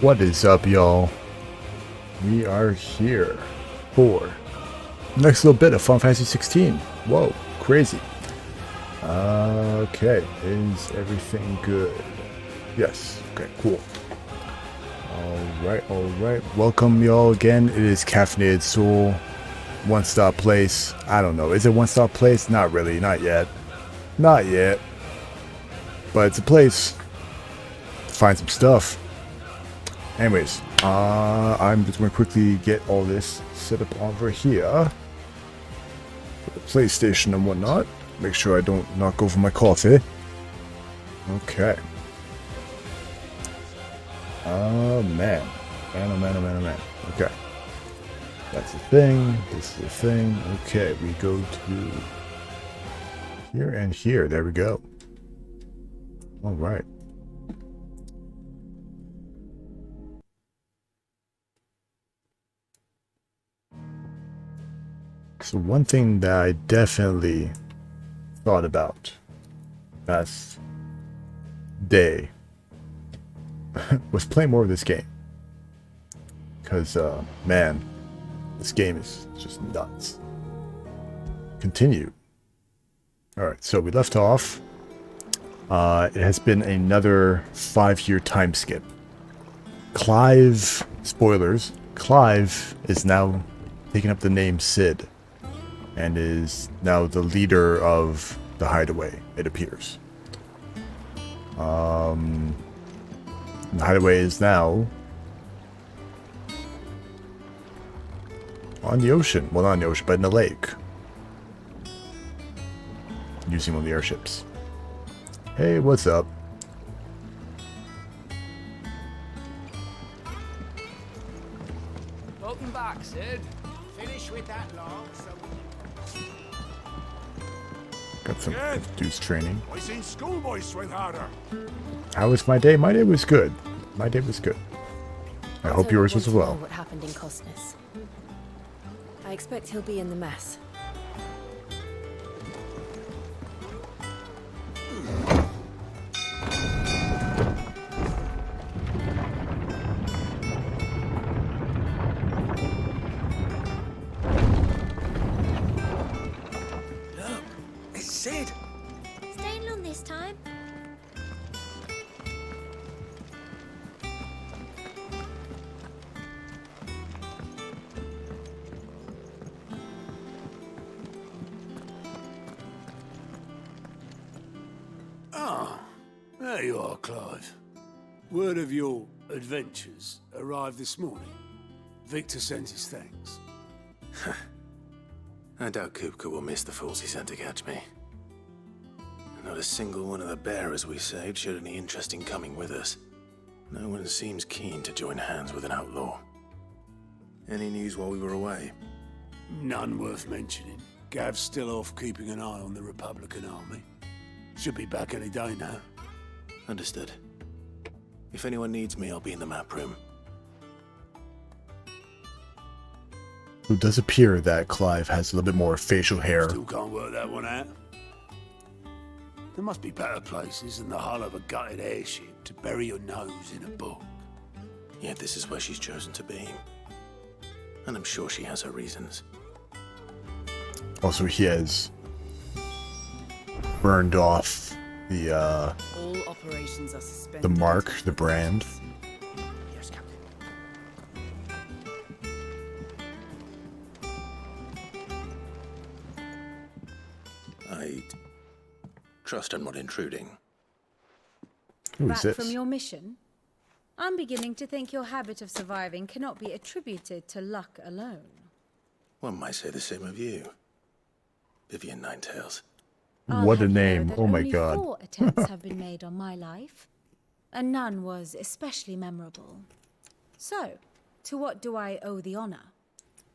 What is up, y'all? We are here for next little bit of Final Fantasy XVI. Whoa, crazy. Okay, is everything good? Yes. Okay, cool. Alright. Welcome, y'all, again. It is Caffeinated Soul. One-stop place. I don't know. Is it one-stop place? Not really. Not yet. Not yet. But it's a place to find some stuff. Anyways, I'm just going to quickly get all this set up over here. For the PlayStation and whatnot. Make sure I don't knock over my coffee. Okay. Oh, man. Man. Okay. That's the thing. This is the thing. Okay, we go to here and here. There we go. Alright. So one thing that I definitely thought about last day was playing more of this game. Because, man, this game is just nuts. Continue. Alright, so we left off. It has been another 5-year time skip. Clive, spoilers, Clive is now taking up the name Sid. And is now the leader of the hideaway, it appears. The hideaway is now on the ocean. Well, not on the ocean, but in the lake. Using one of the airships. Hey, what's up? Welcome back, Sid. Finish with that log, so Got some dudes training. I seen schoolboys swing harder. How was my day? My day was good. My day was good. I hope yours was as well. What happened in Cosness? I expect he'll be in the mess. look, it's Sid. Staying long this time? There you are, Clive. Word of your adventures arrived this morning. Victor sent his thanks. I doubt Kupka will miss the fools he sent to catch me. Not a single one of the bearers we saved showed any interest in coming with us. No one seems keen to join hands with an outlaw. Any news while we were away? None worth mentioning. Gav's still off keeping an eye on the Republican army. Should be back any day now. Understood. If anyone needs me, I'll be in the map room. It does appear that Clive has a little bit more facial hair. Still can't work that one out. There must be better places than the hull of a gutted airship to bury your nose in a book. Yet this is where she's chosen to be. And I'm sure she has her reasons. Also, he has burned off the All operations are suspended. the mark, the brand. Yes, Captain. I trust I'm not intruding. Who Back is this? from your mission? I'm beginning to think your habit of surviving cannot be attributed to luck alone. One might say the same of you, Vivian Ninetails. I'll What a have you know name. that Oh my only god. 4 attempts have been made on my life, and none was especially memorable. So, to what do I owe the honor?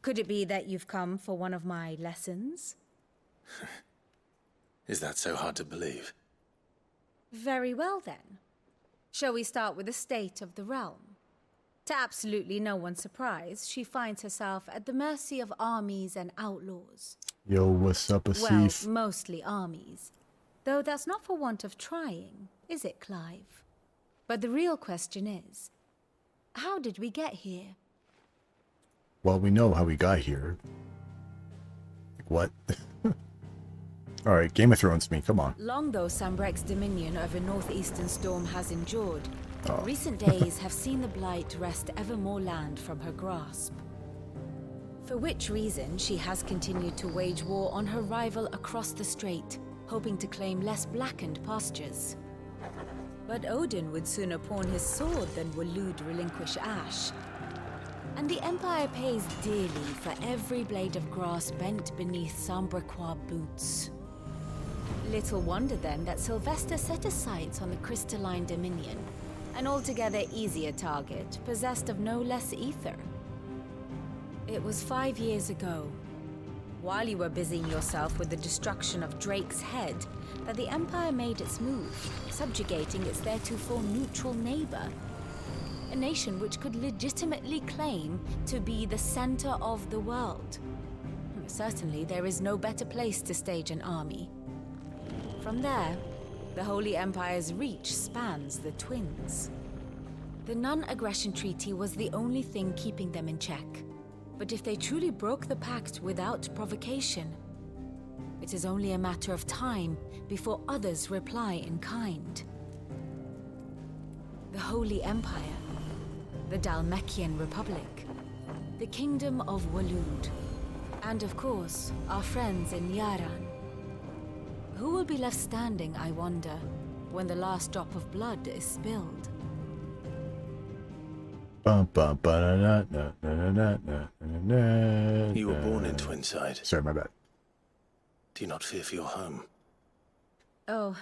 Could it be that you've come for one of my lessons? Is that so hard to believe? Very well then. Shall we start with the state of the realm? To absolutely no one's surprise, she finds herself at the mercy of armies and outlaws. Yo, what's up, Well, Asif? mostly armies. Though that's not for want of trying, is it, Clive? But the real question is, How did we get here? Well, we know how we got here. Like, what? Alright, Game of Thrones me, come on. Long though Sambrek's dominion over northeastern Storm has endured, Oh. recent days have seen the Blight wrest ever more land from her grasp. For which reason she has continued to wage war on her rival across the strait, hoping to claim less blackened pastures. But Odin would sooner pawn his sword than Waloed relinquish Ash. And the Empire pays dearly for every blade of grass bent beneath Sambrequois boots. Little wonder then that Sylvester set his sights on the crystalline dominion, an altogether easier target, possessed of no less ether. It was 5 years ago, while you were busying yourself with the destruction of Drake's head, that the Empire made its move, subjugating its theretofore neutral neighbor. A nation which could legitimately claim to be the center of the world. Certainly, there is no better place to stage an army. From there, the Holy Empire's reach spans the Twins. The non-aggression treaty was the only thing keeping them in check. But if they truly broke the pact without provocation, it is only a matter of time before others reply in kind. The Holy Empire, the Dhalmekian Republic, the Kingdom of Waloed, and of course, our friends in Yaran. Who will be left standing, I wonder, when the last drop of blood is spilled? You You were born in Twinside. Sorry, my bad. Do you not fear for your home? Oh,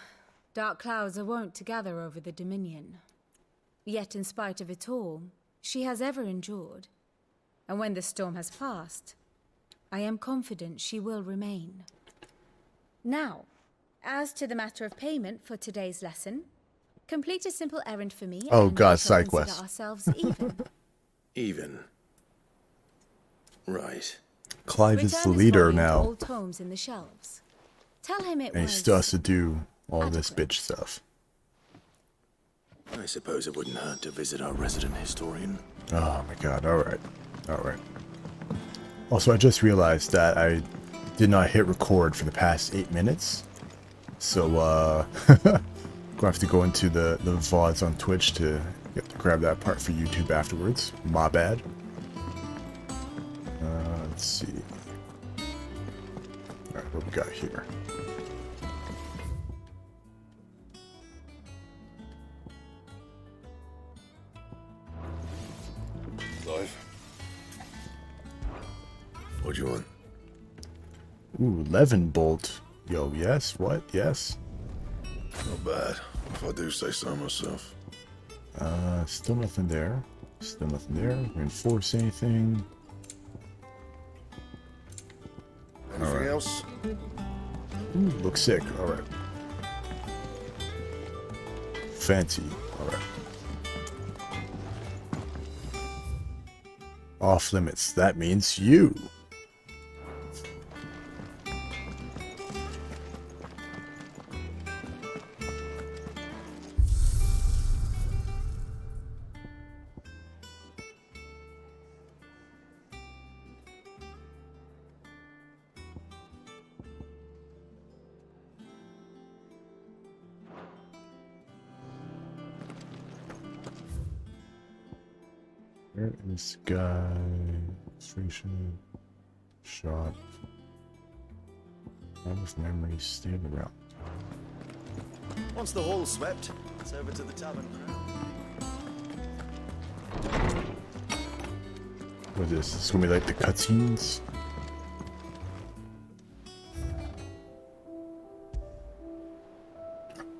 dark clouds are wont to gather over the Dominion. Yet in spite of it all, she has ever endured. And when the storm has passed, I am confident she will remain. Now, as to the matter of payment for today's lesson, complete a simple errand for me. Oh and God, we shall side consider quest. ourselves even. Even. Right. Clive is the Return this leader volume to now, old tomes in the shelves. Tell him it and he was still has to do all this adequate. bitch stuff. I suppose it wouldn't hurt to visit our resident historian. Oh my God! All right, all right. Also, I just realized that I did not hit record for the past 8 minutes, so gonna have to go into the VODs on Twitch to grab that part for YouTube afterwards. My bad. Let's see. All right, what we got here? Clive? What do you want? Ooh, Levin Bolt. Yo, yes. What? Yes. Not bad, if I do say so myself. Still nothing there. Still nothing there. Reinforce anything. Anything else? Ooh, looks sick. Alright. Fancy. Alright. Off limits. That means you. Where is guy? Station. Shot. All with memories stayed around. Once the hall's swept, it's over to the tavern crowd. What is this? This is gonna be like the cutscenes.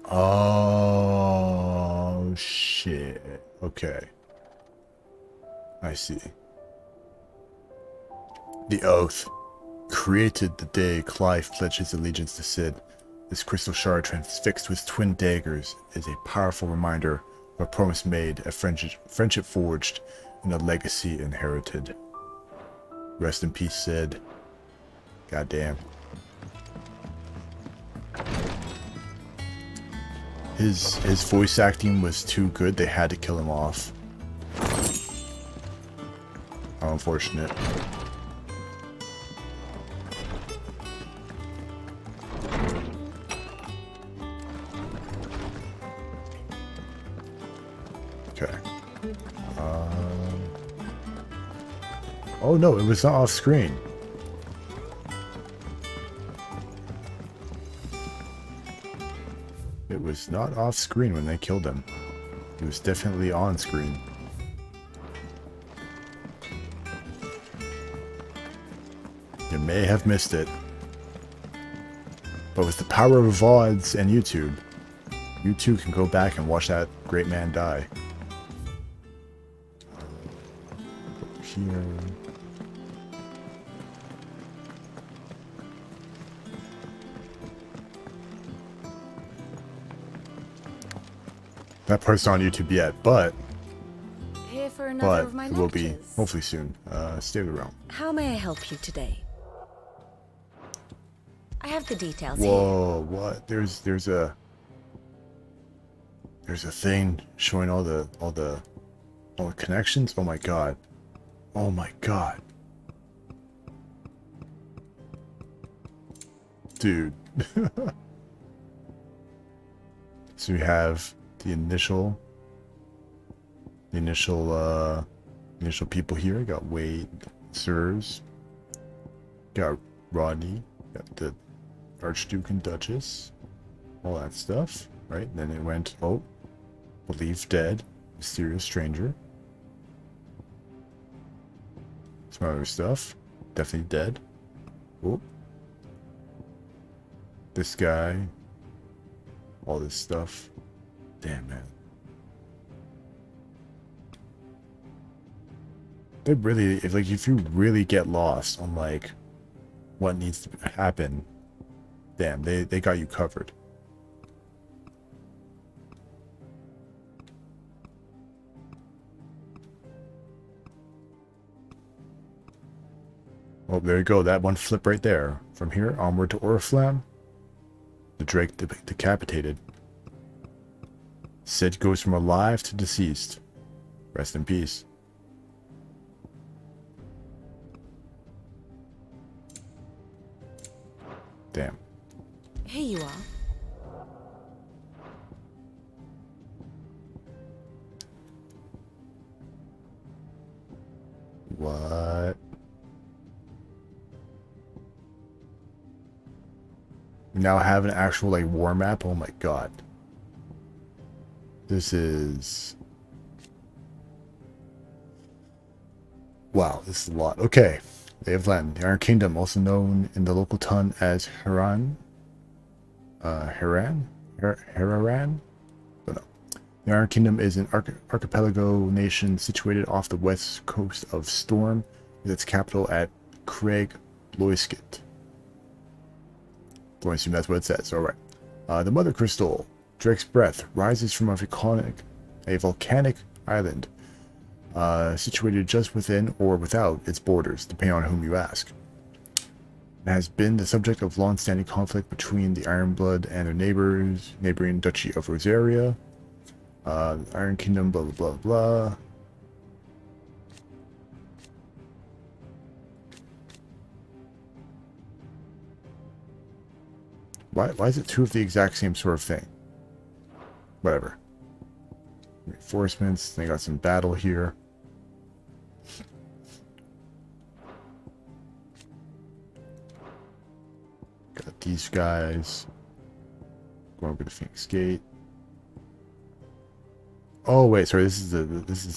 Oh shit. Okay. I see. The oath. Created the day Clive pledged his allegiance to Cid. This crystal shard transfixed with twin daggers is a powerful reminder of a promise made, a friendship forged, and a legacy inherited. Rest in peace, Cid. Goddamn. His voice acting was too good, they had to kill him off. How unfortunate. Okay. Oh no, it was not off screen. It was not off screen when they killed him. It was definitely on screen. You may have missed it. But with the power of VODs and YouTube, you too can go back and watch that great man die. Here. That part's not on YouTube yet, but Here for another of my it will be lectures. hopefully soon. Stay with the realm. How may I help you today? I have the details here. Whoa, what? There's a thing showing all the connections. Oh my god. Oh my god. Dude. So we have the initial people here. Got Wade, Sirs, got Rodney, got the Archduke and Duchess, all that stuff, right? And then it went, oh, believed dead, mysterious stranger. Some other stuff, definitely dead. Oh, this guy, all this stuff. Damn, man. They really, if you really get lost on like what needs to happen, damn, they got you covered. Oh, there you go. That one flip right there. From here onward to Oriflamme, the Drake decapitated. Sid goes from alive to deceased. Rest in peace. Damn. Here you are. What? We now have an actual like war map. Oh my god. This is... Wow, this is a lot. Okay. They have land. The Iron Kingdom, also known in the local tongue as Haran. Hararan? Don't know. The Iron Kingdom is an archipelago nation situated off the west coast of Storm, with its capital at Craig Loiskit. Don't assume that's what it says. Alright. The Mother Crystal, Drake's Breath, rises from a volcanic island situated just within or without its borders, depending on whom you ask. It has been the subject of long-standing conflict between the Ironblood and their neighboring Duchy of Rosaria. Iron Kingdom, blah, blah, blah, blah. Why is it two of the exact same sort of thing? Whatever. Reinforcements, they got some battle here. Got these guys. Going over to Phoenix Gate. Oh wait, sorry, this is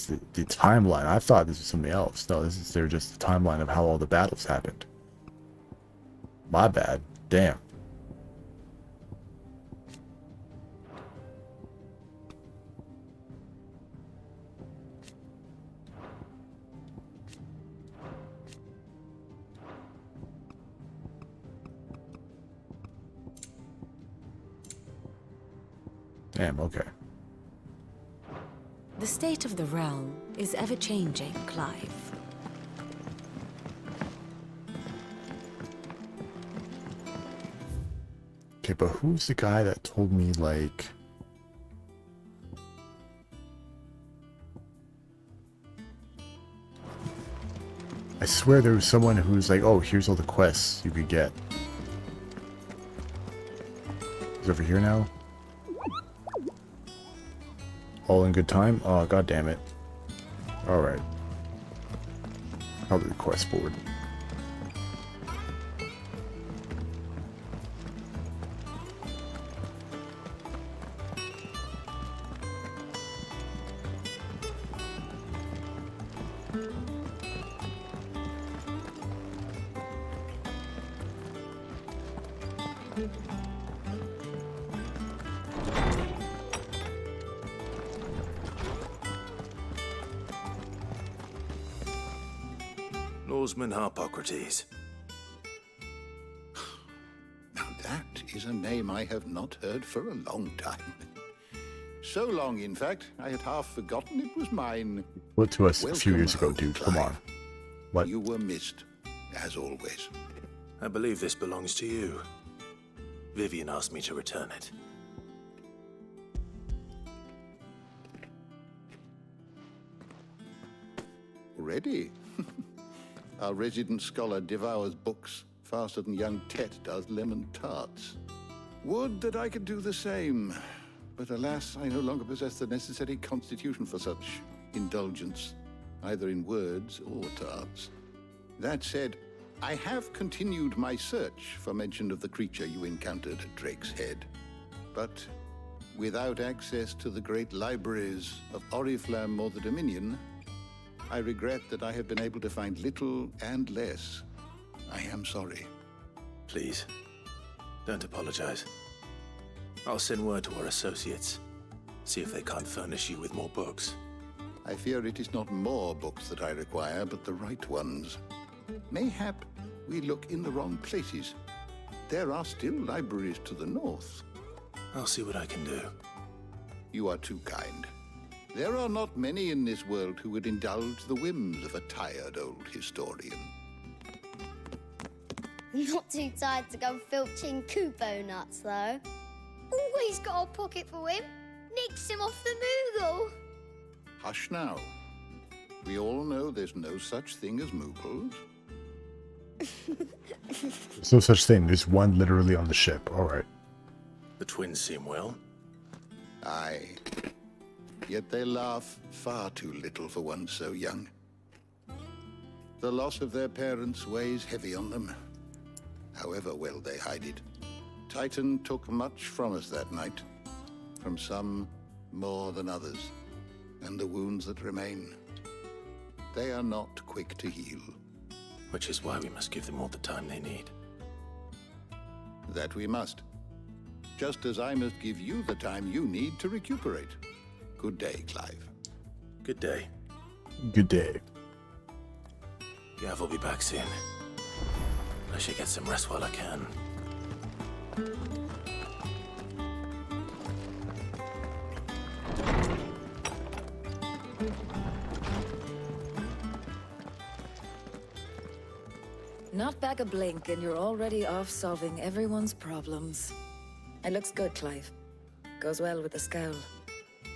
the timeline. I thought this was something else. No, they're just the timeline of how all the battles happened. My bad. Damn. Damn, okay. The state of the realm is ever-changing, Clive. Okay, but who's the guy that told me, like... I swear there was someone who's like, oh, here's all the quests you could get. He's over here now. All in good time? Oh, god damn it. Alright. Probably the quest board. Norseman Harpocrates. Now that is a name I have not heard for a long time. So long, in fact, I had half forgotten it was mine. What to us a few Welcome years ago, home, dude. Come Clive. on. What? You were missed, as always. I believe this belongs to you. Vivian asked me to return it. Ready? Our resident scholar devours books faster than young Tet does lemon tarts. Would that I could do the same. But alas, I no longer possess the necessary constitution for such indulgence, either in words or tarts. That said, I have continued my search for mention of the creature you encountered at Drake's Head. But without access to the great libraries of Oriflamme or the Dominion, I regret that I have been able to find little and less. I am sorry. Please, don't apologize. I'll send word to our associates. See if they can't furnish you with more books. I fear it is not more books that I require, but the right ones. Mayhap we look in the wrong places. There are still libraries to the north. I'll see what I can do. You are too kind. There are not many in this world who would indulge the whims of a tired old historian. Not too tired to go filching Kupo nuts, though. Always got a pocket for him. Nicks him off the Moogle. Hush now. We all know there's no such thing as Moogles. There's no such thing. There's one literally on the ship. Alright. The twins seem well. Aye. Yet they laugh far too little for one so young. The loss of their parents weighs heavy on them, however well they hide it. Titan took much from us that night, from some more than others, and the wounds that remain, they are not quick to heal. Which is why we must give them all the time they need. That we must. Just as I must give you the time you need to recuperate. Good day, Clive. Good day. Good day. Gav will be back soon. I should get some rest while I can. Not back a blink and you're already off solving everyone's problems. It looks good, Clive. Goes well with the scowl.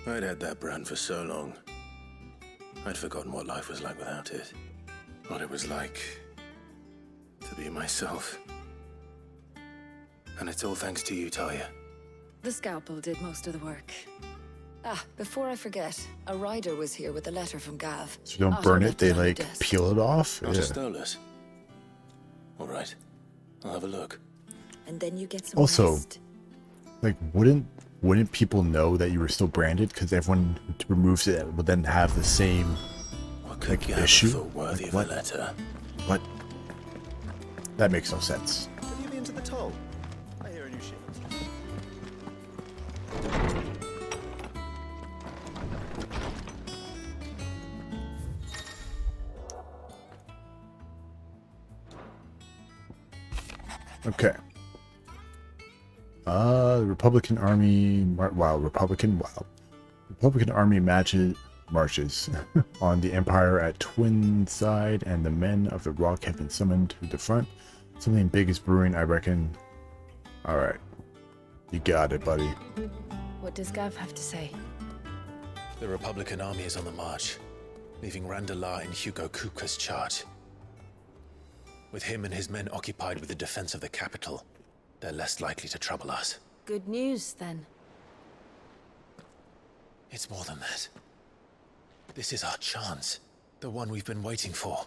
I'd had that brand for so long. I'd forgotten what life was like without it. What it was like to be myself. And it's all thanks to you, Talia. The scalpel did most of the work. Ah, before I forget, a rider was here with a letter from Gav. So you don't I'll burn get it, they on your like desk. peel it off? Not Yeah. a stolus. All right, I'll have a look. And then you get some Also, rest. like, wouldn't people know that you were still branded? Because everyone who removes it would then have the same What could like Gav issue? have thought worthy Like, of what? a letter? What? That makes no sense. Have you been to the toll? I hear a new ship. Okay. The Republican Army. Republican Army marches on the Empire at Twin Side, and the men of the Rock have been summoned to the front. Something big is brewing, I reckon. All right, you got it, buddy. What does Gav have to say? The Republican army is on the march, leaving Randalar in Hugo Kuka's charge. With him and his men occupied with the defense of the capital, they're less likely to trouble us. Good news, then. It's more than that. This is our chance. The one we've been waiting for.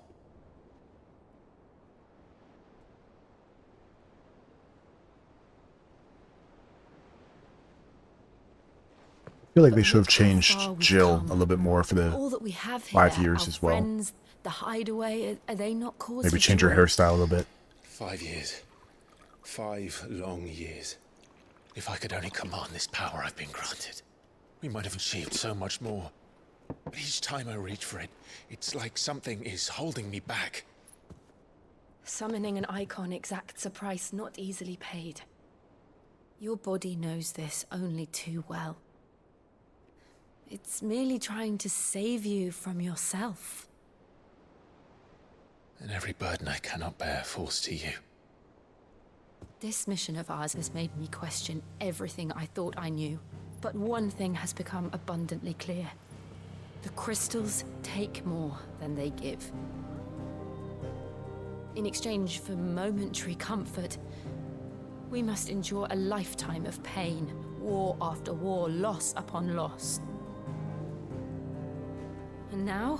I feel like they should have changed Jill a little bit more for the All that we have here, 5 years our as well. friends, the hideaway, are they not cause Maybe for change her joy? hairstyle a little bit. 5 years. 5 long years. If I could only command this power I've been granted, we might have achieved so much more. But each time I reach for it, it's like something is holding me back. Summoning an icon exacts a price not easily paid. Your body knows this only too well. It's merely trying to save you from yourself. And every burden I cannot bear falls to you. This mission of ours has made me question everything I thought I knew. But one thing has become abundantly clear. The crystals take more than they give. In exchange for momentary comfort, we must endure a lifetime of pain, war after war, loss upon loss. And now?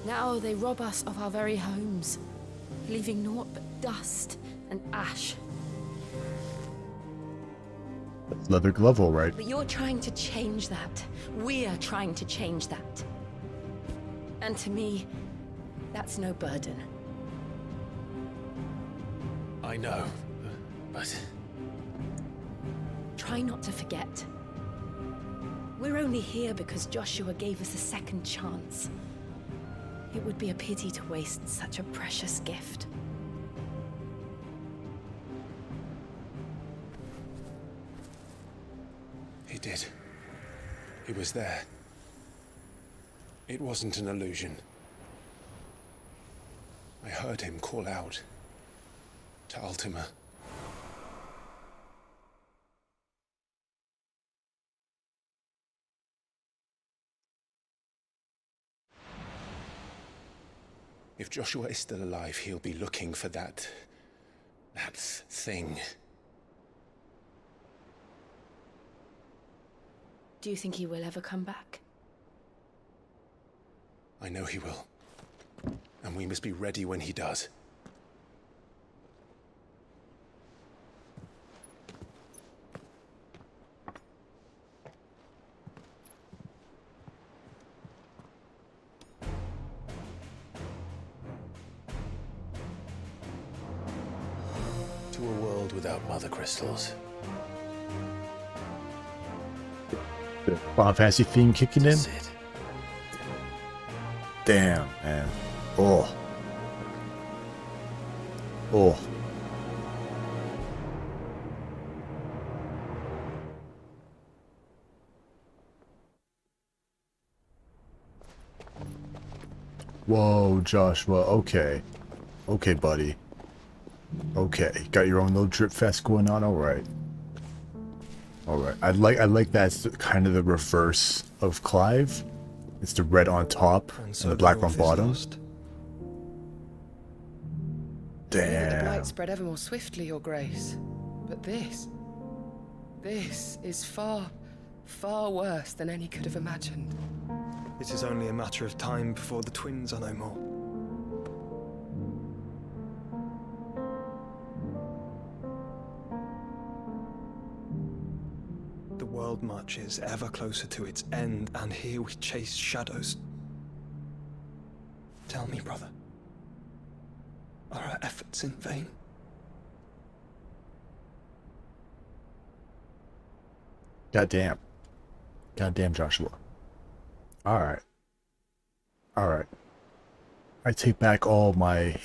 Now they rob us of our very homes, leaving naught but dust and ash. Leather glove, all right. But you're trying to change that. We're trying to change that. And to me, that's no burden. I know, but... Try not to forget. We're only here because Joshua gave us a second chance. It would be a pity to waste such a precious gift. He did. He was there. It wasn't an illusion. I heard him call out to Ultima. If Joshua is still alive, he'll be looking for that thing. Do you think he will ever come back? I know he will. And we must be ready when he does. To a world without mother crystals. The Final Fantasy theme kicking in. That's it. Damn, man. Oh. Oh. Whoa, Joshua. Okay. Okay, buddy. Okay. Got your own little drip fest going on. All right. All right. I like that's kind of the reverse of Clive. It's the red on top and the black on bottom. The Damn. blight spread ever more swiftly, Your Grace. But this is far, far worse than any could have imagined. It is only a matter of time before the twins are no more. The world marches ever closer to its end, and here we chase shadows. Tell me, brother, are our efforts in vain? Goddamn. Goddamn, Joshua. Alright. Alright. I take back all my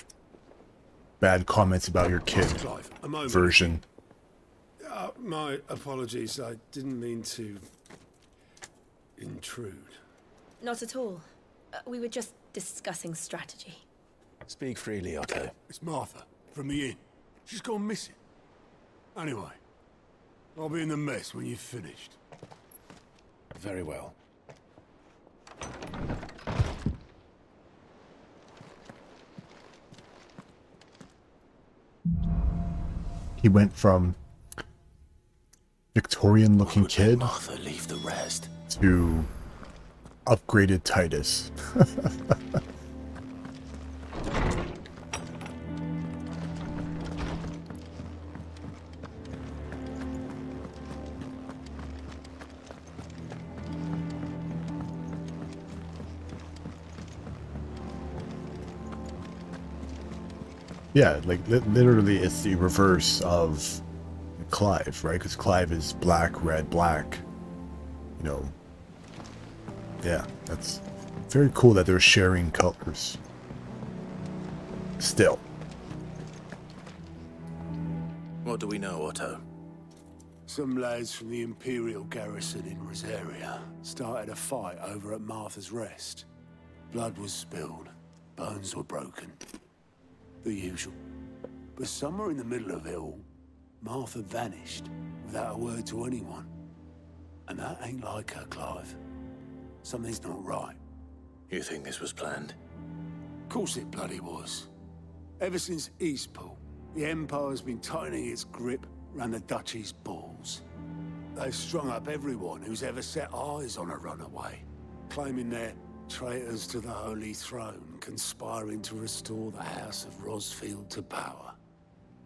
bad comments about your kid Clive, a moment. version. My apologies. I didn't mean to intrude. Not at all. We were just discussing strategy. Speak freely, Otto. It's Martha from the inn. She's gone missing. Anyway, I'll be in the mess when you've finished. Very well. He went from Victorian-looking kid Martha leave the rest? to upgraded Titus. Yeah, like literally it's the reverse of Clive, right? Because Clive is black, red, black. You know. Yeah, that's very cool that they're sharing colors. Still. What do we know, Otto? Some lads from the Imperial garrison in Rosaria started a fight over at Martha's Rest. Blood was spilled, bones were broken. The usual. But somewhere in the middle of it all, Martha vanished without a word to anyone. And that ain't like her, Clive. Something's not right. You think this was planned? Of course it bloody was. Ever since Eastpool, the Empire's been tightening its grip around the Duchy's balls. They've strung up everyone who's ever set eyes on a runaway, claiming they're traitors to the Holy Throne, conspiring to restore the House of Rosfield to power.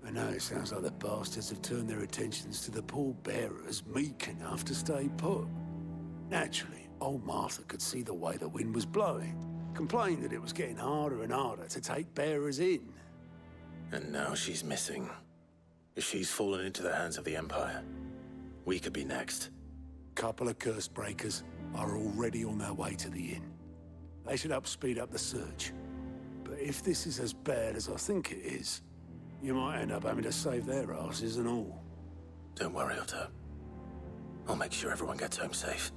And now it sounds like the bastards have turned their attentions to the pallbearers meek enough to stay put. Naturally, old Martha could see the way the wind was blowing, complained that it was getting harder and harder to take bearers in. And now she's missing. If she's fallen into the hands of the Empire, we could be next. Couple of curse breakers are already on their way to the inn. They should help speed up the search. But if this is as bad as I think it is, you might end up having to save their asses and all. Don't worry, Otto. I'll make sure everyone gets home safe.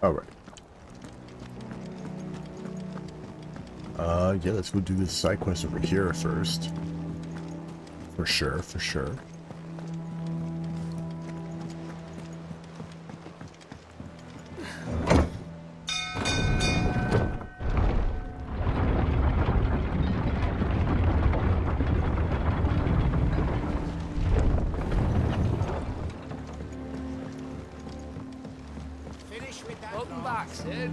Alright. Yeah, let's go do this side quest over here first. For sure, for sure. Finish with that. Welcome back, Sid.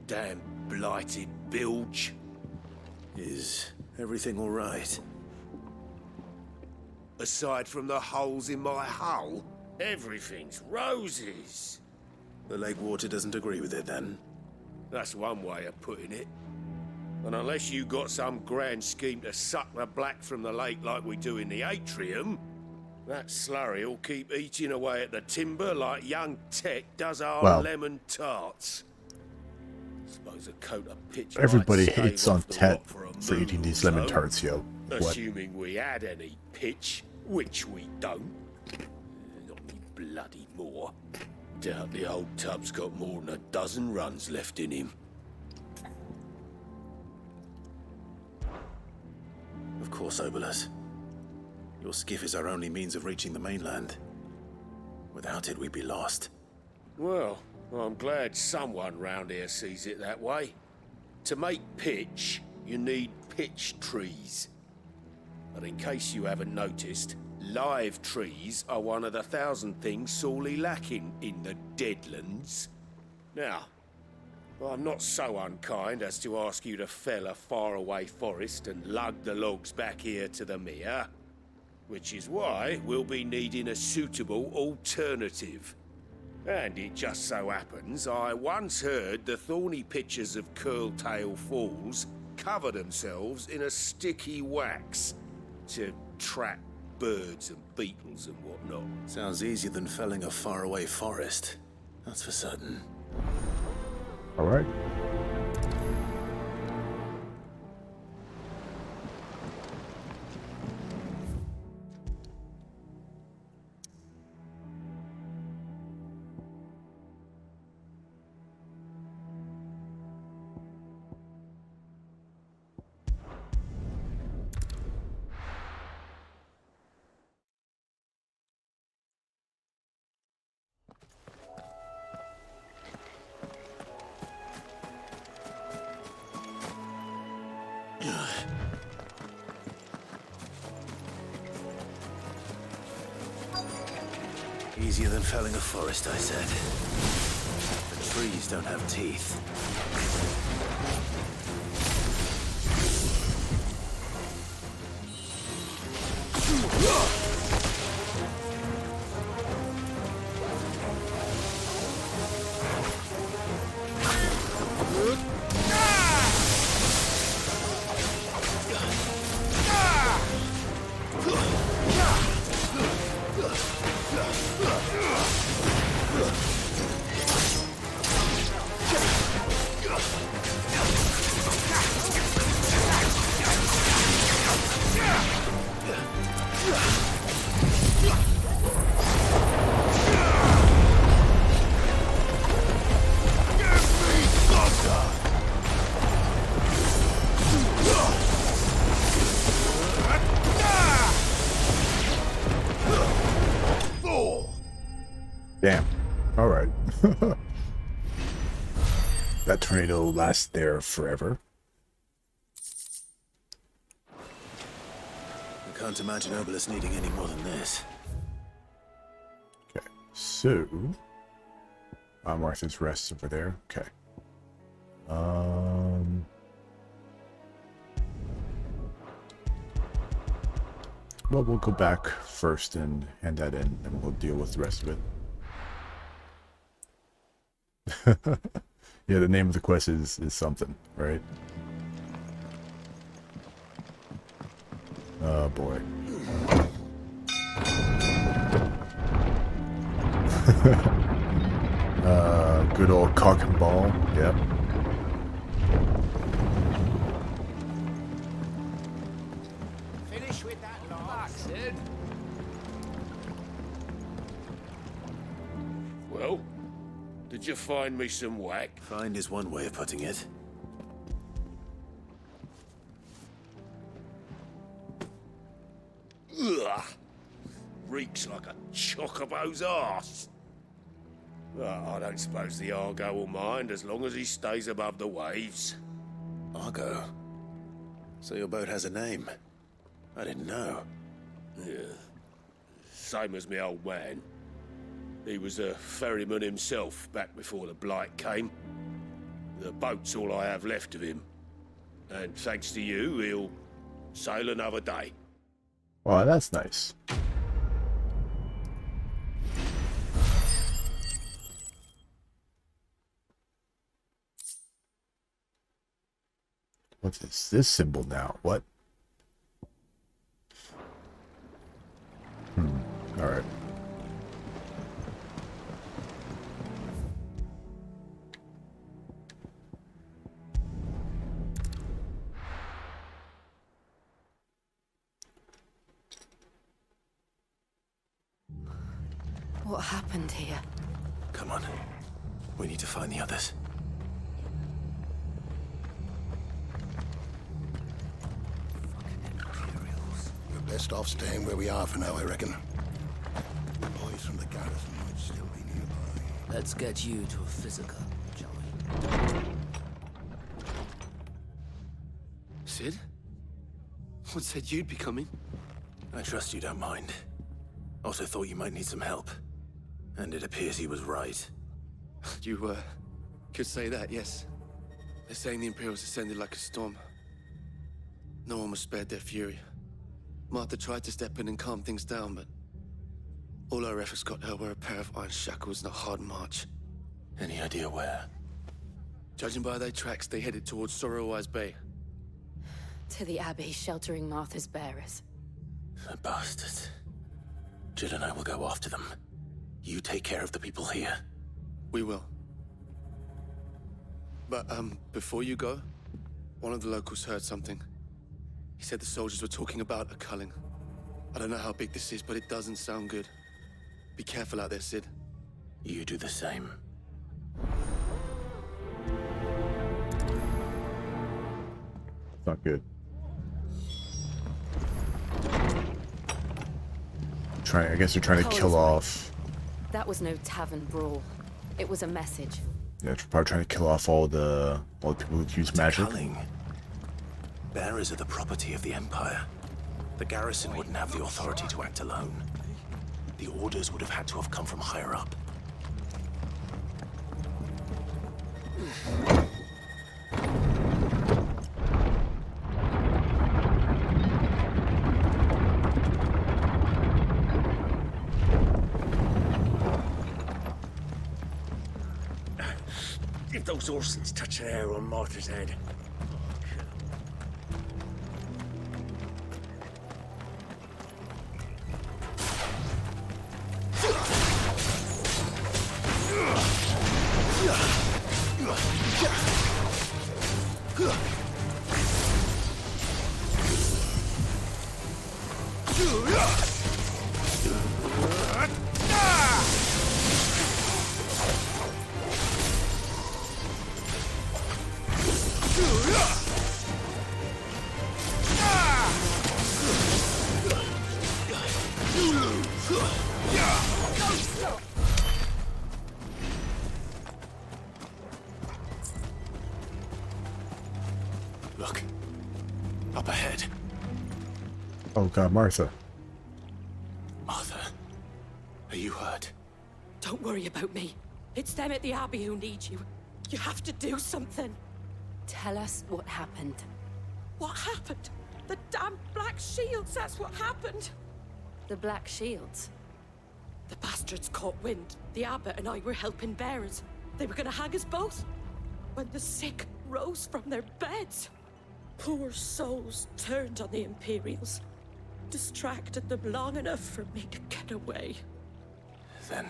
Damn blighted bilge. Is everything all right? Aside from the holes in my hull, everything's roses. The lake water doesn't agree with it, then? That's one way of putting it. And unless you got some grand scheme to suck the black from the lake like we do in the atrium, that slurry will keep eating away at the timber like young Tech does our Wow. lemon tarts. Suppose a coat of pitch might Everybody stave hates on off the Tet rot for a for eating moon these or lemon so. tarts, yo. What? Assuming we had any pitch, which we don't. Not any bloody more. Doubt the old tub's got more than a dozen runs left in him. Of course, Obolus. Your skiff is our only means of reaching the mainland. Without it, we'd be lost. Well, I'm glad someone round here sees it that way. To make pitch, you need pitch trees. But in case you haven't noticed, live trees are one of the 1,000 things sorely lacking in the Deadlands. Now, I'm not so unkind as to ask you to fell a faraway forest and lug the logs back here to the mere, which is why we'll be needing a suitable alternative. And it just so happens I once heard the thorny pitchers of Curltail Falls cover themselves in a sticky wax to trap birds and beetles and whatnot. Sounds easier than felling a faraway forest. That's for certain. Alright. Easier than felling a forest, I said. The trees don't have teeth. Damn. Alright. That tornado lasts there forever. I can't imagine Obelisk needing any more than this. Okay, so Martha's Rest over there. Okay. Well, we'll go back first and hand that in, and we'll deal with the rest of it. Yeah, the name of the quest is something, right? Oh boy. Good old cock and ball, yep. Finish with that log, Sid. Well, did you find me some whack? Find is one way of putting it. Ugh! Reeks like a chocobo's arse. Well, I don't suppose the Argo will mind as long as he stays above the waves. Argo? So your boat has a name? I didn't know. Yeah. Same as me old man. He was a ferryman himself back before the Blight came. The boat's all I have left of him. And thanks to you, he'll sail another day. Wow, that's nice. What is this symbol now? What? Alright. What happened here? Come on. We need to find the others. We're best off staying where we are for now, I reckon. The boys from the garrison might still be nearby. Let's get you to a physical, shall we? Sid? What said you'd be coming? I trust you don't mind. Also thought you might need some help. And it appears he was right. You, could say that, yes. They're saying the Imperials ascended like a storm. No one was spared their fury. Martha tried to step in and calm things down, but all our efforts got her were a pair of iron shackles and a hard march. Any idea where? Judging by their tracks, they headed towards Sorrowwise Bay. To the Abbey sheltering Martha's bearers. The bastards. Jill and I will go after them. You take care of the people here. We will. But, before you go, one of the locals heard something. He said the soldiers were talking about a culling. I don't know how big this is, but it doesn't sound good. Be careful out there, Sid. You do the same. Not good. I guess they're trying to kill off. That was no tavern brawl. It was a message. Yeah, they're probably trying to kill off all the people who use magic. Culling. Bearers are the property of the Empire. The garrison wouldn't have the authority to act alone. The orders would have had to have come from higher up. If those horses touch the air on Martha's head. Look. Up ahead. Oh god, Martha. Martha, are you hurt? Don't worry about me. It's them at the Abbey who need you. You have to do something. Tell us what happened. What happened? The damn Black Shields, that's what happened. The Black Shields? The bastards caught wind. The abbot and I were helping bearers. They were gonna hang us both. When the sick rose from their beds. Poor souls turned on the Imperials. Distracted them long enough for me to get away. Then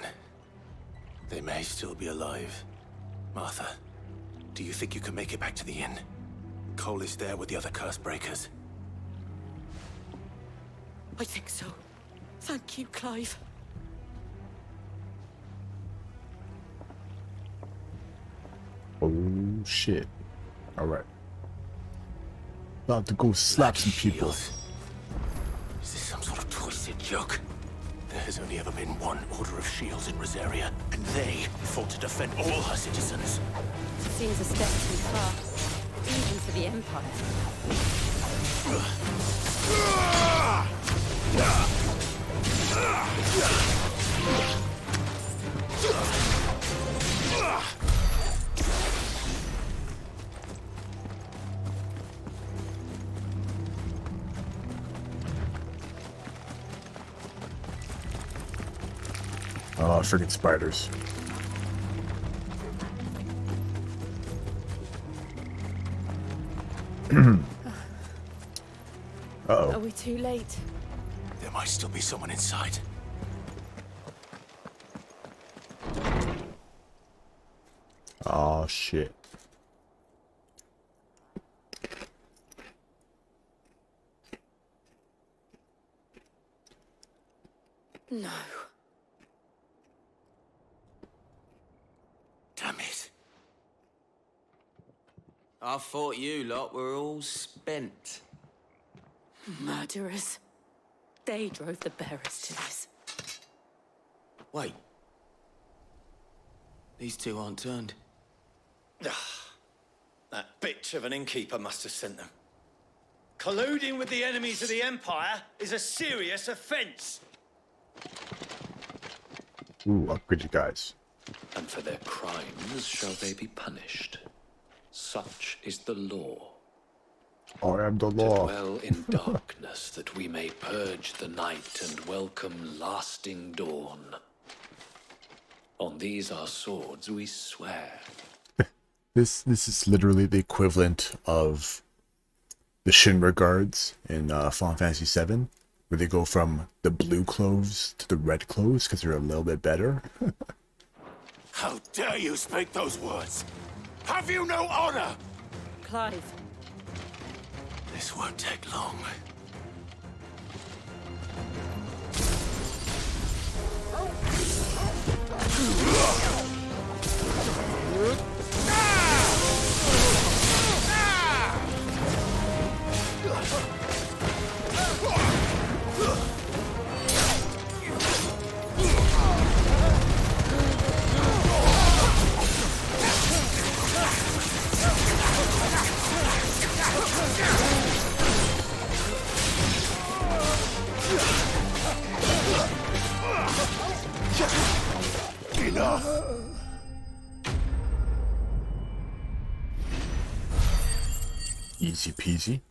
they may still be alive. Martha, do you think you can make it back to the inn? Cole is there with the other curse breakers. I think so. Thank you, Clive. Oh shit. Alright. About to go slap some people. Is this some sort of twisted joke? There has only ever been one Order of Shields in Rosaria, and they fought to defend all her citizens. Seems a step too far, even for the Empire. Oh, freaking spiders. Uh-oh. Are we too late? There might still be someone inside. Oh shit. No. Damn it. I thought you lot were all spent. Murderers. They drove the bearers to this. Wait. These two aren't turned. That bitch of an innkeeper must have sent them. Colluding with the enemies of the Empire is a serious offense. Ooh, upgrade you guys. And for their crimes shall they be punished. Such is the law. I am the law. To dwell in darkness that we may purge the night and welcome lasting dawn. On these our swords we swear. This is literally the equivalent of the Shinra guards in Final Fantasy VII, where they go from the blue clothes to the red clothes because they're a little bit better. How dare you speak those words? Have you no honor? Clive. This won't take long. Easy peasy.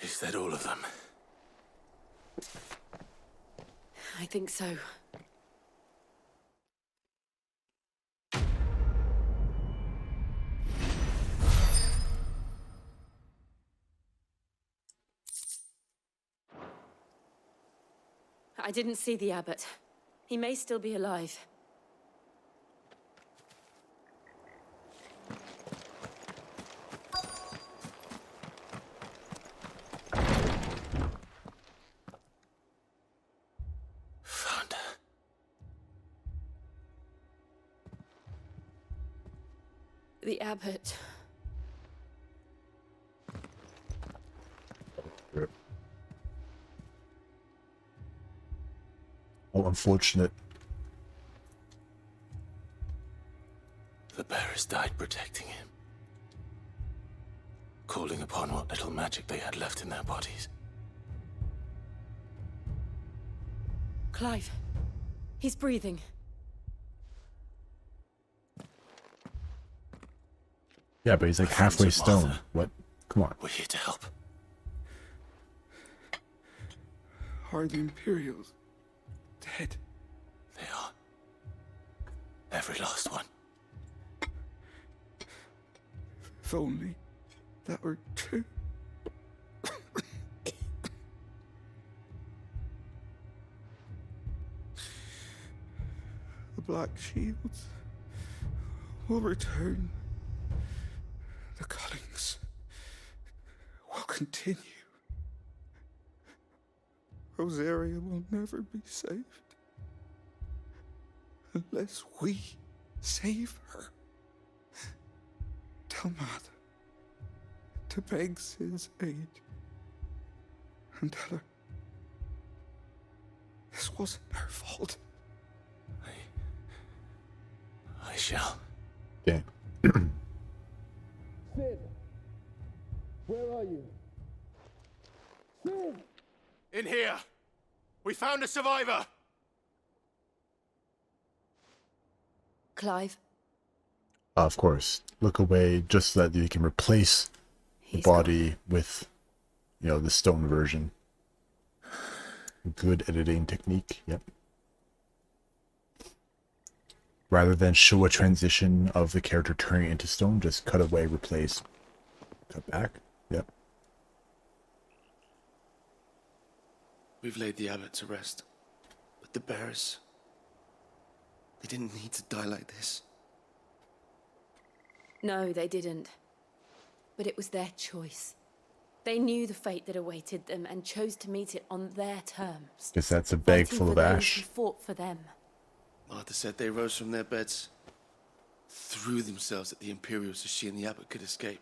Is that all of them? I think so. I didn't see the abbot. He may still be alive. Found her. The abbot. Oh, unfortunate. The bearers died protecting him. Calling upon what little magic they had left in their bodies. Clive. He's breathing. Yeah, but he's like halfway stone. What? Come on. We're here to help. Are the Imperials dead? They are. Every last one. If only that were true. The Black Shields will return. The cuttings will continue. Rosaria will never be saved unless we save her. Tell Mother to beg Sid's aid and tell her this wasn't her fault. I shall. Damn. Sid! Where are you? Sid! In here! We found a survivor! Clive? Of course. Look away just so that you can replace the body with, you know, the stone version. Good editing technique, yep. Rather than show a transition of the character turning into stone, just cut away, replace, cut back, yep. We've laid the abbot to rest. But the bearers... they didn't need to die like this. No, they didn't. But it was their choice. They knew the fate that awaited them and chose to meet it on their terms. Guess that's a bag Fighting full for of those ash. who fought for them. Martha said they rose from their beds, threw themselves at the Imperials so she and the abbot could escape.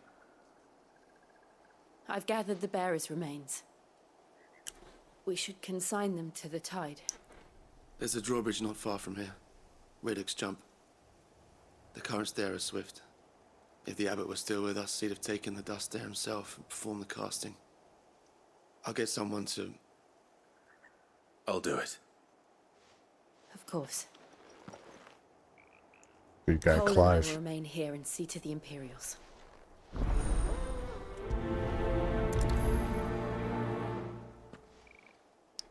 I've gathered the bearers' remains. We should consign them to the tide. There's a drawbridge not far from here. Radix jump. The currents there are swift. If the abbot was still with us, he'd have taken the dust there himself and performed the casting. I'll get someone to... I'll do it. Of course. Good guy, Cole and I Clive. will remain here and see to the Imperials.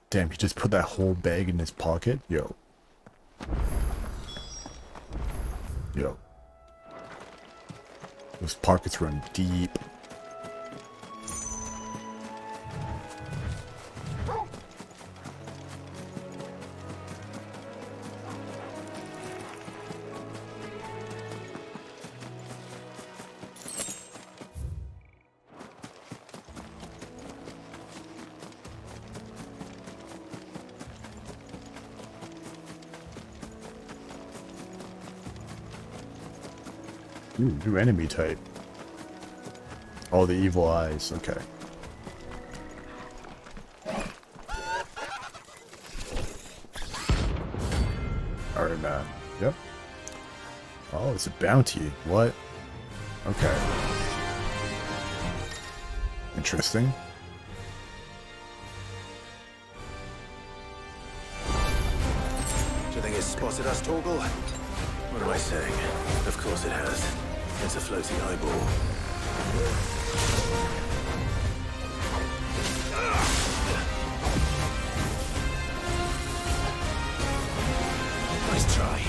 Damn, he just put that whole bag in his pocket? Yo. Yo. Those pockets run deep. Ooh, new enemy type. Oh, the evil eyes. Okay. Alright, man. Yep. Oh, it's a bounty. What? Okay. Interesting. blasted us, Torgal? What am I saying? Of course it has. It's a floating eyeball. Nice try.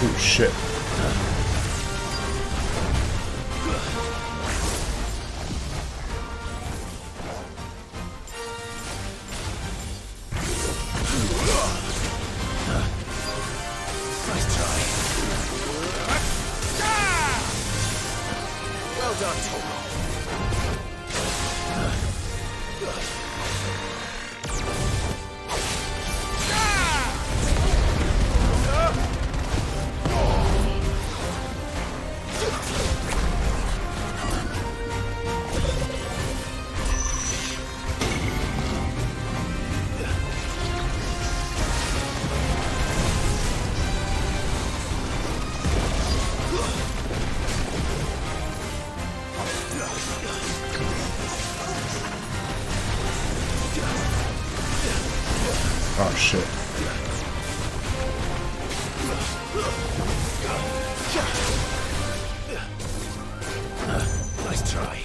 Oh shit. Nice try. Well done, Torgal. Oh shit. Nice try.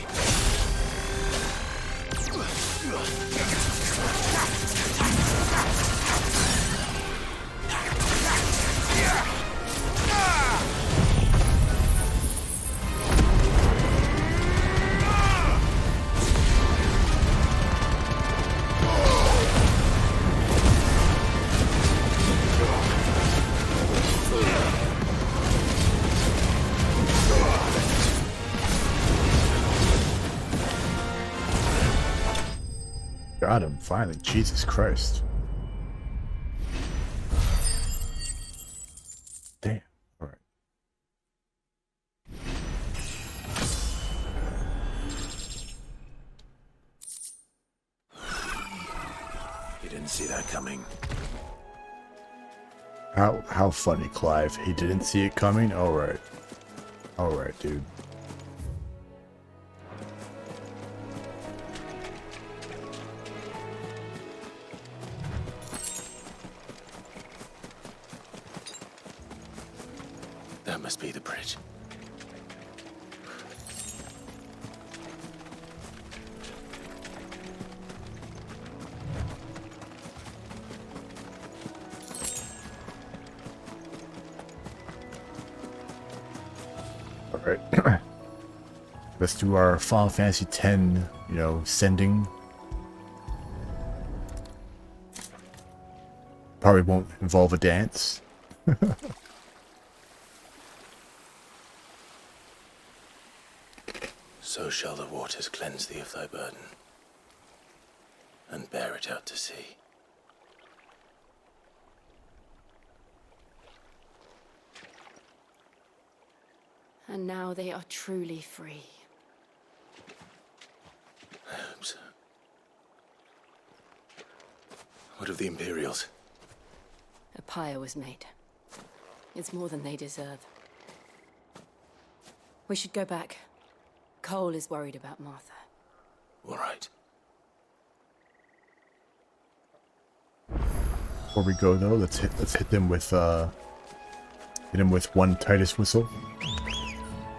Got him, finally. Jesus Christ. Damn. Alright. You didn't see that coming. How funny, Clive. He didn't see it coming? Alright. Alright, dude. That must be the bridge. Alright. Let's do our Final Fantasy X, you know, sending. Probably won't involve a dance. So shall the waters cleanse thee of thy burden, and bear it out to sea. And now they are truly free. I hope so. What of the Imperials? A pyre was made. It's more than they deserve. We should go back. Cole is worried about Martha. All right. Before we go though, let's hit them with one Titus whistle.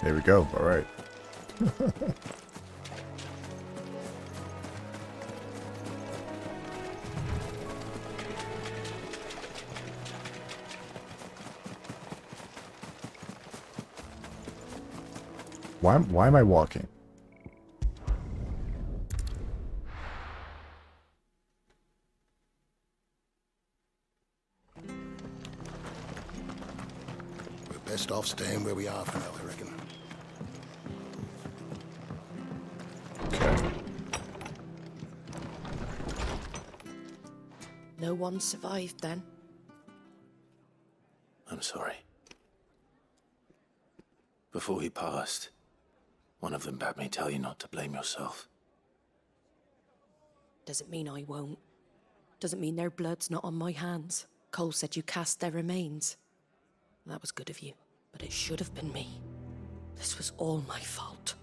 There we go. All right. Why am I walking? We're best off staying where we are for now, I reckon. Okay. No one survived then? I'm sorry. Before he passed, one of them bade me tell you not to blame yourself. Doesn't mean I won't. Doesn't mean their blood's not on my hands. Cole said you cast their remains. That was good of you, but it should have been me. This was all my fault.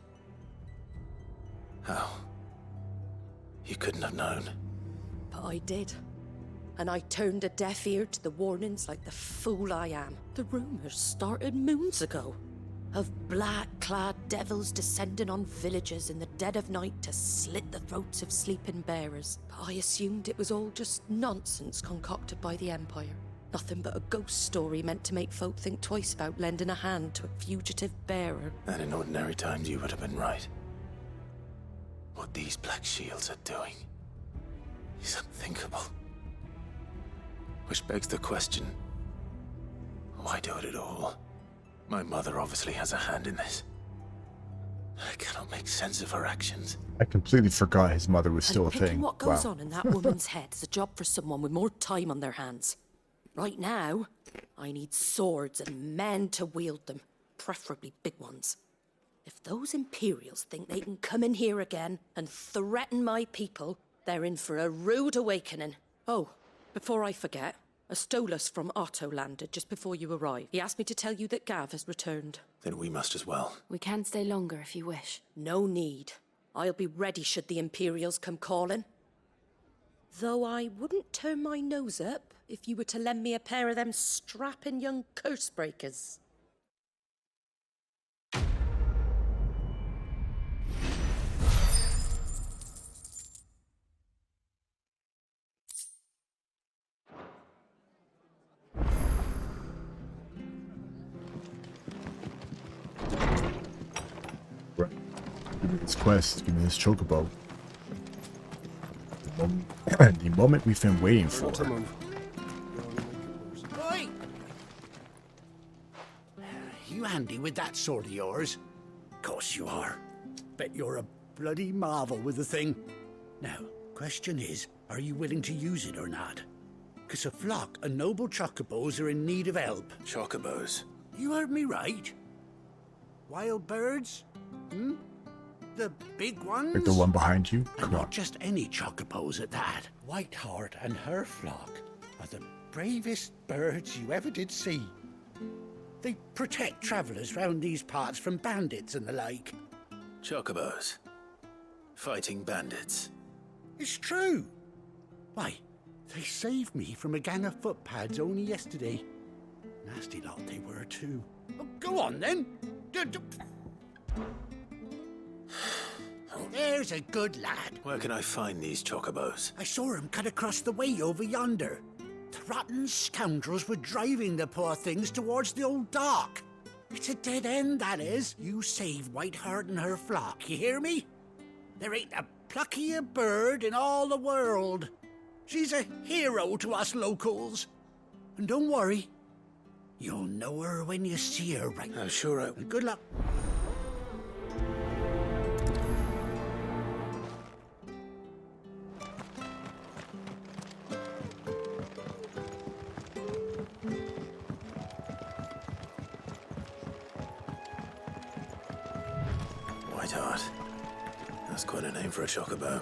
How? You couldn't have known. But I did. And I turned a deaf ear to the warnings like the fool I am. The rumors started moons ago. Of black-clad devils descending on villages in the dead of night to slit the throats of sleeping bearers. But I assumed it was all just nonsense concocted by the Empire. Nothing but a ghost story meant to make folk think twice about lending a hand to a fugitive bearer. And in ordinary times you would have been right. What these Black Shields are doing is unthinkable. Which begs the question, why do it at all? My mother obviously has a hand in this. I cannot make sense of her actions. I completely forgot his mother was still a Picking thing. what goes Wow. on in that woman's head is a job for someone with more time on their hands. Right now, I need swords and men to wield them, preferably big ones. If those Imperials think they can come in here again and threaten my people, they're in for a rude awakening. Oh, before I forget, a Stolas from Otto landed just before you arrived. He asked me to tell you that Gav has returned. Then we must as well. We can stay longer if you wish. No need. I'll be ready should the Imperials come calling. Though I wouldn't turn my nose up if you were to lend me a pair of them strapping young curse breakers. Give me this quest. Give me this chocobo. The moment we've been waiting for. Oi! You handy with that sword of yours? Course you are. Bet you're a bloody marvel with the thing. Now, question is, are you willing to use it or not? 'Cause a flock of noble chocobos are in need of help. Chocobos? You heard me right. Wild birds? Hmm? The big ones? Like the one behind you? And not just any chocobos at that. Whiteheart and her flock are the bravest birds you ever did see. They protect travellers round these parts from bandits and the like. Chocobos. Fighting bandits. It's true. Why, they saved me from a gang of footpads only yesterday. Nasty lot they were too. Oh, go on then. There's a good lad. Where can I find these chocobos? I saw him cut across the way over yonder. The rotten scoundrels were driving the poor things towards the old dock. It's a dead end, that is. You save Whiteheart and her flock, you hear me? There ain't a pluckier bird in all the world. She's a hero to us locals. And don't worry, you'll know her when you see her, right? I'm sure I... And good luck. Whiteheart. That's quite a name for a chocobo.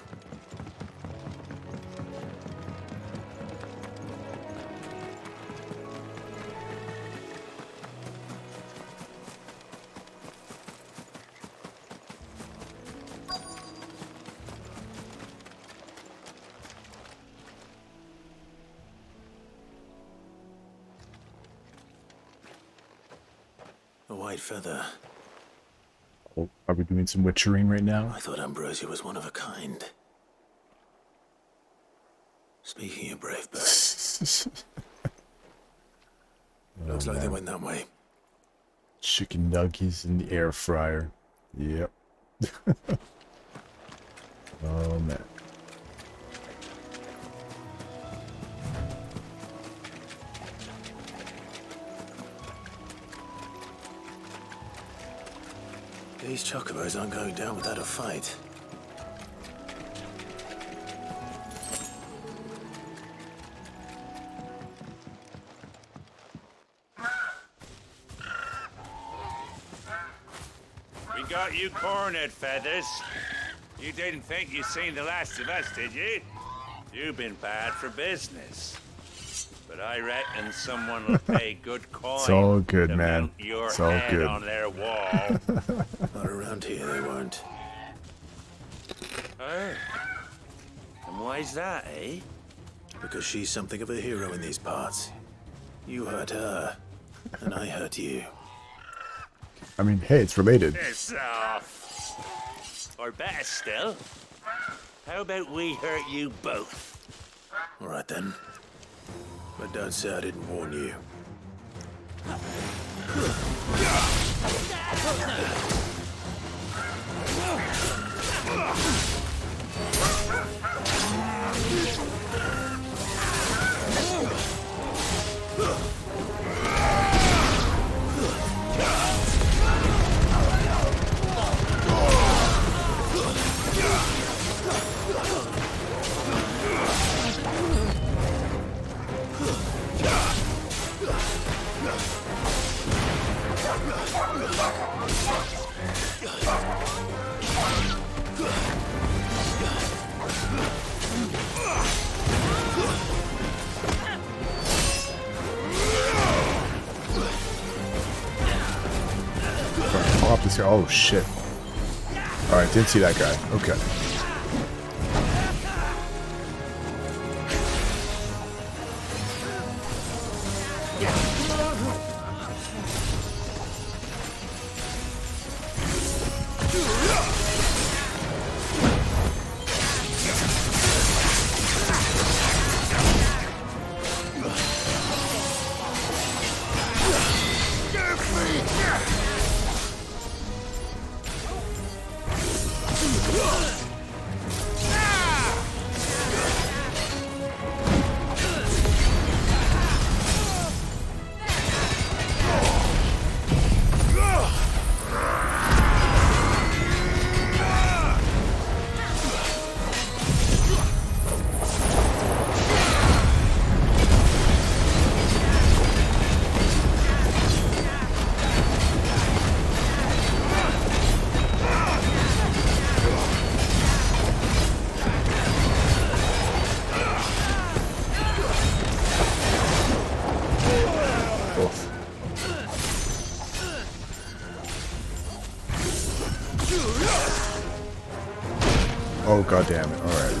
white feather. Oh, are we doing some witchering right now? I thought Ambrosia was one of a kind. Speaking of brave birds. Looks like they went that way. Chicken nuggets in the air fryer. Yep. Oh man. These chocobos aren't going down without a fight. We got you cornered, Feathers. You didn't think you'd seen the last of us, did you? You've been bad for business. But I reckon someone will pay good coin It's all good, to man. mount your It's all head good. on their wall. Not around here, they won't. Oh. And why's that, eh? Because she's something of a hero in these parts. You hurt her, and I hurt you. I mean, hey, it's related. Piss off. Or better still, how about we hurt you both? All right then. But don't say I didn't warn you. Pop this guy. Oh shit. Alright, didn't see that guy. Okay. Oh god damn it. Alright.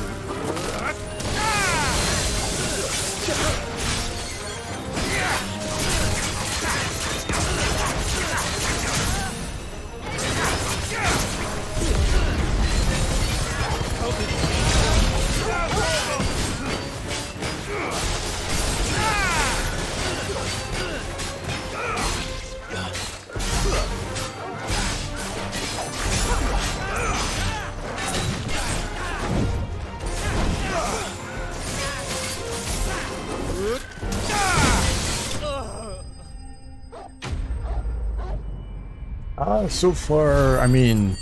So far, I mean,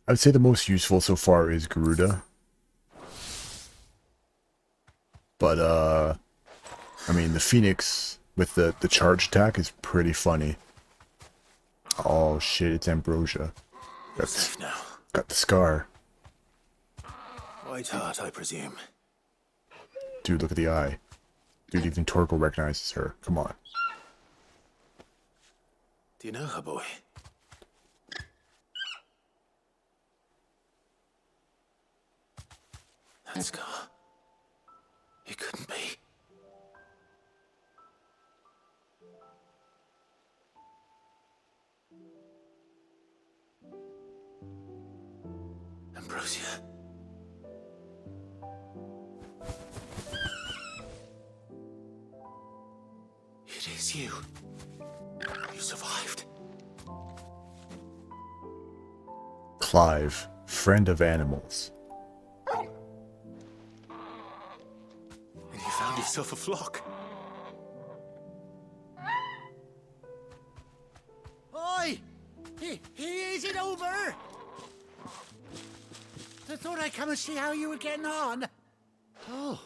I would say the most useful so far is Garuda. But, I mean, the Phoenix with the charge attack is pretty funny. Oh shit, it's Ambrosia. Got the scar. White heart, I presume. Dude, look at the eye. Dude, even Torgal recognizes her. Come on. Do you know her, boy? That scar. It couldn't be. Ambrosia. It is you. You survived. Clive, friend of animals. And you found yourself a flock. Oi! Is it over? I thought I'd come and see how you were getting on. Oh,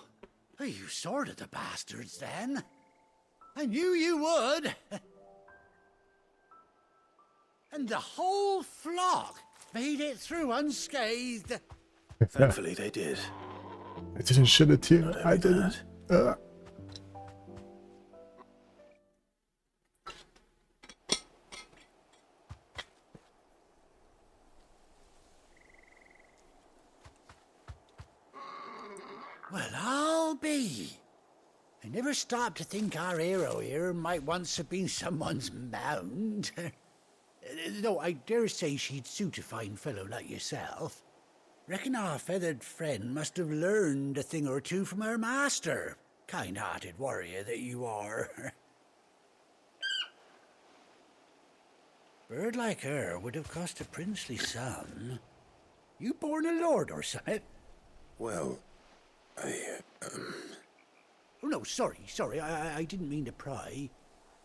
you sorted the bastards then. I knew you would. And the whole flock made it through unscathed. Thankfully, they did. I didn't shed a tear. I didn't. Well, I'll be. I never stopped to think our hero here might once have been someone's mount. Though I dare say she'd suit a fine fellow like yourself. Reckon our feathered friend must have learned a thing or two from her master. Kind-hearted warrior that you are. Bird like her would have cost a princely sum. You born a lord or something? Well, Oh, no, sorry. I didn't mean to pry.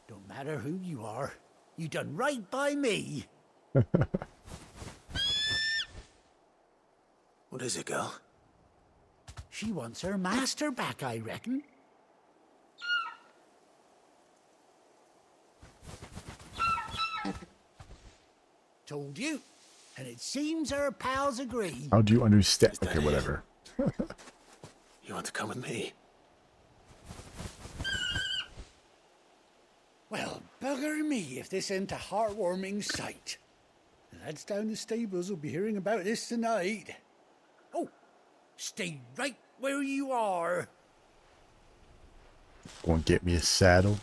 Don't matter who you are. You done right by me. What is it, girl? She wants her master back, I reckon. Told you. And it seems her pals agree. How do you understand? Okay, whatever. You want to come with me? Well, bugger me if this ain't a heartwarming sight. The lads down the stables will be hearing about this tonight. Oh, stay right where you are. Go and get me a saddle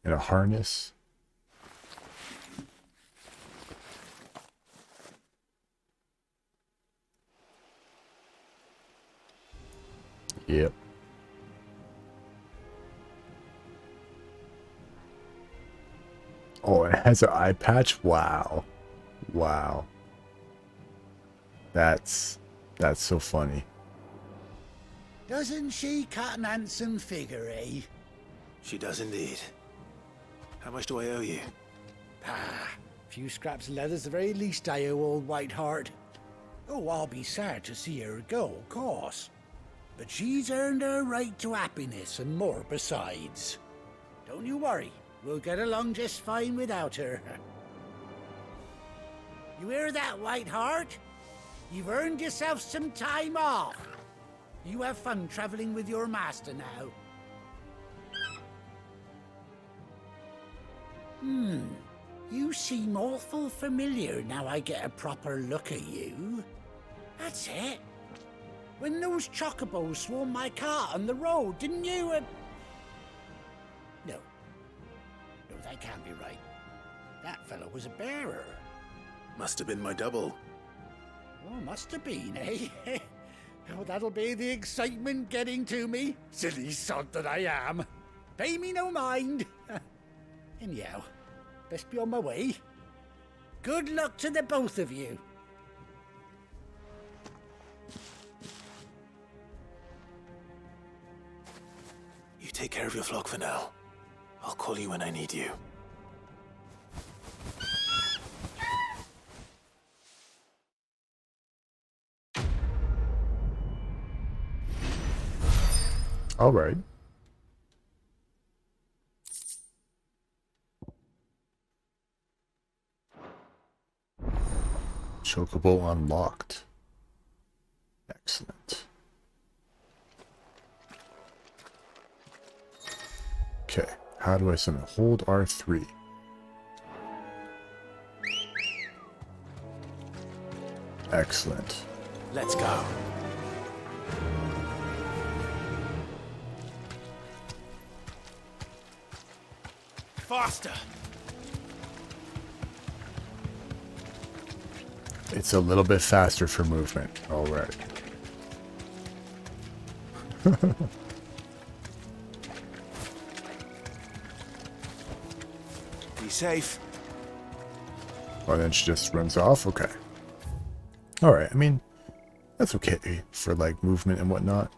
and a harness. Yep. Oh, it has an eye patch? Wow. Wow. That's so funny. Doesn't she cut an handsome figure, eh? She does indeed. How much do I owe you? Ah, a few scraps of leather's the very least I owe old Whiteheart. Oh, I'll be sad to see her go, of course. But she's earned her right to happiness and more besides. Don't you worry. We'll get along just fine without her. You hear that, Whiteheart? You've earned yourself some time off. You have fun traveling with your master now. You seem awful familiar now I get a proper look at you. That's it. When those chocobos swarmed my cart on the road, didn't you? No, that can't be right. That fellow was a bearer. Must have been my double. Oh, must have been, eh? Oh, that'll be the excitement getting to me. Silly sod that I am. Pay me no mind. Anyhow, best be on my way. Good luck to the both of you. You take care of your flock for now. I'll call you when I need you. All right. Chocobo unlocked. Excellent. Okay, how do I summon? Hold R3. Excellent. Let's go. Faster! It's a little bit faster for movement. All right. Be safe. Oh, then she just runs off? Okay. Alright, I mean, that's okay for, like, movement and whatnot.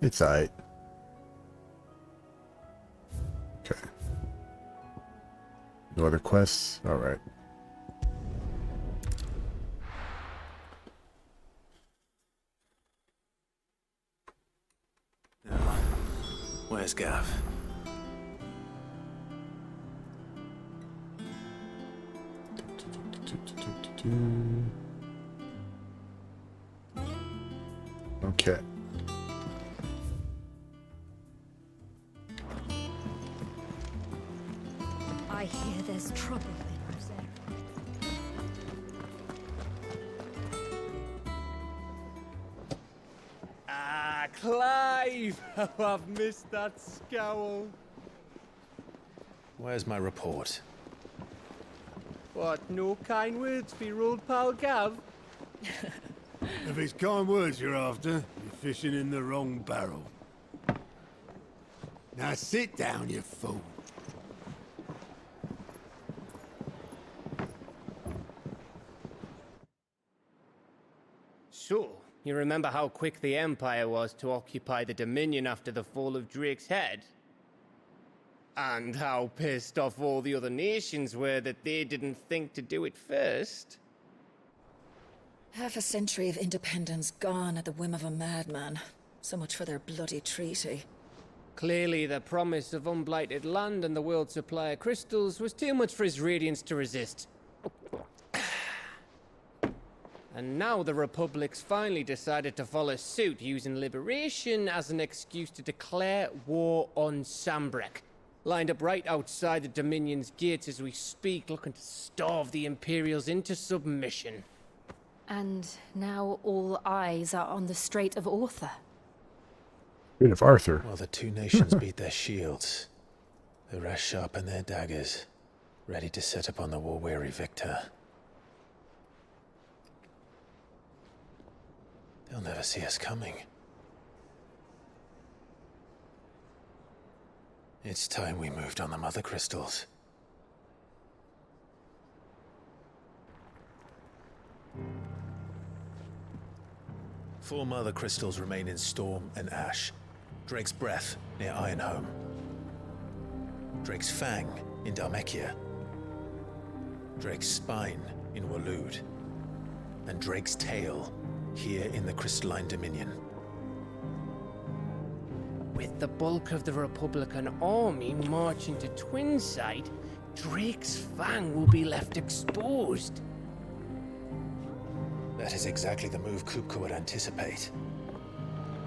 It's alright. Okay. No other quests? Alright. Now, where's Gav? Okay. I hear there's trouble in Rosetta. Ah, Clive! Oh, I've missed that scowl. Where's my report? What, no kind words for your old pal Gav? If it's kind words you're after, you're fishing in the wrong barrel. Now sit down, you fool. So, you remember how quick the Empire was to occupy the Dominion after the fall of Drake's head? And how pissed off all the other nations were that they didn't think to do it first? Half a century of independence gone at the whim of a madman. So much for their bloody treaty. Clearly, the promise of unblighted land and the world's supply of crystals was too much for his radiance to resist. And now the Republic's finally decided to follow suit, using liberation as an excuse to declare war on Sambrek. Lined up right outside the Dominion's gates as we speak, looking to starve the Imperials into submission. And now all eyes are on the Strait of Arthur. Strait of Arthur. While the two nations beat their shields, the rest sharpen their daggers, ready to set upon the war-weary victor. They'll never see us coming. It's time we moved on the mother crystals. Four mother crystals remain in Storm and Ash. Drake's Breath near Ironhome. Drake's Fang in Dharmekia. Drake's Spine in Waloed. And Drake's Tail here in the Crystalline Dominion. With the bulk of the Republican army marching to Twinside, Drake's Fang will be left exposed. That is exactly the move Kupka would anticipate.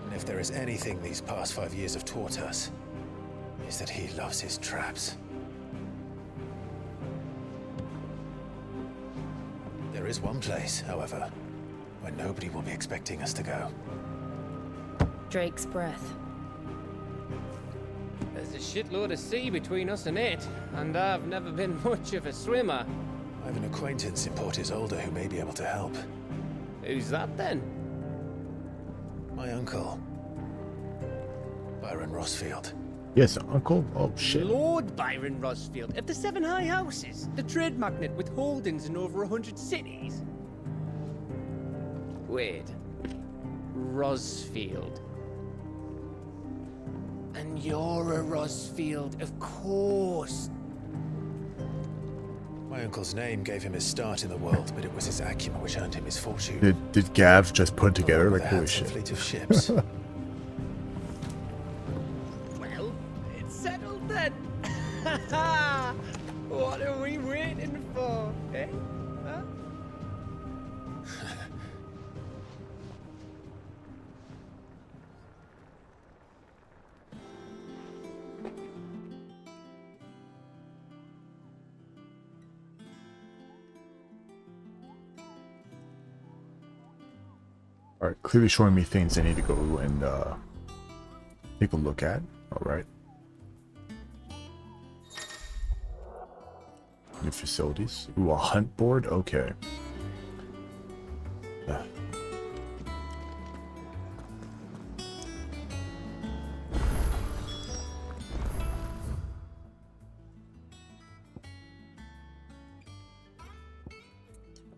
And if there is anything these past 5 years have taught us, is that he loves his traps. There is one place, however, where nobody will be expecting us to go. Drake's Breath. There's a shitload of sea between us and it, and I've never been much of a swimmer. I have an acquaintance in Port Isolde who may be able to help. Who's that then? My uncle, Byron Rossfield. Yes, uncle? Oh, shit. Lord Byron Rossfield of the Seven High Houses, the trade magnate with holdings in over 100 cities. Wait. Rossfield. And you're a Rossfield, of course. My uncle's name gave him his start in the world, but it was his acumen which earned him his fortune. Did Gav just put together like holy shit? Fleet of ships. Well, it's settled then. What are we waiting for, eh? Huh? Alright, clearly showing me things I need to go and take a look at. Alright. New facilities. Ooh, a hunt board? Okay.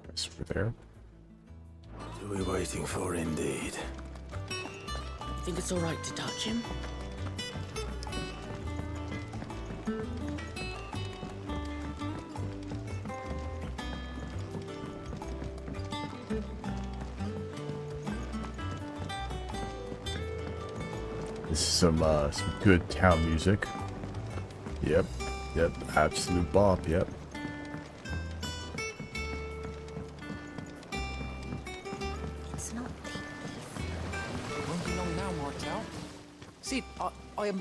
It's over there. Who are we waiting for, indeed? Think it's all right to touch him? This is some good town music. Yep, absolute bop, yep. It's not Won't be long now, Martel. Sid, I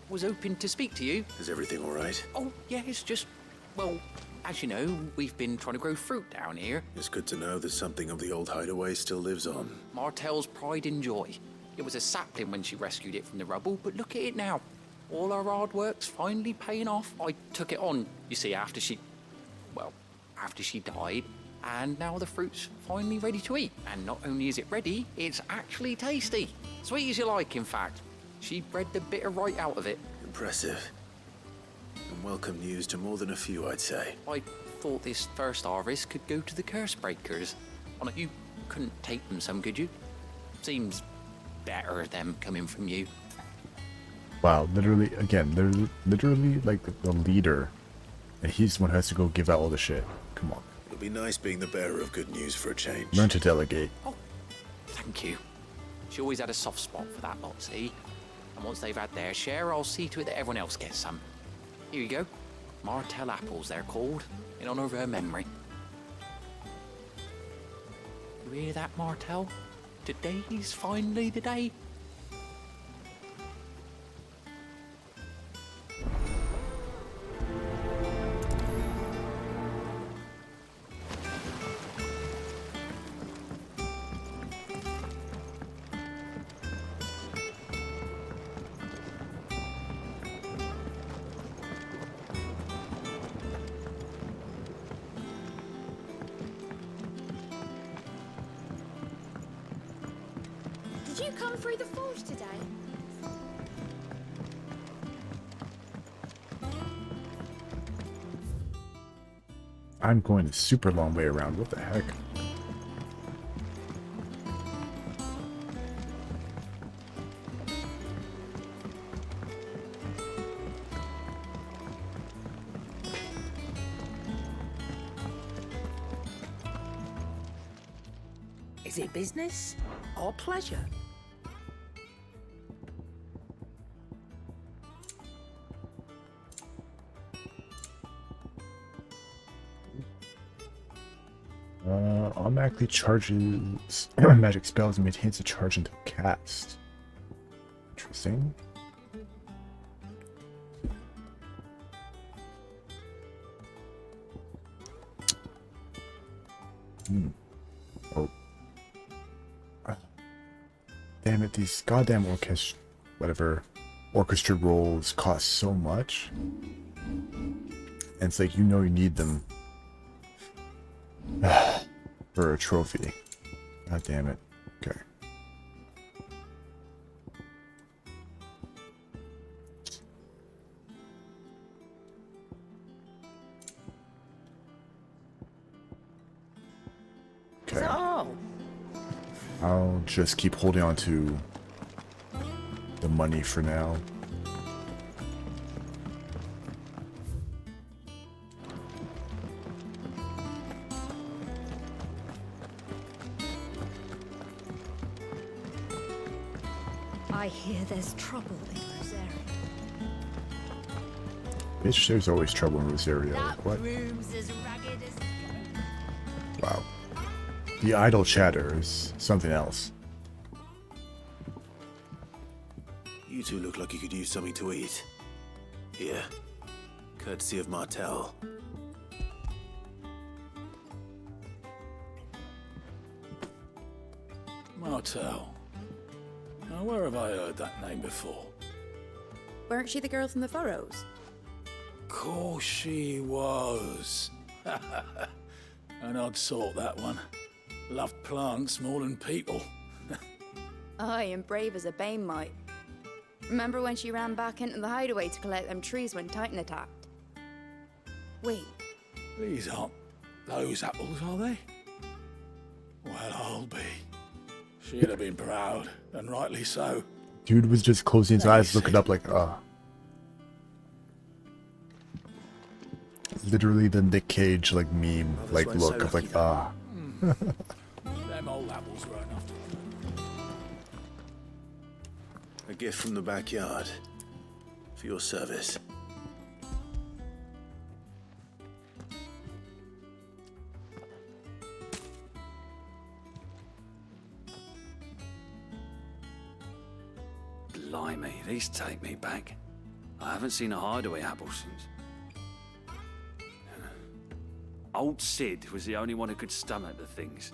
was hoping to speak to you. Is everything all right? Oh, yeah, it's just, well, as you know, we've been trying to grow fruit down here. It's good to know that something of the old hideaway still lives on. Martel's pride and joy. It was a sapling when she rescued it from the rubble, but look at it now. All our hard work's finally paying off. I took it on, you see, after she died, and now the fruit's finally ready to eat. And not only is it ready, it's actually tasty. Sweet as you like, in fact. She bred the bitter right out of it. Impressive. And welcome news to more than a few, I'd say. I thought this first harvest could go to the curse breakers. Oh, no, you couldn't take them some, could you? Seems better them coming from you. Wow, literally, again, they're literally like the leader. And he's the one who has to go give out all the shit. Come on. It'll be nice being the bearer of good news for a change. Learn to delegate. Oh, thank you. She always had a soft spot for that lot, see? And once they've had their share, I'll see to it that everyone else gets some. Here you go. Martel apples, they're called, in honor of her memory. You hear that, Martel? Today's finally the day. Did you come through the forge today? I'm going a super long way around. What the heck? Is it business or pleasure? Automatically charges magic spells and maintains the charge until cast. Interesting. Oh. Damn it, these goddamn orchestra rolls cost so much. And it's like, you know you need them for a trophy. God damn it. Okay. Okay. I'll just keep holding on to the money for now. I hear there's trouble in Rosaria. Bitch, there's always trouble in Rosaria. Like, what? Room's as ragged as... Wow. The idle chatter is something else. You two look like you could use something to eat. Here. Courtesy of Martel. Martel. Now, where have I heard that name before? Weren't she the girl from the Furrows? course she was. An odd sort, that one. Loved plants more than people. Aye, and brave as a bane might. Remember when she ran back into the hideaway to collect them trees when Titan attacked? Wait. These aren't those apples, are they? Well, I'll be. She'd have been proud, and rightly so. Dude was just closing his eyes, looking up like, literally the Nick Cage like meme, like look of like, Them old apples were enough to... A gift from the backyard. For your service. Blimey, these take me back. I haven't seen a hideaway apple since. Old Sid was the only one who could stomach the things.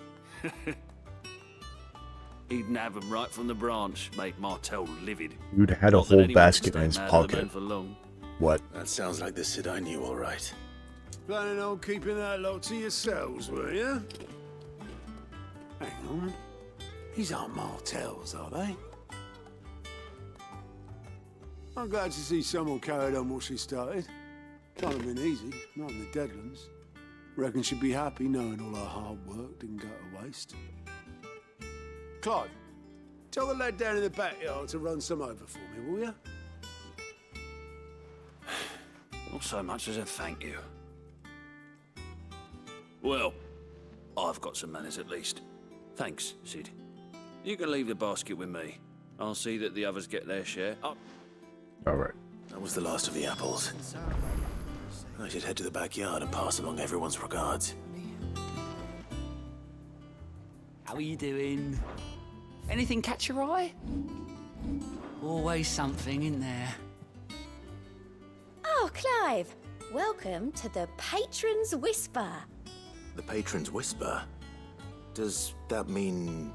He'd nab them right from the branch, make Martel livid. Dude had a Not that whole anyone basket can in his stay mad at the man pocket. for long. What? That sounds like the Sid I knew, all right. Planning on keeping that lot to yourselves, were you? Hang on. These aren't Martels, are they? I'm glad to see someone carried on what she started. Can't have been easy, not in the Deadlands. Reckon she'd be happy knowing all her hard work didn't go to waste. Clive, tell the lad down in the backyard to run some over for me, will you? Not so much as a thank you. Well, I've got some manners at least. Thanks, Sid. You can leave the basket with me. I'll see that the others get their share. Alright. That was the last of the apples. I should head to the backyard and pass along everyone's regards. How are you doing? Anything catch your eye? Always something in there. Oh, Clive! Welcome to the Patron's Whisper. The Patron's Whisper? Does that mean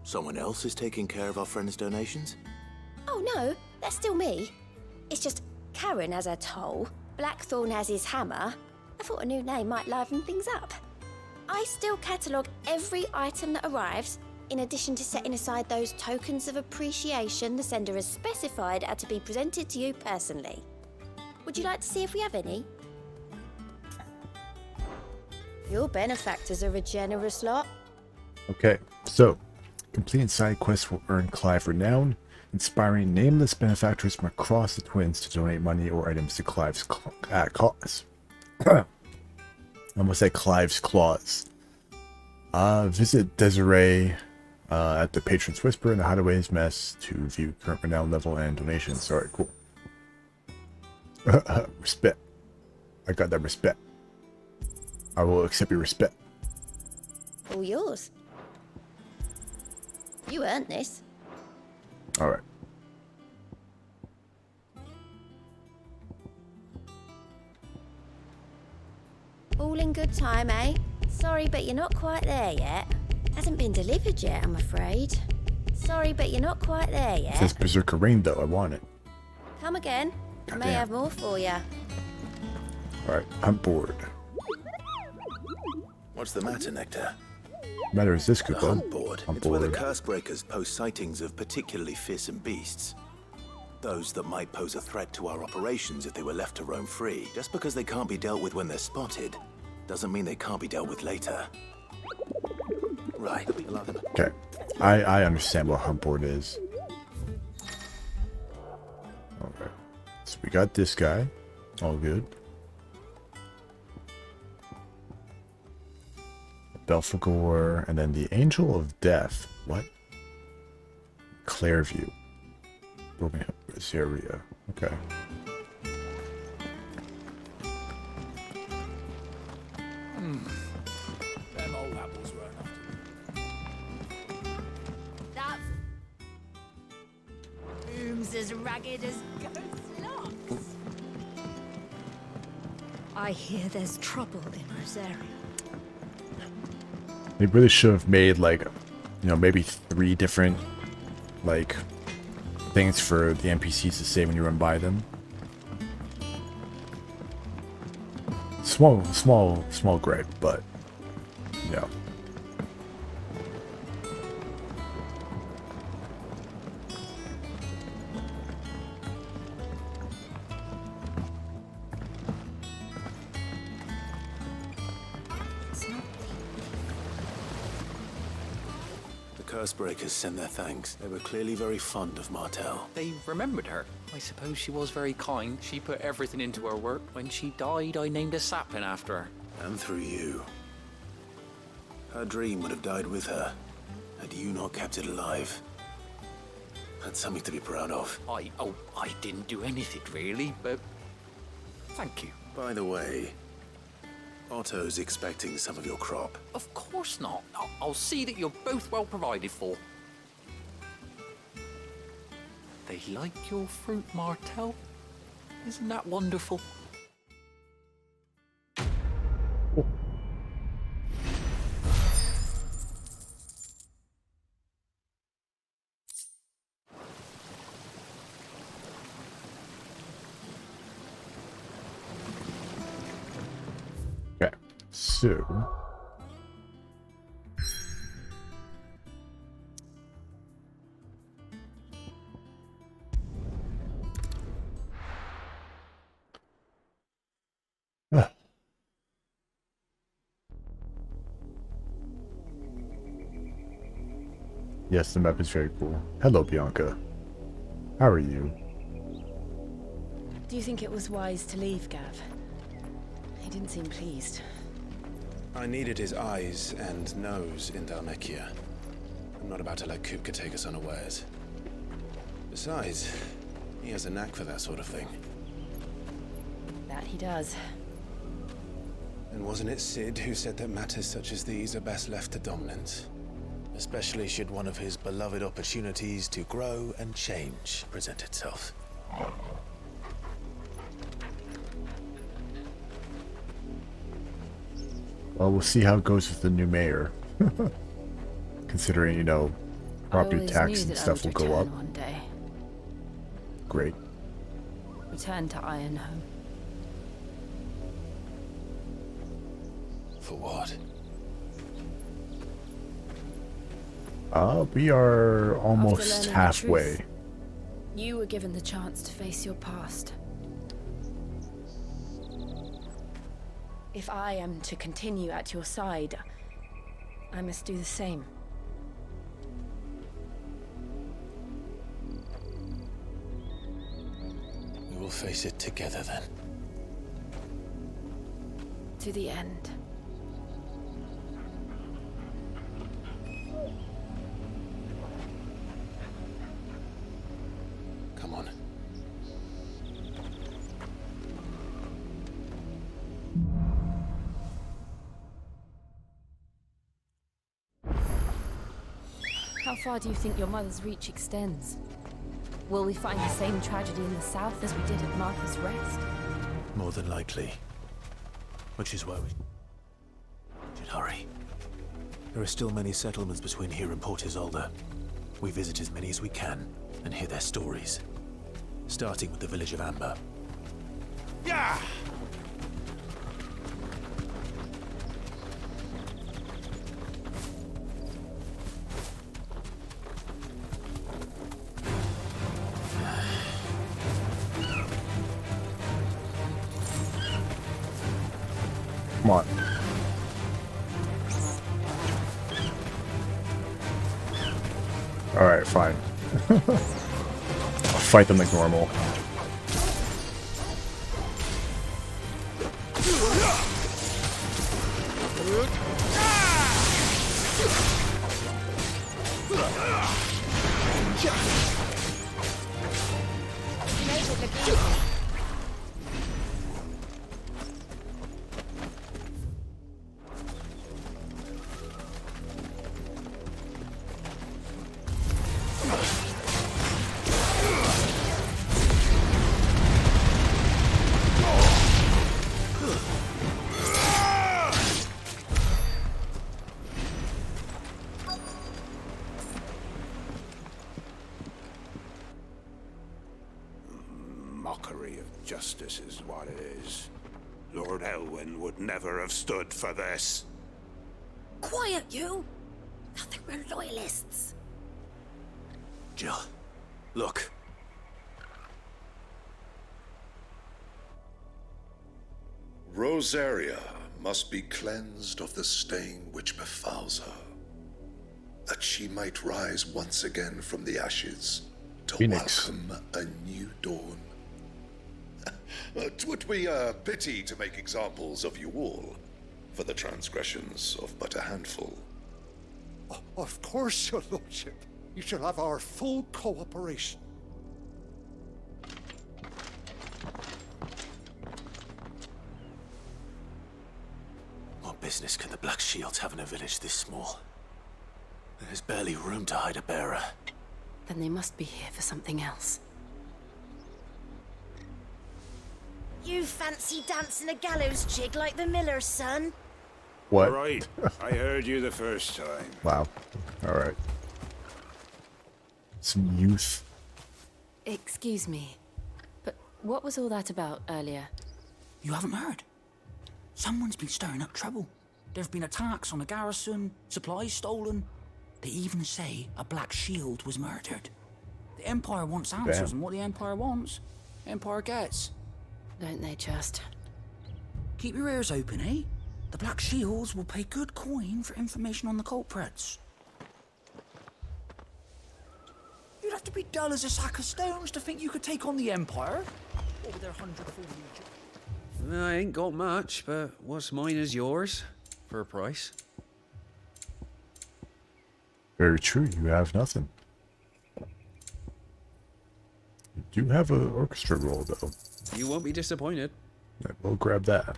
someone else is taking care of our friend's donations? Oh no, that's still me. It's just Karen has her toll, Blackthorn has his hammer. I thought a new name might liven things up. I still catalogue every item that arrives, in addition to setting aside those tokens of appreciation the sender has specified are to be presented to you personally. Would you like to see if we have any? Your benefactors are a generous lot. Okay, so completing side quests will earn Clive renown, inspiring nameless benefactors from across the Twins to donate money or items to Clive's cause. I almost said Clive's claws. Visit Desiree at the Patron's Whisper in the Hideaway's Mess to view current renown level and donations. Alright, cool. Respect. I got that respect. I will accept your respect. All yours. You earned this. Alright. All in good time, eh? Sorry, but you're not quite there yet. Hasn't been delivered yet, I'm afraid. Sorry, but you're not quite there It yet. says Berserker Rain though, I want it. Come again. I may have more for you. Alright, I'm bored. What's the matter, Nectar? Matter is this, The Koopa. hunt board. I'm It's where the bored. curse breakers post sightings of particularly fearsome beasts. Those that might pose a threat to our operations if they were left to roam free. Just because they can't be dealt with when they're spotted, doesn't mean they can't be dealt with later. Right. Okay. I understand what hunt board is. Okay. So we got this guy. All good. Belphegor, and then the Angel of Death. What? Clairview. Broken up this area. Okay. Them old apples were enough That room's as ragged as ghost locks. I hear there's trouble in Rosaria. They really should have made, like, you know, maybe 3 different, like, things for the NPCs to say when you run by them. Small gripe, but yeah. The Cursebreakers sent their thanks. They were clearly very fond of Martel. They remembered her. I suppose she was very kind. She put everything into her work. When she died, I named a sapling after her. And through you. Her dream would have died with her, had you not kept it alive. That's something to be proud of. I didn't do anything really, but thank you. By the way, Otto's expecting some of your crop. Of course not. I'll see that you're both well provided for. They like your fruit, Martel. Isn't that wonderful? Okay, so yes, the map is very cool. Hello, Bianca. How are you? Do you think it was wise to leave, Gav? He didn't seem pleased. I needed his eyes and nose in Dhalmekia. I'm not about to let Kupka take us unawares. Besides, he has a knack for that sort of thing. That he does. And wasn't it Sid who said that matters such as these are best left to dominance? Especially should one of his beloved opportunities to grow and change present itself. Well, we'll see how it goes with the new mayor. Considering, you know, property tax and stuff will go up. One day. Great. Return to Ironhome. For what? We are After almost learning the halfway. truth, you were given the chance to face your past. If I am to continue at your side, I must do the same. We will face it together then. To the end. Come on. How far do you think your mother's reach extends? Will we find the same tragedy in the south as we did at Martha's Rest? More than likely. Which is why we should hurry. There are still many settlements between here and Port Isolde. We visit as many as we can and hear their stories. Starting with the village of Amber. Yeah! Come on. Alright, fine. I'll fight them like normal. Mockery of justice is what it is. Lord Elwyn would never have stood for this. Quiet, you! Thought they were loyalists. Jill, look. Rosaria must be cleansed of the stain which befouls her, that she might rise once again from the ashes to Phoenix. welcome a new dawn. 'Twould be a pity to make examples of you all, for the transgressions of but a handful. Of course, your lordship. You shall have our full cooperation. What business can the Black Shields have in a village this small? There's barely room to hide a bearer. Then they must be here for something else. You fancy dancing a gallows jig like the miller's son? What? Right. I heard you the first time. Wow. All right. Some youth. Excuse me, but what was all that about earlier? You haven't heard? Someone's been stirring up trouble. There have been attacks on the garrison, supplies stolen. They even say a Black Shield was murdered. The Empire wants answers, Damn. and what the Empire wants, Empire gets. Don't they just? Keep your ears open, eh? The Black Shields will pay good coin for information on the culprits. You'd have to be dull as a sack of stones to think you could take on the Empire. What with their 140 legions? I ain't got much, but what's mine is yours, for a price. Very true. You have nothing. You do have an orchestra roll, though. You won't be disappointed. We'll grab that.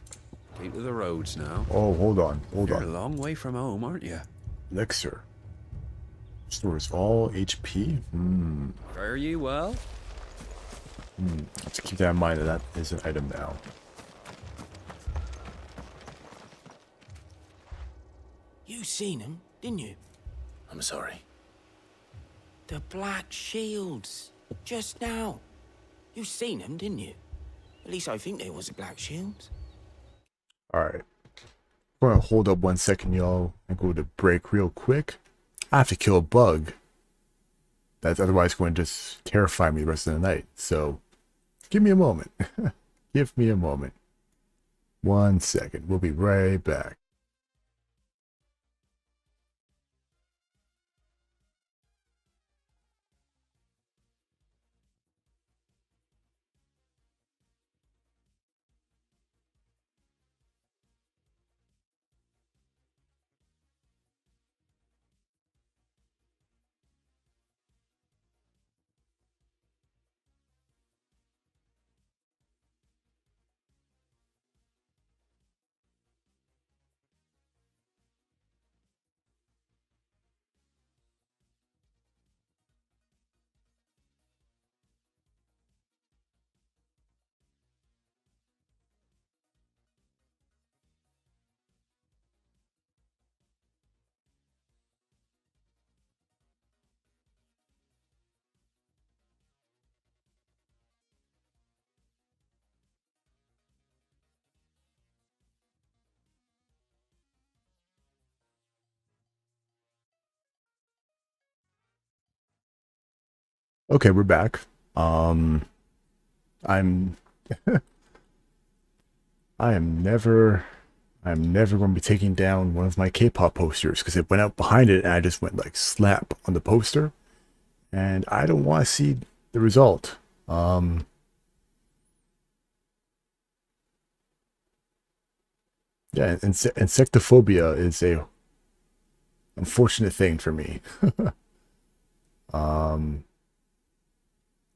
Keep to the roads now. Oh, hold on. Hold You're on. a long way from home, aren't you? Elixir. Stores all HP? Fare you well? Let's keep that in mind that is an item now. You seen him, didn't you? I'm sorry. The Black Shields. Just now. You seen them, didn't you? At least I think they was the Black Shields. Alright. I'm gonna hold up 1 second, y'all, and go to break real quick. I have to kill a bug. That's otherwise going to just terrify me the rest of the night. So, give me a moment. Give me a moment. 1 second. We'll be right back. Okay, we're back. I'm I'm never going to be taking down one of my K-pop posters because it went out behind it and I just went like slap on the poster, and I don't want to see the result. Yeah, insectophobia is a unfortunate thing for me.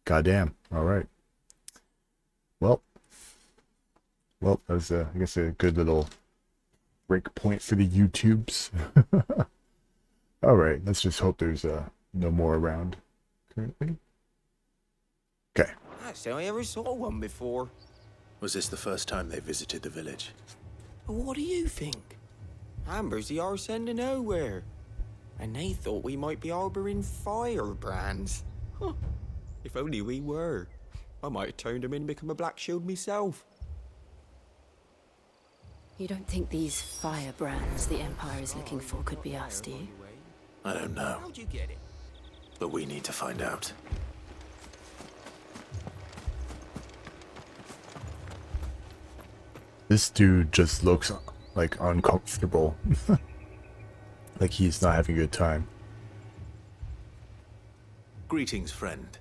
Goddamn. All right. Well, that was, I guess, a good little break point for the YouTubes. All right. Let's just hope there's no more around currently. Okay. Actually, I ever saw one before. Was this the first time they visited the village? What do you think? Amber's the arse end of nowhere. And they thought we might be harboring firebrands. Huh. If only we were. I might have turned them in and become a Black Shield myself. You don't think these firebrands the Empire is looking for could be us, do you? I don't know. How'd you get it? But we need to find out. This dude just looks like uncomfortable. Like he's not having a good time. Greetings, friend.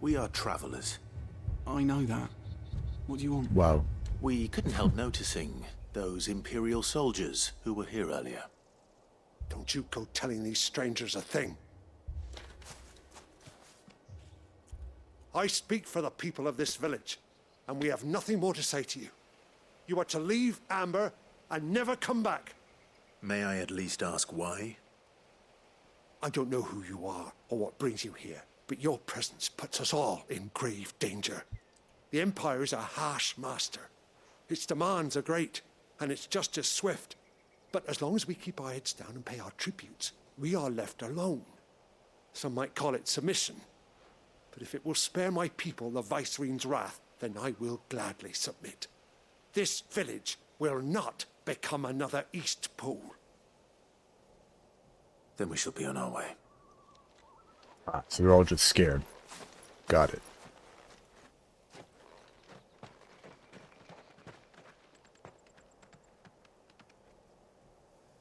We are travelers. I know that. What do you want? Wow. We couldn't help noticing those Imperial soldiers who were here earlier. Don't you go telling these strangers a thing. I speak for the people of this village, and we have nothing more to say to you. You are to leave Amber and never come back. May I at least ask why? I don't know who you are or what brings you here, but your presence puts us all in grave danger. The Empire is a harsh master. Its demands are great, and its justice swift. But as long as we keep our heads down and pay our tributes, we are left alone. Some might call it submission. But if it will spare my people the Viceroy's wrath, then I will gladly submit. This village will not become another East Pool. Then we shall be on our way. Ah, so they're all just scared. Got it.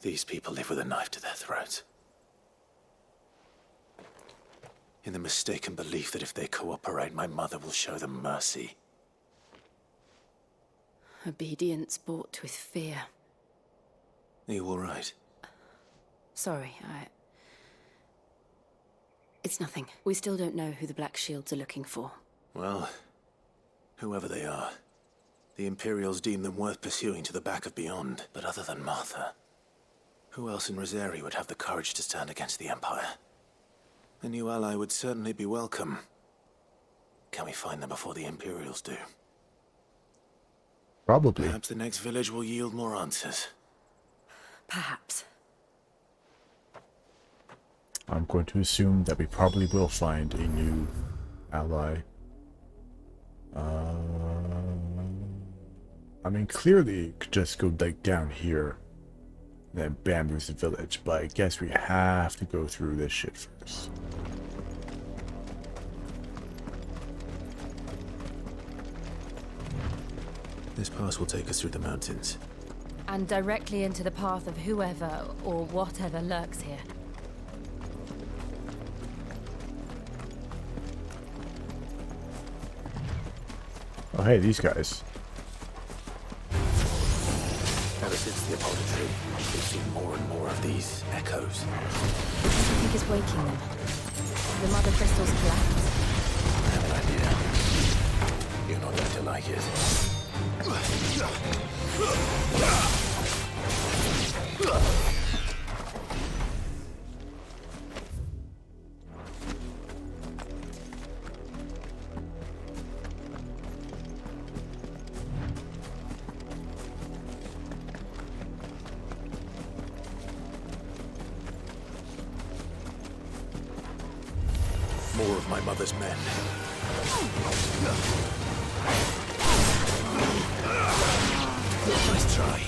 These people live with a knife to their throats. In the mistaken belief that if they cooperate, my mother will show them mercy. Obedience bought with fear. Are you all right? Sorry, It's nothing. We still don't know who the Black Shields are looking for. Well, whoever they are, the Imperials deem them worth pursuing to the back of beyond. But other than Martha, who else in Rosari would have the courage to stand against the Empire? A new ally would certainly be welcome. Can we find them before the Imperials do? Probably. Perhaps the next village will yield more answers. Perhaps. I'm going to assume that we probably will find a new ally. I mean, clearly you could just go like down here, and then bam, there's the village. But I guess we have to go through this shit first. This pass will take us through the mountains. And directly into the path of whoever or whatever lurks here. Oh, hey, these guys. Ever since the Apollo tree, we've seen more and more of these echoes. What do you think is waking them? The mother crystals collapse? I have an idea. You're not going to like it. More of my mother's men. Nice try.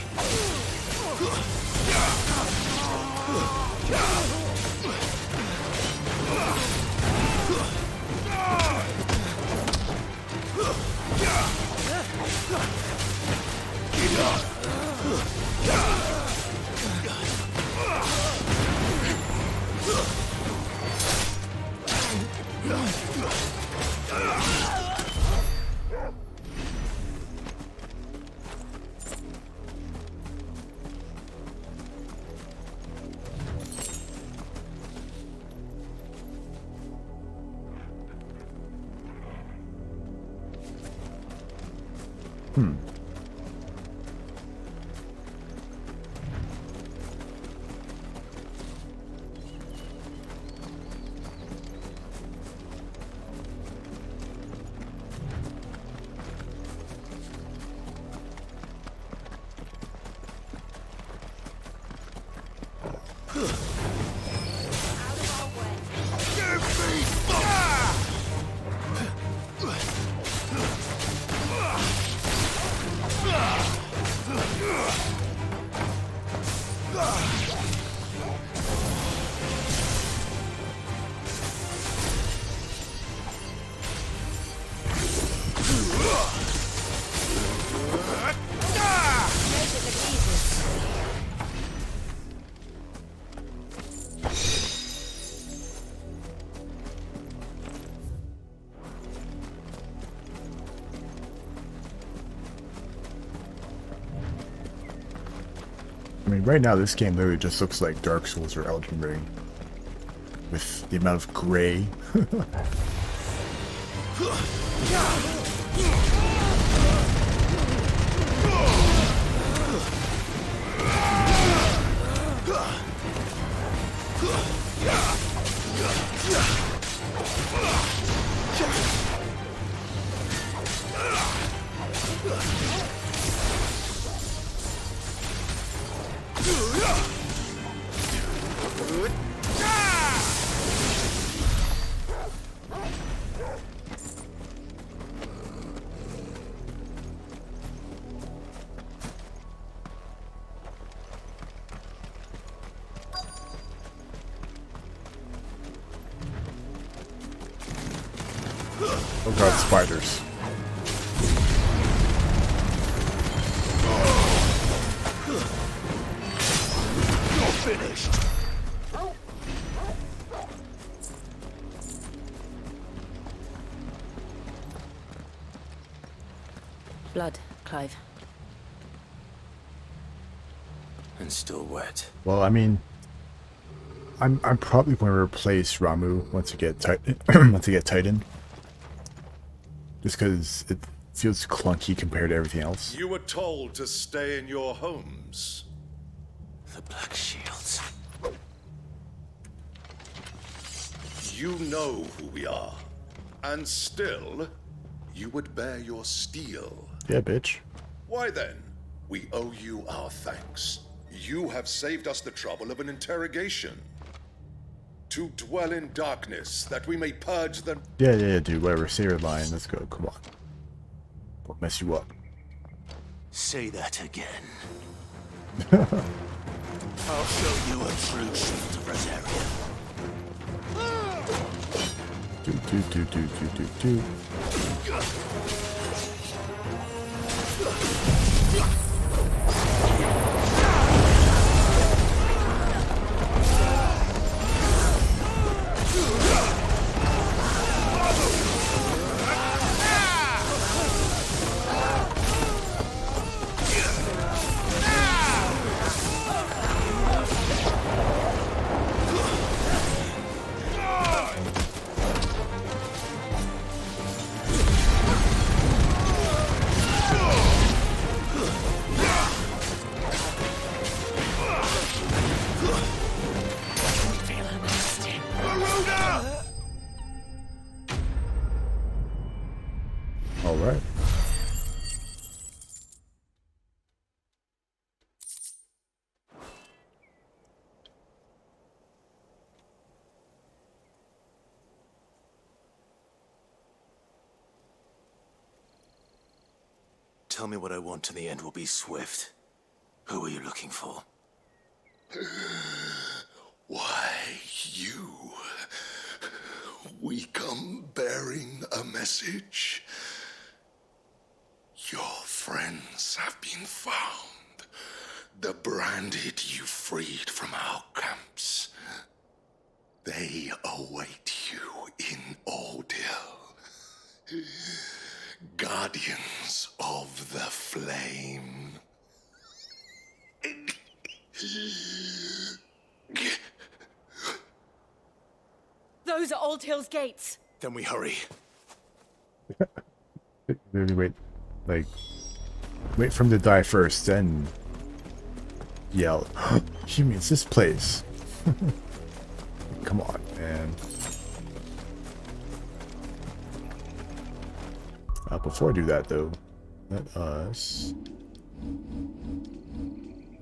I mean, right now this game literally just looks like Dark Souls or Elden Ring. With the amount of gray. Oh god, spiders. You're finished. Blood, Clive. And still wet. Well, I mean, I'm probably going to replace Ramu once I get Titan. Just because it feels clunky compared to everything else. You were told to stay in your homes. The Black Shields. You know who we are. And still, you would bear your steel. Yeah, bitch. Why then? We owe you our thanks. You have saved us the trouble of an interrogation. To dwell in darkness, that we may purge them. Yeah, dude, whatever. Say your line. Let's go. Come on. Won't mess you up. Say that again. I'll show you a true shift of Rosaria. Do. All right. Tell me what I want and the end will be swift. Who are you looking for? Why, you. We come bearing a message. Your friends have been found. The branded you freed from our camps. They await you in Oldhill. Guardians of the Flame. Those are Old Hill's gates. Then we hurry. Really wait for him to die first, then yell. He means this place. Come on, man. Before I do that, though, let us.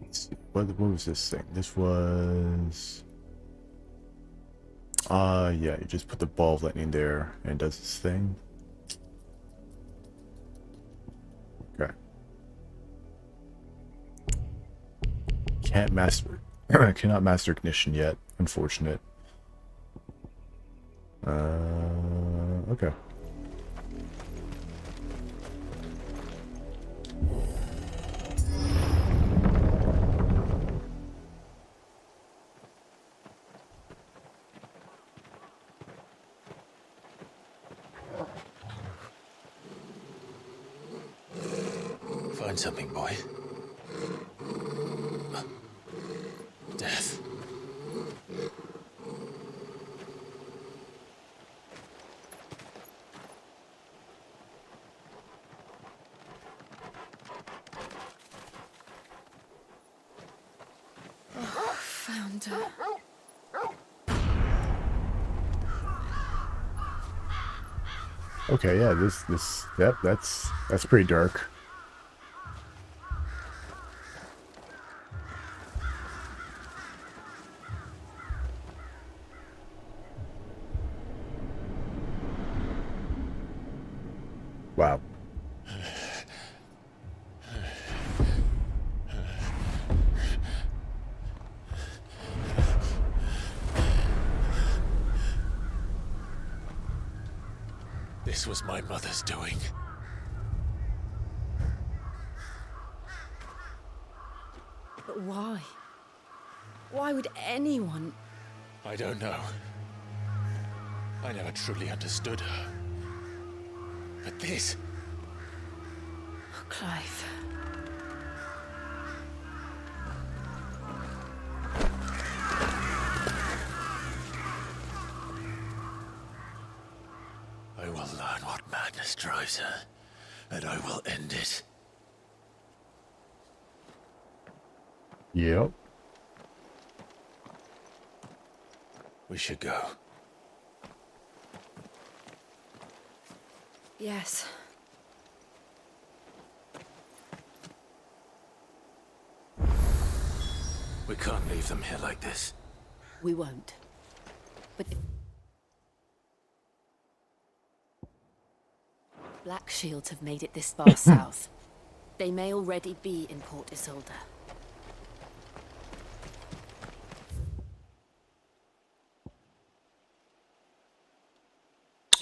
Let's see, what was this thing? This was. Yeah, you just put the ball of lightning there and it does this thing. Okay. Cannot master ignition yet. Unfortunate. Okay. Find something, boy. don't. Okay, yeah, yep, that's pretty dark. Wow. This was my mother's doing. But why? Why would anyone... I don't know. I never truly understood her. But this... Oh, Clive. I will learn what madness drives her, and I will end it. Yep. We should go. Yes. We can't leave them here like this. We won't. But... Black Shields have made it this far south. They may already be in Port Isolde.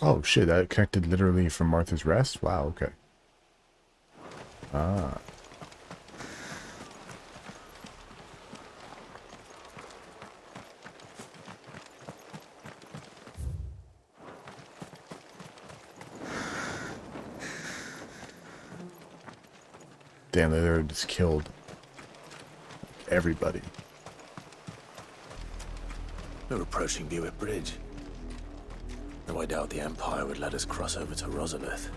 Oh shit, that connected literally from Martha's Rest? Wow, okay. Ah. Damn, they literally just killed everybody. We're approaching Buick Bridge. Though I doubt the Empire would let us cross over to Rosalith.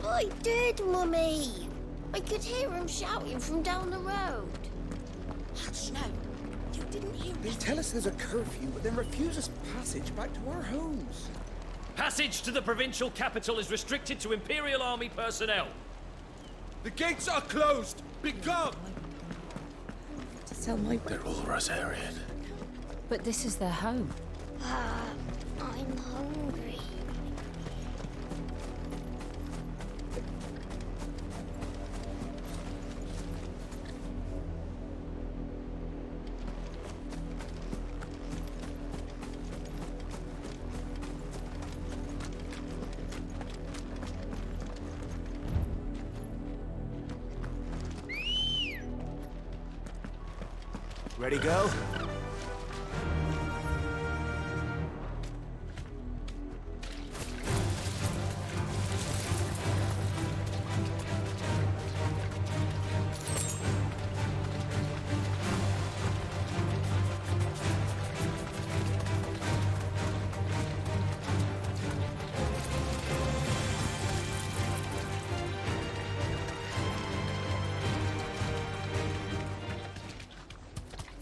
I did, Mummy. I could hear him shouting from down the road. Hush now. You didn't hear They tell us there's a curfew, but then refuse us passage back to our homes. Passage to the provincial capital is restricted to Imperial Army personnel. The gates are closed. Be gone. To sell my... They're all Rosarian. But this is their home. I'm hungry. Ready, go?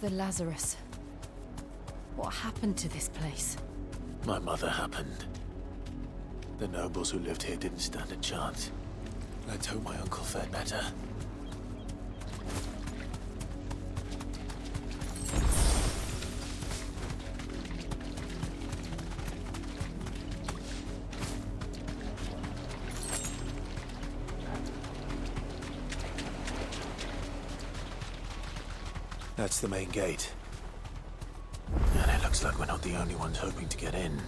The Lazarus. What happened to this place? My mother happened. The nobles who lived here didn't stand a chance. Let's hope my uncle fared better. That's the main gate. And it looks like we're not the only ones hoping to get in.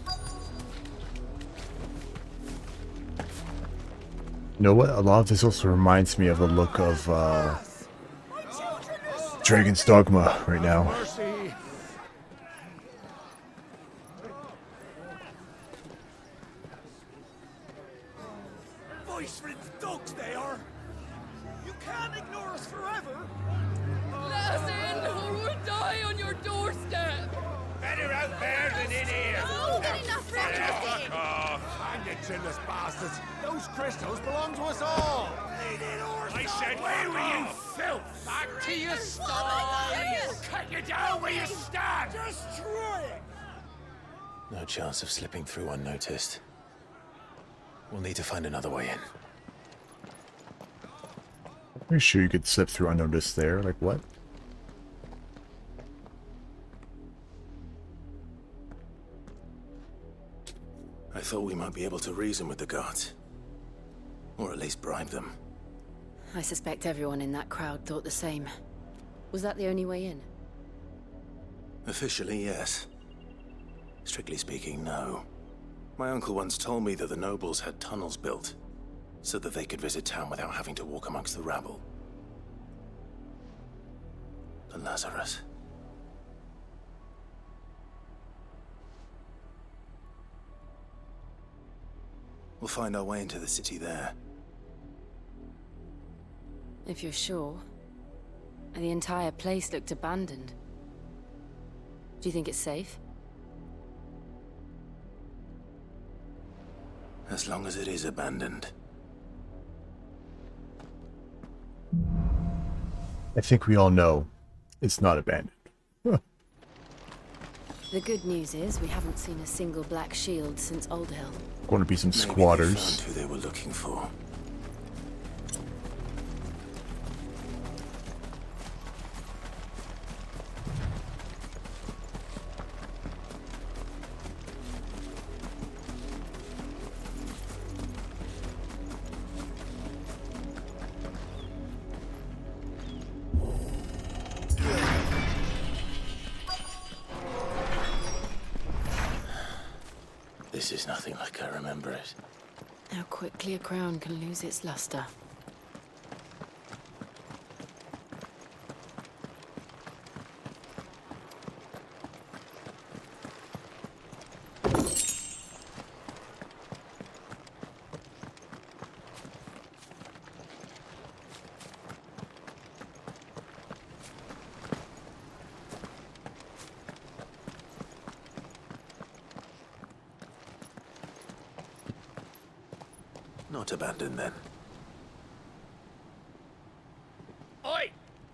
You know what? A lot of this also reminds me of the look of Dragon's Dogma right now. Voice-riddled dogs they are. You can't ignore us forever. Let us in, or we'll die on your chinless bastards! Those crystals belong to us all! I said, where were you, filth? Back to your sties! Cut you down where you stand! Destroy it! No chance of slipping through unnoticed. We'll need to find another way in. Are you sure you could slip through unnoticed there? Like what? I thought we might be able to reason with the guards. Or at least bribe them. I suspect everyone in that crowd thought the same. Was that the only way in? Officially, yes. Strictly speaking, no. My uncle once told me that the nobles had tunnels built, so that they could visit town without having to walk amongst the rabble. The Lazarus. We'll find our way into the city there. If you're sure. The entire place looked abandoned. Do you think it's safe? As long as it is abandoned. I think we all know it's not abandoned. The good news is we haven't seen a single black shield since Old Hill. Going to be some Maybe squatters. they found who they were looking for. This is nothing like I remember it. How quickly a crown can lose its luster. Not abandoned then. Oi!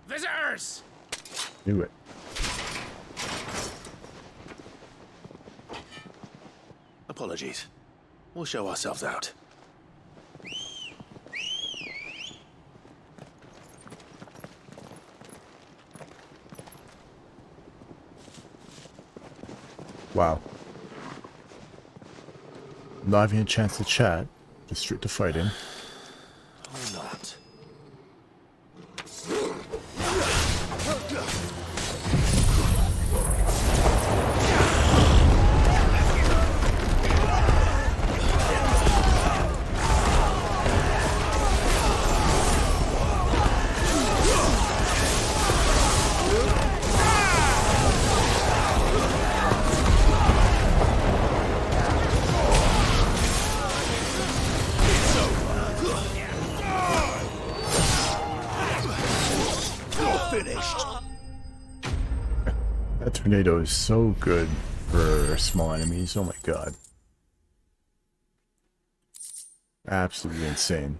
Visitors! Do it. Apologies. We'll show ourselves out. Wow. Not having a chance to chat. Just straight to fighting. Or not. That tornado is so good for small enemies. Oh my god. Absolutely insane.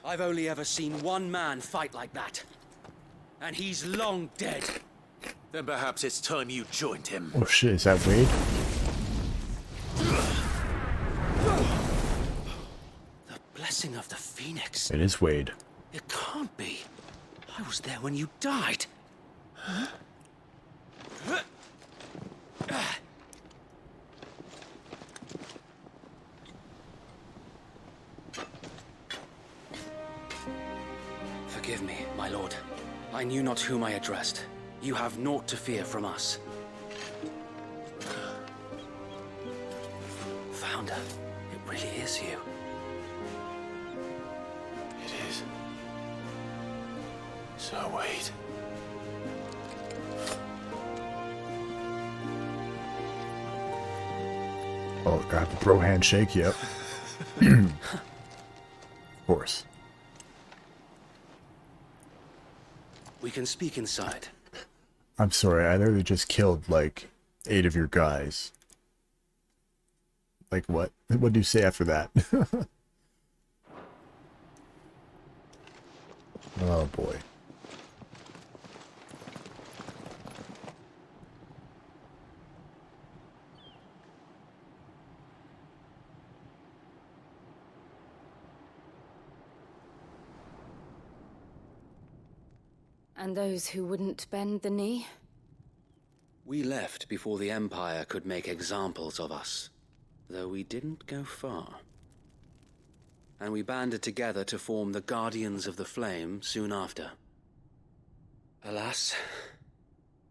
I've only ever seen one man fight like that. And he's long dead. Then perhaps it's time you joined him. Oh shit, is that Wade? The blessing of the Phoenix. It is Wade. It can't be. I was there when you died. Huh? Forgive me, my lord. I knew not whom I addressed. You have naught to fear from us. Founder, it really is you. It is. So wait. Oh, got the bro handshake, yep. Of course. We can speak inside. I'm sorry, I literally just killed like 8 of your guys. Like what? What do you say after that? Oh boy. And those who wouldn't bend the knee? We left before the Empire could make examples of us, though we didn't go far. And we banded together to form the Guardians of the Flame soon after. Alas,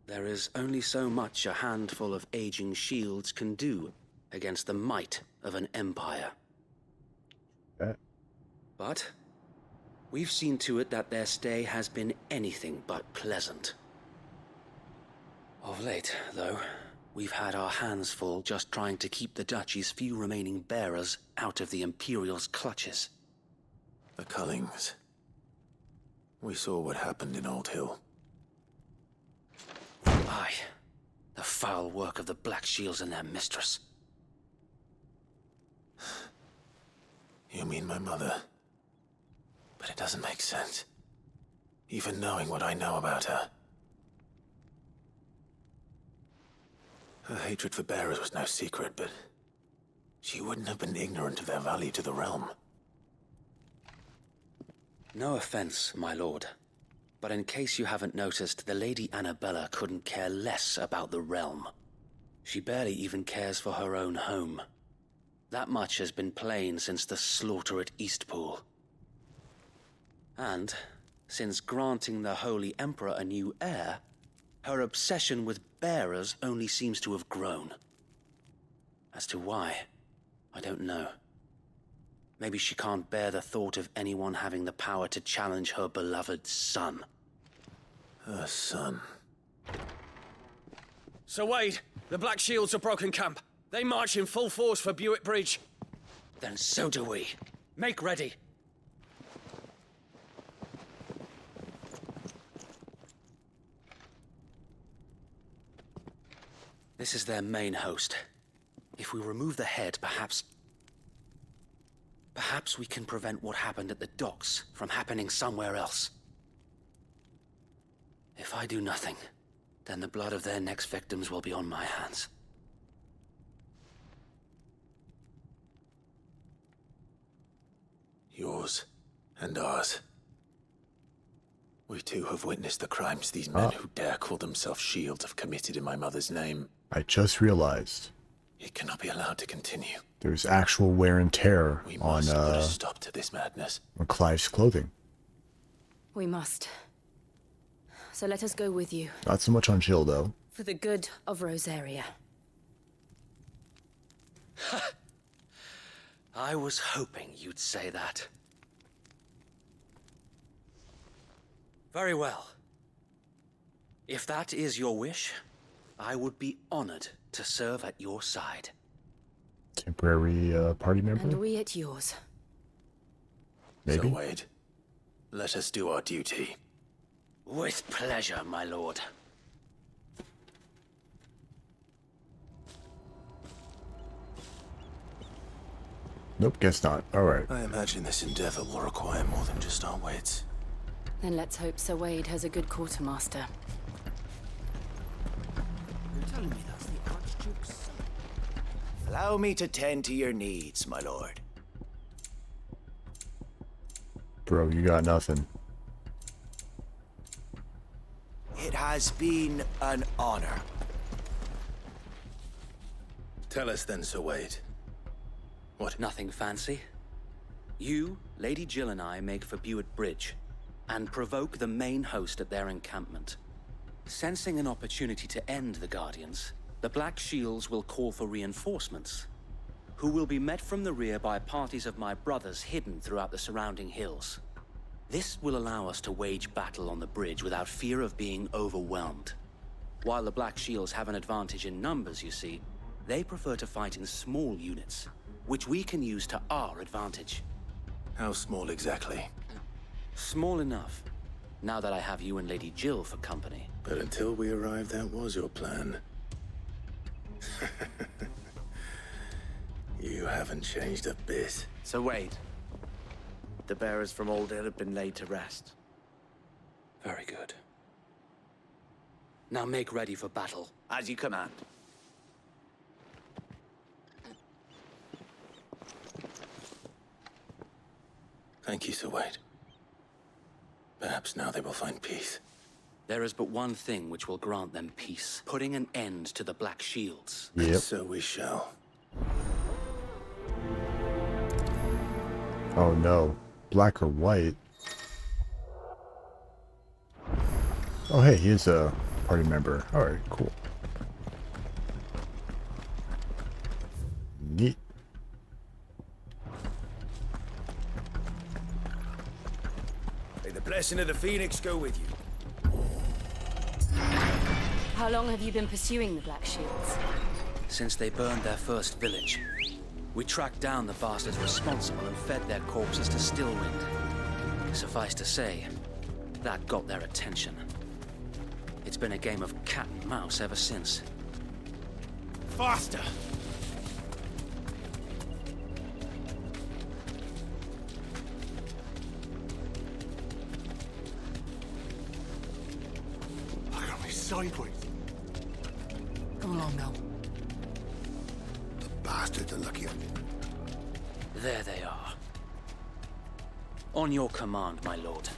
there is only so much a handful of aging shields can do against the might of an empire. But we've seen to it that their stay has been anything but pleasant. Of late, though, we've had our hands full just trying to keep the Duchy's few remaining bearers out of the Imperial's clutches. The Cullings. We saw what happened in Old Hill. Aye, the foul work of the Black Shields and their mistress. You mean my mother? But it doesn't make sense. Even knowing what I know about her. Her hatred for bearers was no secret, but she wouldn't have been ignorant of their value to the realm. No offense, my lord, but in case you haven't noticed, the Lady Annabella couldn't care less about the realm. She barely even cares for her own home. That much has been plain since the slaughter at Eastpool. And, since granting the Holy Emperor a new heir, her obsession with bearers only seems to have grown. As to why, I don't know. Maybe she can't bear the thought of anyone having the power to challenge her beloved son. Her son. Sir Wade, the Black Shields have broken camp. They march in full force for Buick Bridge. Then so do we. Make ready. This is their main host. If we remove the head, perhaps we can prevent what happened at the docks from happening somewhere else. If I do nothing, then the blood of their next victims will be on my hands. Yours and ours. We too have witnessed the crimes these men who dare call themselves shields have committed in my mother's name. I just realized It cannot be allowed to continue. there's actual wear and tear We on must put a stop to this madness. on Clive's clothing. We must. So let us go with you, Not so much on Jill though. for the good of Rosaria. I was hoping you'd say that. Very well. If that is your wish, I would be honored to serve at your side. Temporary party member? And we at yours. Maybe. So Wade, let us do our duty. With pleasure, my lord. Nope, guess not. Alright. I imagine this endeavor will require more than just our wits. Then let's hope Sir Wade has a good quartermaster. You're telling me that's the Archduke's son? Allow me to tend to your needs, my lord. Bro, you got nothing. It has been an honor. Tell us then, Sir Wade. What? Nothing fancy. You, Lady Jill and I make for Buick Bridge and provoke the main host at their encampment. Sensing an opportunity to end the Guardians, the Black Shields will call for reinforcements, who will be met from the rear by parties of my brothers hidden throughout the surrounding hills. This will allow us to wage battle on the bridge without fear of being overwhelmed. While the Black Shields have an advantage in numbers, you see, they prefer to fight in small units, which we can use to our advantage. How small exactly? Small enough, now that I have you and Lady Jill for company. But until we arrived, that was your plan. You haven't changed a bit. So wait. The bearers from Oldale have been laid to rest. Very good. Now make ready for battle. As you command. Thank you, Sir Wade. Perhaps now they will find peace. There is but one thing which will grant them peace. Putting an end to the Black Shields. Yep. So we shall. Oh no. Black or white? Oh hey, here's a party member. Alright, cool. Neat. May the blessing of the Phoenix go with you. How long have you been pursuing the Black Shields? Since they burned their first village, we tracked down the bastards responsible and fed their corpses to Stillwind. Suffice to say, that got their attention. It's been a game of cat and mouse ever since. Faster! I got me sideways. Come along now. The bastards are lucky. There they are. On your command, my lord.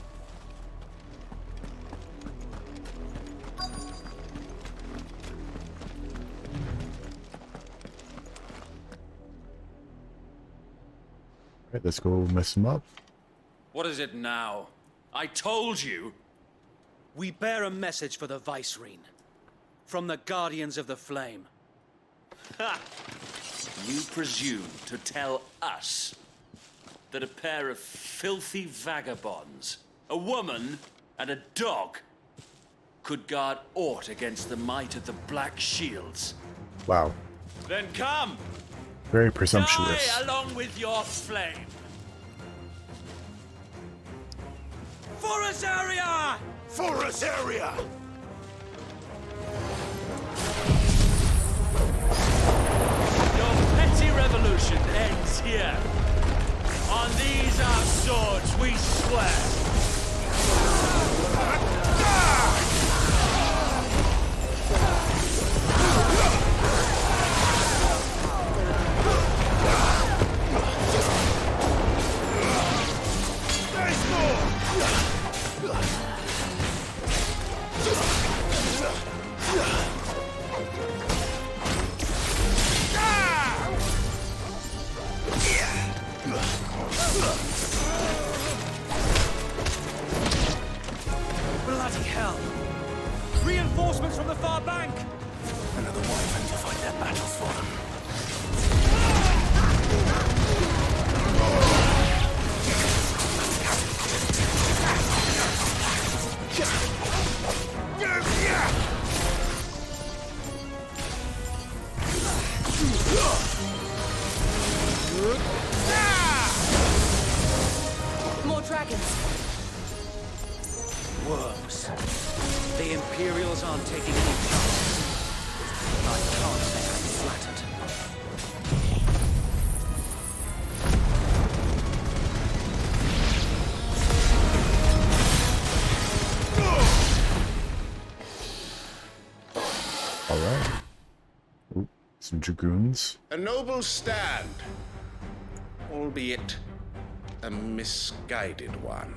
Alright, let's go mess them up. What is it now? I told you! We bear a message for the Vicereine. From the Guardians of the Flame. Ha! You presume to tell us that a pair of filthy vagabonds, a woman and a dog, could guard aught against the might of the Black Shields? Wow. Then come! Very presumptuous. Die along with your flame! For Azaria! For Azaria! Your petty revolution ends here. On these our swords we swear. There's more! Bloody hell! Reinforcements from the far bank! Another wyvern to fight their battles for them. More dragons. Worms. The Imperials aren't taking any chances. I can't say I'm flattered. Alright. Ooh, some dragoons. A noble stand, albeit a misguided one.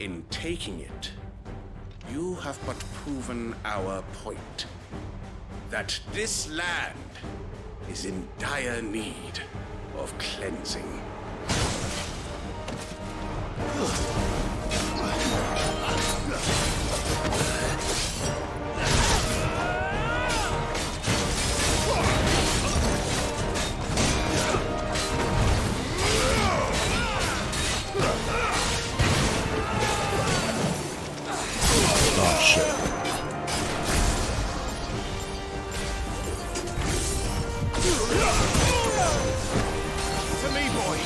In taking it, you have but proven our point. That this land is in dire need of cleansing. Oh shit. To me, boy!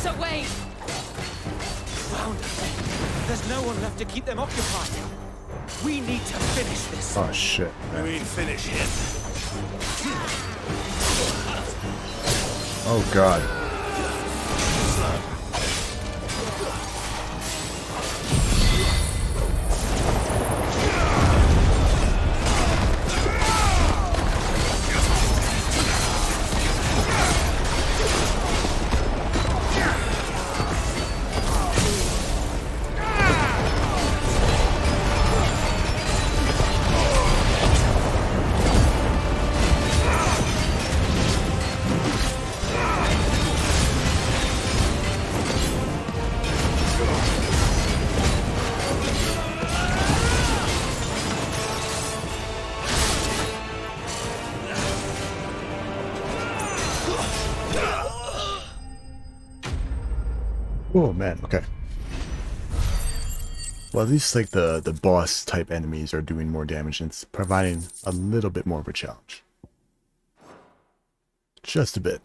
So wait! Found it. There's no one left to keep them occupied. We need to finish this. Oh shit, You man. mean finish him? Oh god. Oh man, okay. Well, at least like the boss type enemies are doing more damage and it's providing a little bit more of a challenge. Just a bit.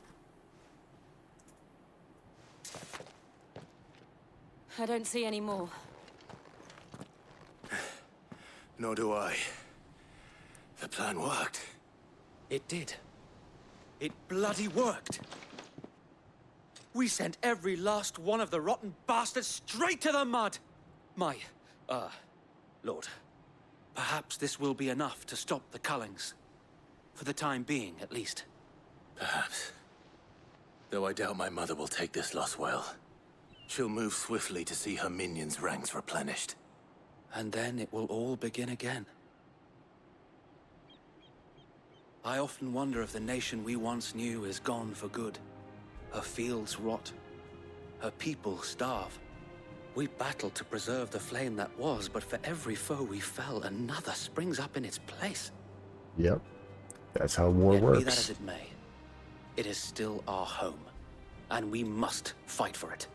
I don't see any more. Nor do I. The plan worked. It did. It bloody worked. We sent every last one of the rotten bastards straight to the mud. Lord, perhaps this will be enough to stop the Cullings. For the time being, at least. Perhaps. Though I doubt my mother will take this loss well. She'll move swiftly to see her minions' ranks replenished. And then it will all begin again. I often wonder if the nation we once knew is gone for good. Her fields rot. Her people starve. We battled to preserve the flame that was, but for every foe we fell, another springs up in its place. Yep. That's how war Yet works. be that as it may, it is still our home, and we must fight for it,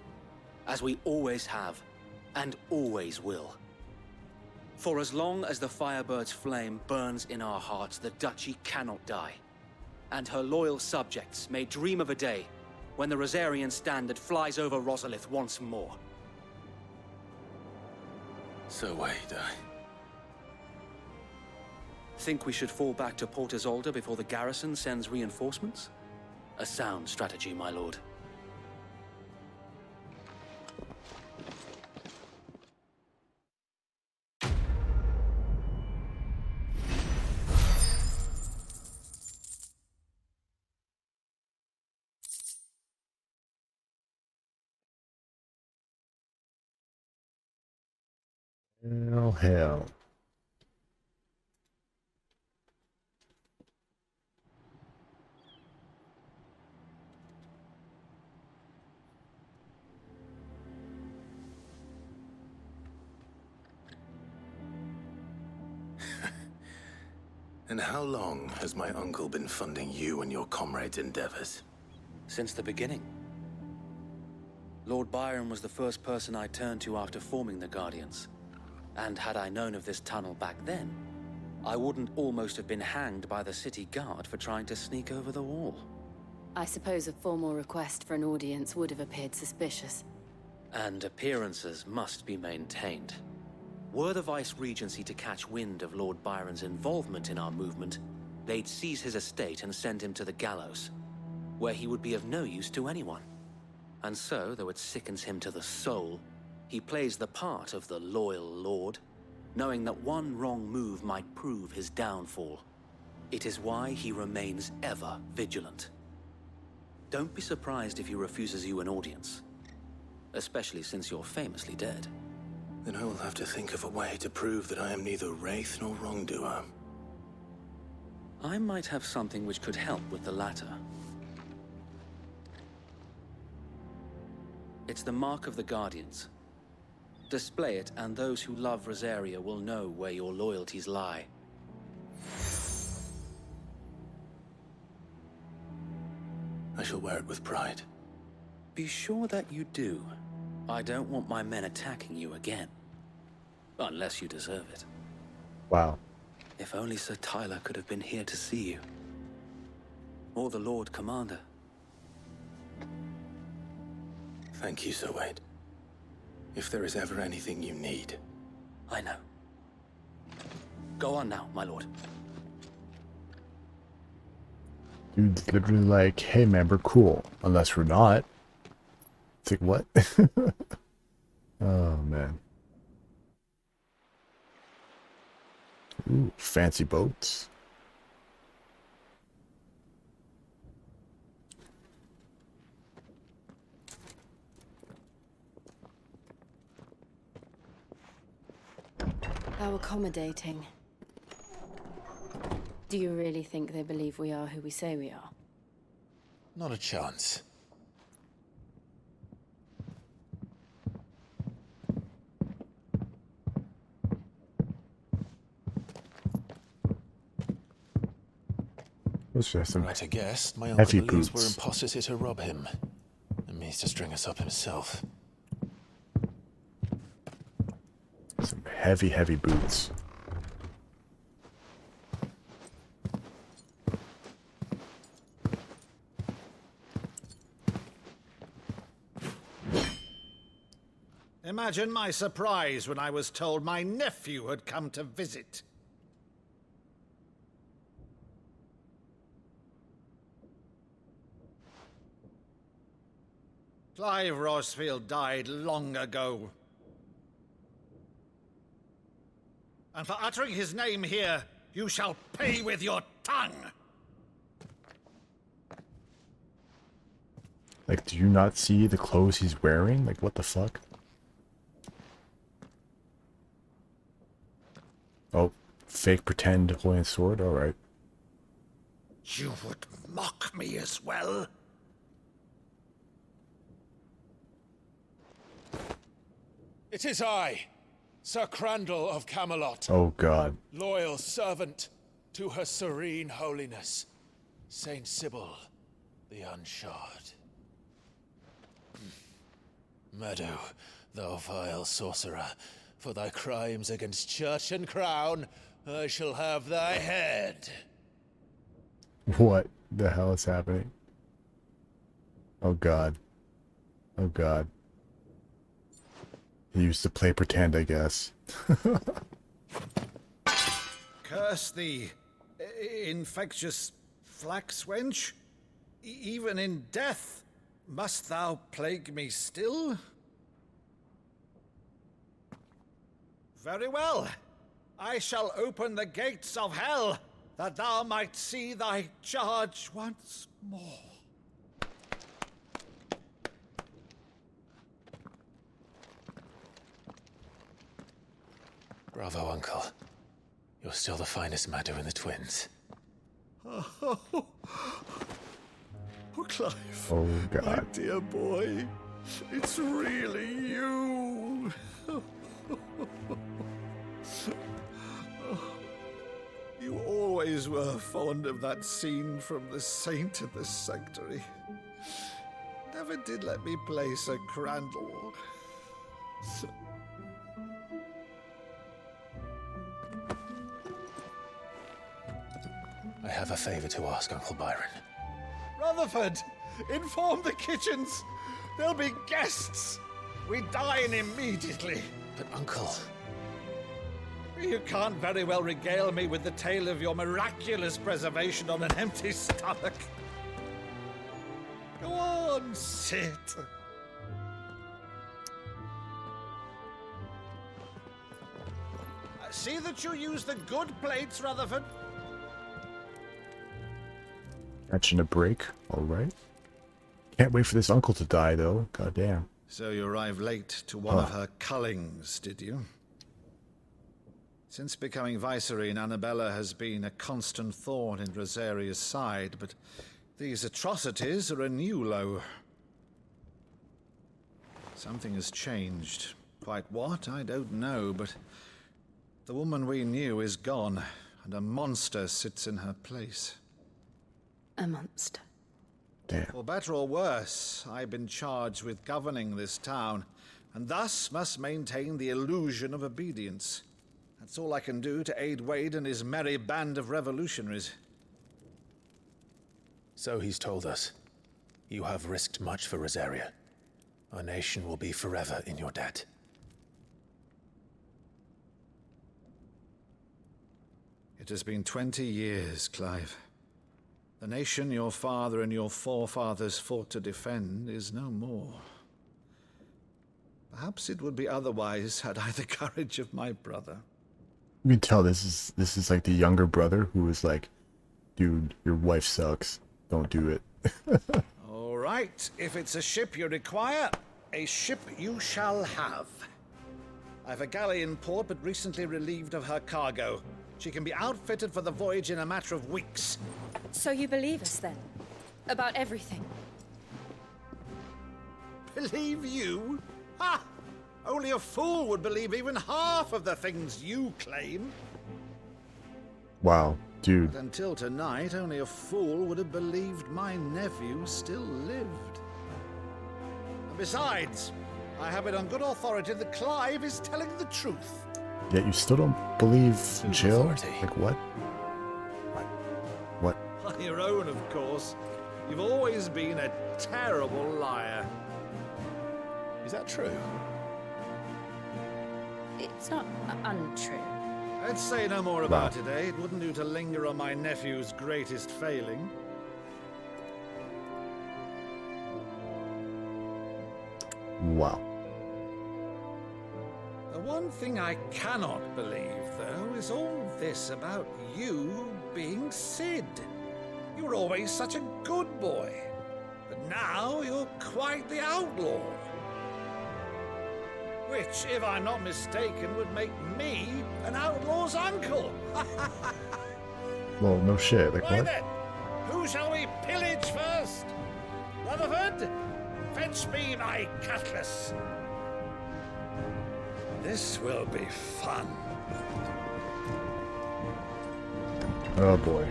as we always have, and always will. For as long as the Firebird's flame burns in our hearts, the Duchy cannot die, and her loyal subjects may dream of a day when the Rosarian standard flies over Rosalith once more. So wait, Think we should fall back to Port Isolde before the garrison sends reinforcements? A sound strategy, my lord. Oh hell. And how long has my uncle been funding you and your comrades' endeavors? Since the beginning. Lord Byron was the first person I turned to after forming the Guardians. And had I known of this tunnel back then, I wouldn't almost have been hanged by the city guard for trying to sneak over the wall. I suppose a formal request for an audience would have appeared suspicious. And appearances must be maintained. Were the Vice-Regency to catch wind of Lord Byron's involvement in our movement, they'd seize his estate and send him to the gallows, where he would be of no use to anyone. And so, though it sickens him to the soul, he plays the part of the loyal lord, knowing that one wrong move might prove his downfall. It is why he remains ever vigilant. Don't be surprised if he refuses you an audience, especially since you're famously dead. Then I will have to think of a way to prove that I am neither wraith nor wrongdoer. I might have something which could help with the latter. It's the mark of the Guardians. Display it, and those who love Rosaria will know where your loyalties lie. I shall wear it with pride. Be sure that you do. I don't want my men attacking you again. Unless you deserve it. Wow. If only Sir Tyler could have been here to see you. Or the Lord Commander. Thank you, Sir Wade. If there is ever anything you need. I know. Go on now, my lord. Dude's literally like, hey man, we're cool. Unless we're not. It's like, what? Oh, man. Ooh, fancy boats. How accommodating. Do you really think they believe we are who we say we are? Not a chance. Those are some Right, I guess my heavy uncle believes boots. we're imposters here to rob him. And means to string us up himself. Some heavy, heavy boots. Imagine my surprise when I was told my nephew had come to visit. Clive Rosfield died long ago. And for uttering his name here, you shall pay with your tongue! Like, do you not see the clothes he's wearing? Like, what the fuck? Oh, fake pretend holding a sword? Alright. You would mock me as well? It is I, Sir Crandall of Camelot. Oh god. Loyal servant to her serene holiness, Saint Sybil the Unshod. Meadow, thou vile sorcerer, for thy crimes against church and crown, I shall have thy head. What the hell is happening? Oh god. Oh god. He used to play pretend, I guess. Curse thee, infectious flax wench. Even in death, must thou plague me still? Very well. I shall open the gates of hell, that thou might see thy charge once more. Bravo, Uncle. You're still the finest Meadow in the twins. Oh, Clive. Oh, My God. dear boy. It's really you. You always were fond of that scene from The Saint in the Sanctuary. Never did let me play Sir Crandall. I have a favor to ask, Uncle Byron. Rutherford, inform the kitchens. There'll be guests. We dine immediately. But, Uncle... You can't very well regale me with the tale of your miraculous preservation on an empty stomach. Go on, sit. See that you use the good plates, Rutherford. Catching a break. Alright. Can't wait for this uncle to die, though. God damn. So you arrived late to one of her cullings, did you? Since becoming Vicereine, Annabella has been a constant thorn in Rosaria's side, but these atrocities are a new low. Something has changed. Quite what, I don't know, but the woman we knew is gone, and a monster sits in her place. A monster. Damn. For better or worse, I've been charged with governing this town, and thus must maintain the illusion of obedience. That's all I can do to aid Wade and his merry band of revolutionaries. So he's told us. You have risked much for Rosaria. Our nation will be forever in your debt. It has been 20 years, Clive. The nation your father and your forefathers fought to defend is no more. Perhaps it would be otherwise had I the courage of my brother. You can tell this is like the younger brother who was like, dude, your wife sucks. Don't do it. All right, if it's a ship you require, a ship you shall have. I've a galley in port, but recently relieved of her cargo. She can be outfitted for the voyage in a matter of weeks. So you believe us then? About everything? Believe you? Ha! Only a fool would believe even half of the things you claim. Wow, dude. But until tonight, only a fool would have believed my nephew still lived. And besides, I have it on good authority that Clive is telling the truth. Yet you still don't believe Jill? Like what? What? On your own, of course. You've always been a terrible liar. Is that true? It's not untrue. Let's say no more about it, eh? It wouldn't do to linger on my nephew's greatest failing. Wow. The one thing I cannot believe, though, is all this about you being Sid. You were always such a good boy, but now you're quite the outlaw. Which, if I'm not mistaken, would make me an outlaw's uncle. Well, no shit. Like Right what? then, who shall we pillage first? Rutherford, fetch me my cutlass. This will be fun. Oh boy.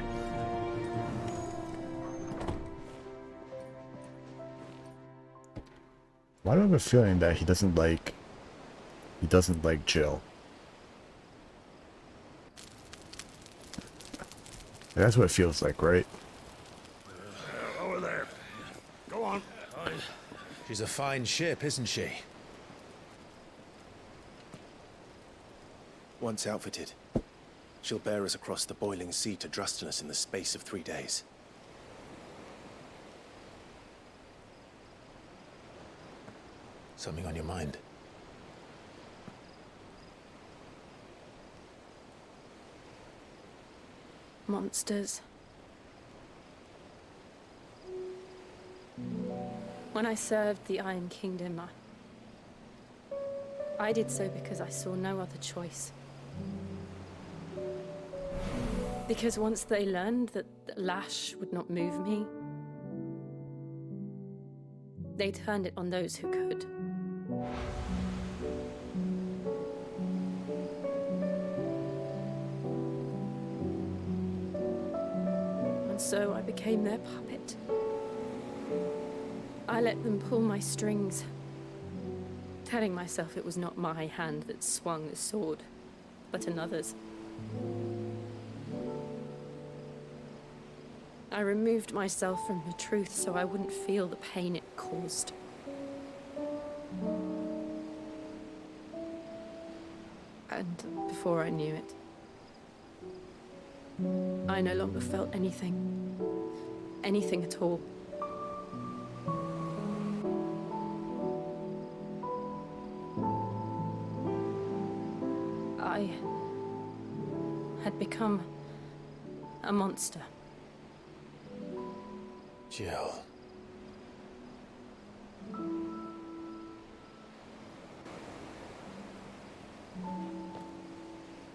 Why do I have a feeling that he doesn't like Jill? That's what it feels like, right? Over there. Go on. She's a fine ship, isn't she? Once outfitted, she'll bear us across the boiling sea to Drustinus in the space of 3 days. Something on your mind? Monsters. When I served the Iron Kingdom, I did so because I saw no other choice. Because once they learned that Lash would not move me, they turned it on those who could. And so I became their puppet. I let them pull my strings, telling myself it was not my hand that swung the sword, but another's. I removed myself from the truth so I wouldn't feel the pain it caused. And before I knew it, I no longer felt anything. Anything at all. I had become a monster. Jill.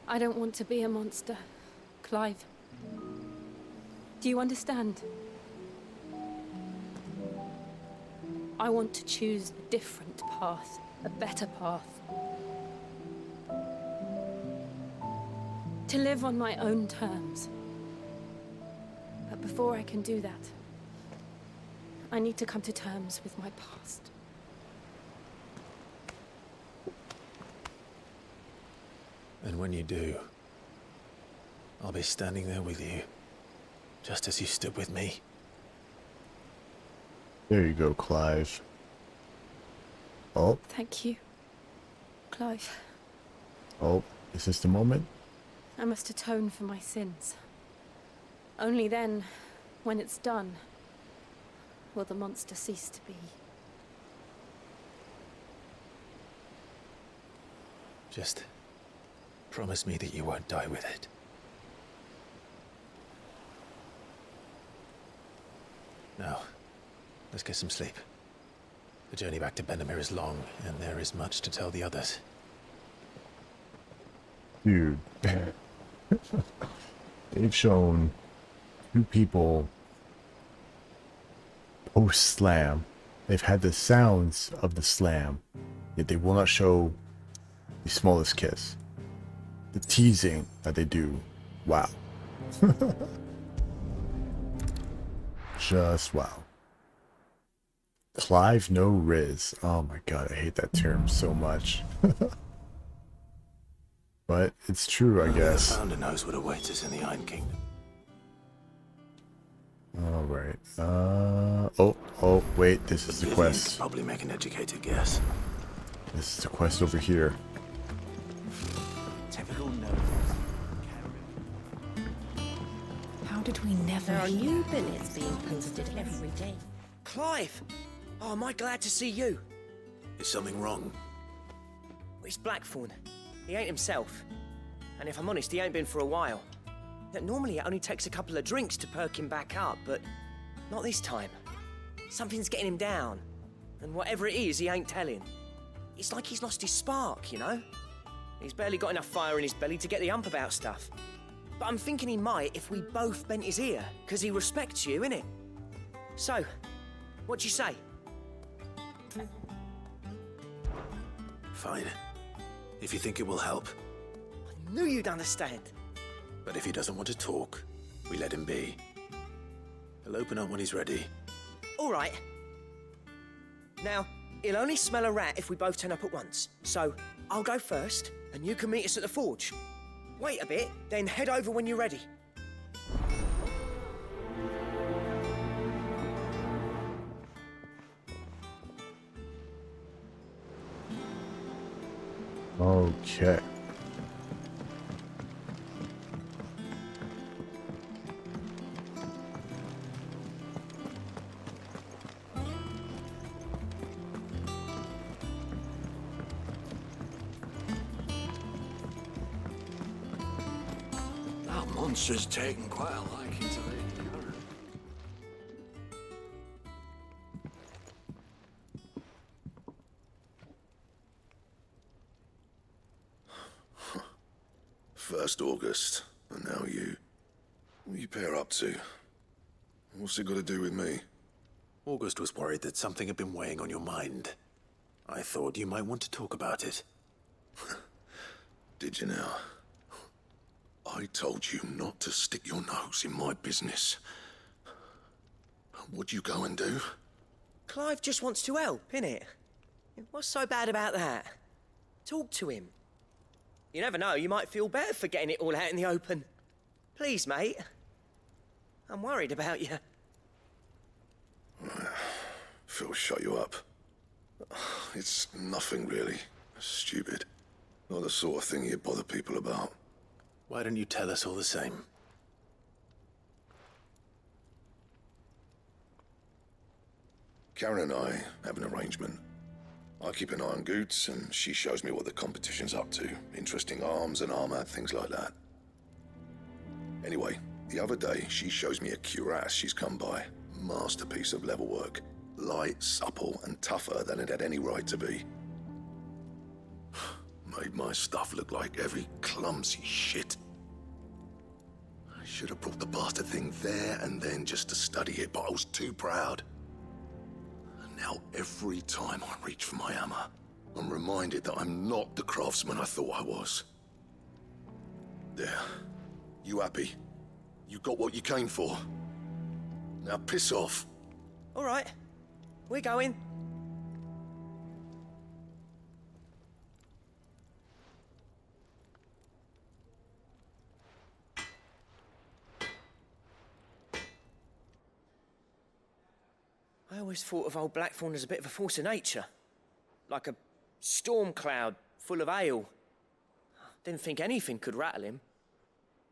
I don't want to be a monster, Clive. Do you understand? I want to choose a different path, a better path. To live on my own terms. But before I can do that, I need to come to terms with my past. And when you do, I'll be standing there with you, just as you stood with me. There you go, Clive. Oh. Thank you, Clive. Oh, is this the moment? I must atone for my sins. Only then, when it's done, will the monster cease to be. Just promise me that you won't die with it. Now, let's get some sleep. The journey back to Benamir is long, and there is much to tell the others. Dude. They've shown 2 people post-slam. They've had the sounds of the slam, yet they will not show the smallest kiss. The teasing that they do. Wow. Just wow. Clive no Riz. Oh my god, I hate that term so much. But it's true, I guess. The founder knows what awaits us in the Iron Kingdom. Alright. Oh, wait, this is the quest. Probably make an educated guess. This is the quest over here. Typical no. How did we never There are hear? new billets being posted every day. Clive! Oh, am I glad to see you? Is something wrong? It's Blackthorn. He ain't himself. And if I'm honest, he ain't been for a while. Normally it only takes a couple of drinks to perk him back up, but not this time. Something's getting him down. And whatever it is, he ain't telling. It's like he's lost his spark, you know? He's barely got enough fire in his belly to get the ump about stuff. But I'm thinking he might if we both bent his ear, because he respects you, innit? So, what do you say? Fine. If you think it will help. I knew you'd understand. But if he doesn't want to talk, we let him be. He'll open up when he's ready. All right. Now, he'll only smell a rat if we both turn up at once. So, I'll go first, and you can meet us at the forge. Wait a bit, then head over when you're ready. Okay. That monster's taken quite a liking to Lady Karen. First August, and now you. What are you pair up to? What's it got to do with me? August was worried that something had been weighing on your mind. I thought you might want to talk about it. Did you now? I told you not to stick your nose in my business. What'd you go and do? Clive just wants to help, innit? What's so bad about that? Talk to him. You never know, you might feel better for getting it all out in the open. Please, mate. I'm worried about you. Phil shut you up. It's nothing really. Stupid. Not the sort of thing you bother people about. Why don't you tell us all the same? Karen and I have an arrangement. I keep an eye on Goots, and she shows me what the competition's up to. Interesting arms and armor, things like that. Anyway, the other day, she shows me a cuirass she's come by. Masterpiece of level work. Light, supple, and tougher than it had any right to be. Made my stuff look like every clumsy shit. I should have brought the bastard thing there and then just to study it, but I was too proud. And now every time I reach for my hammer, I'm reminded that I'm not the craftsman I thought I was. There. You happy? You got what you came for. Now piss off. All right, we're going. I always thought of old Blackthorn as a bit of a force of nature. Like a storm cloud full of ale. Didn't think anything could rattle him.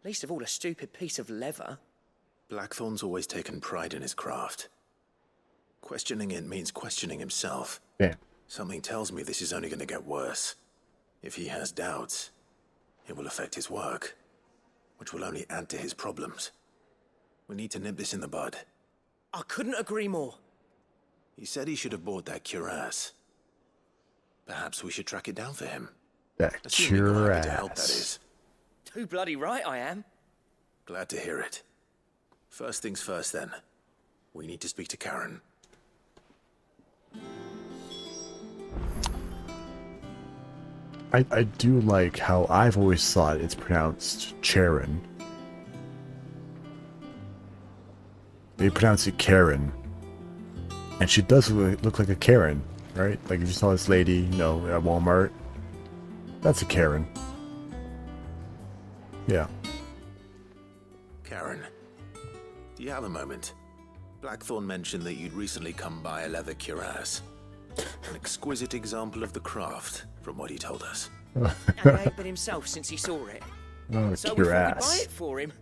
Least of all a stupid piece of leather. Blackthorn's always taken pride in his craft. Questioning it means questioning himself. Yeah. Something tells me this is only going to get worse. If he has doubts, it will affect his work, which will only add to his problems. We need to nip this in the bud. I couldn't agree more. He said he should have bought that cuirass. Perhaps we should track it down for him. That Assuming you're happy to help, that cuirass. is. Too bloody right I am. Glad to hear it. First things first, then. We need to speak to Karen. I do like how I've always thought it's pronounced Charon. They pronounce it Karen. And she does look like a Karen, right? Like if you saw this lady, you know, at Walmart. That's a Karen. Yeah. Karen, do you have a moment? Blackthorn mentioned that you'd recently come by a leather cuirass. An exquisite example of the craft, from what he told us. And he ain't been himself since he saw it. Oh, So we thought we'd cuirass. buy it for him.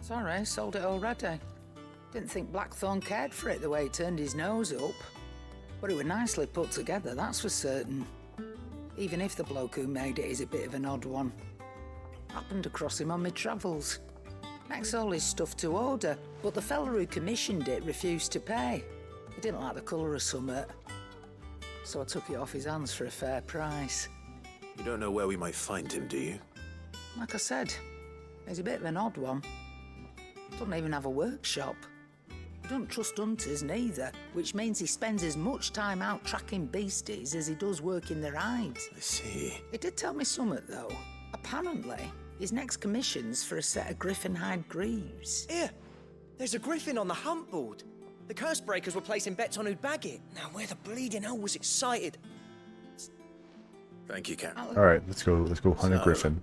Sorry, sold it already. Didn't think Blackthorn cared for it the way he turned his nose up. But it was nicely put together, that's for certain. Even if the bloke who made it is a bit of an odd one. Happened across him on my travels. Makes all his stuff to order, but the fella who commissioned it refused to pay. He didn't like the colour of summit. So I took it off his hands for a fair price. You don't know where we might find him, do you? Like I said, he's a bit of an odd one. Doesn't even have a workshop. He don't trust hunters neither, which means he spends as much time out tracking beasties as he does working their hides. I see. He did tell me something, though. Apparently, his next commission's for a set of griffin hide greaves. Here, there's a griffin on the hunt board. The curse breakers were placing bets on who'd bag it. Now, where the bleeding hell was excited? Thank you, Karen. All right, let's go hunt a griffin.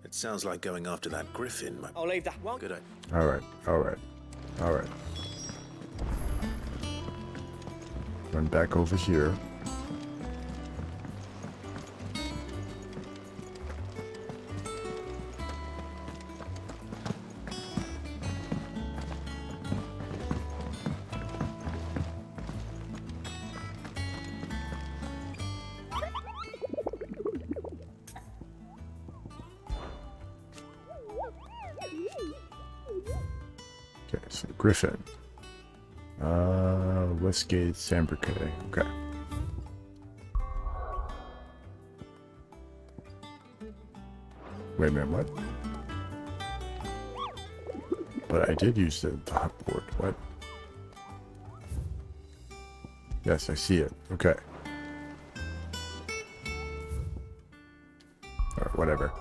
It sounds like going after that griffin. I'll leave that one. Good idea. All right, all right, all right. Run back over here. Okay, so Griffin. Westgate, Sambriquet. Okay. Wait a minute, what? But I did use the hot board. What? Yes, I see it. Okay. Alright, whatever.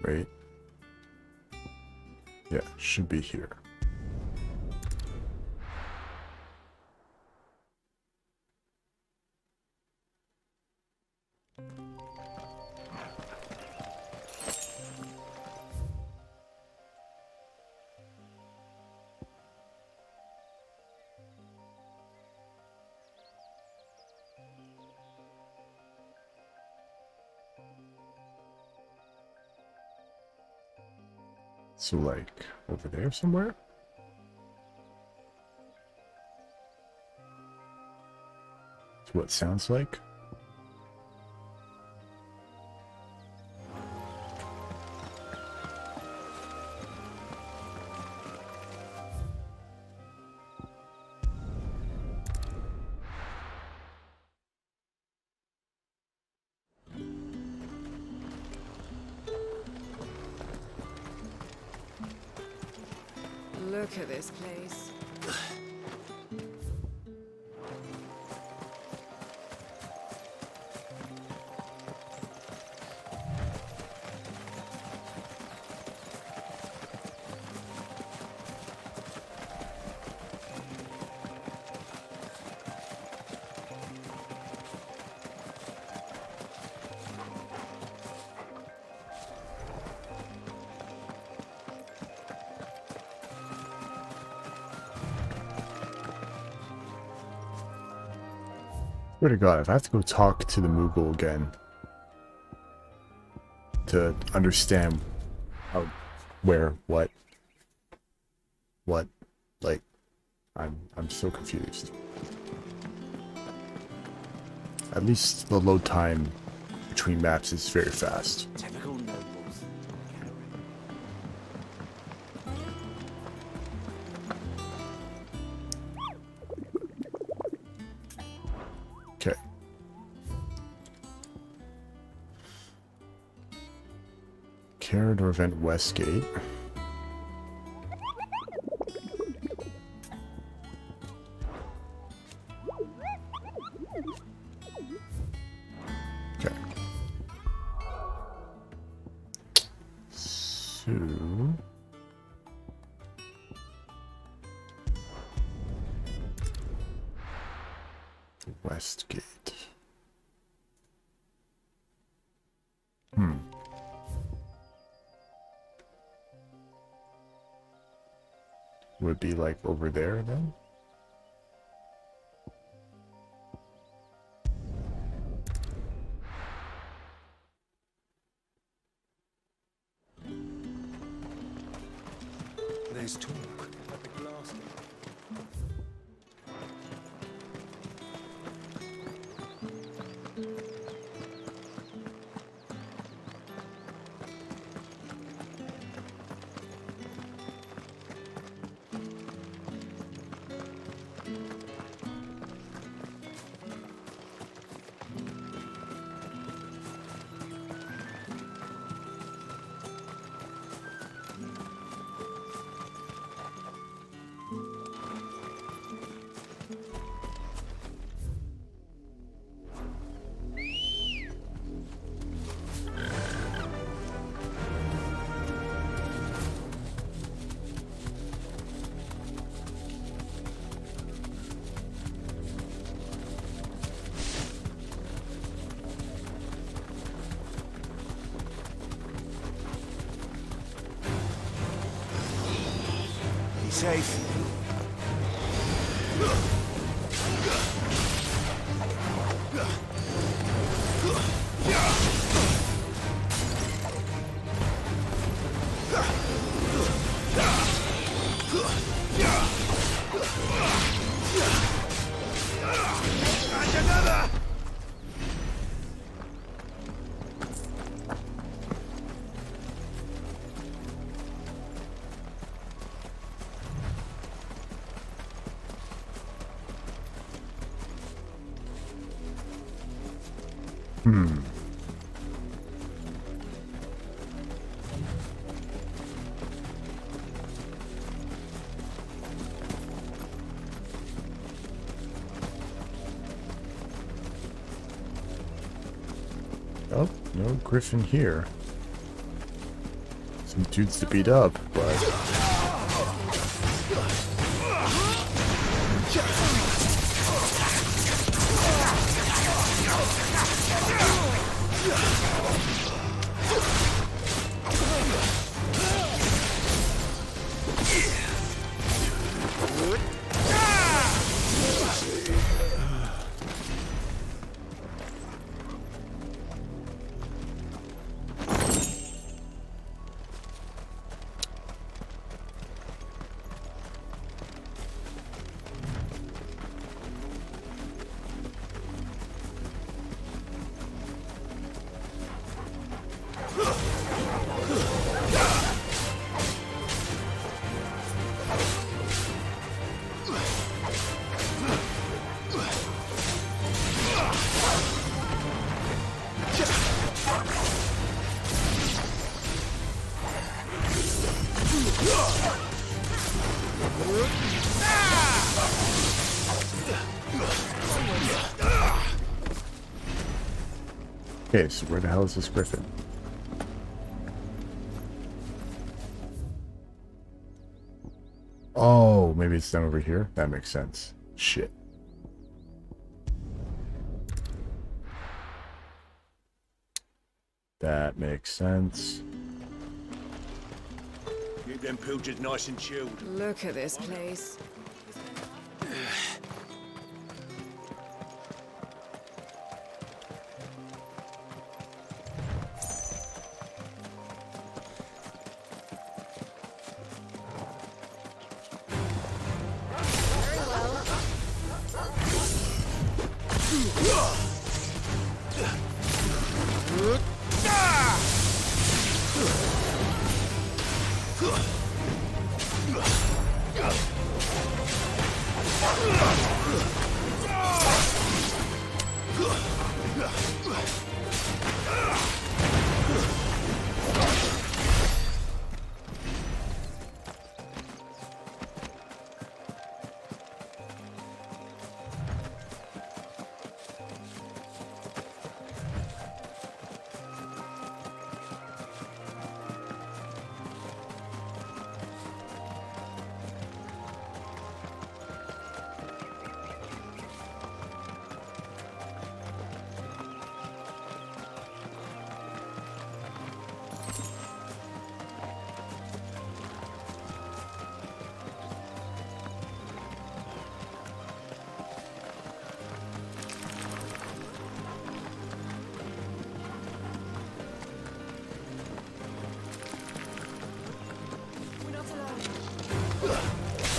Wait. Yeah, should be here. So, like, over there somewhere? That's what it sounds like. Look at this place. Swear to God, if I have to go talk to the Moogle again to understand how, where, what, like, I'm so confused. At least the load time between maps is very fast. Typical nobles. Okay. Corridor Vent Westgate. Okay. So Westgate. Would be like over there then? There's talk at the glass gate. Be safe. And another! Oh, no griffin here. Some dudes to beat up, but... Okay, so where the hell is this griffin? Oh, maybe it's down over here? That makes sense. Shit. That makes sense. Keep them pilgers nice and chilled. Look at this place.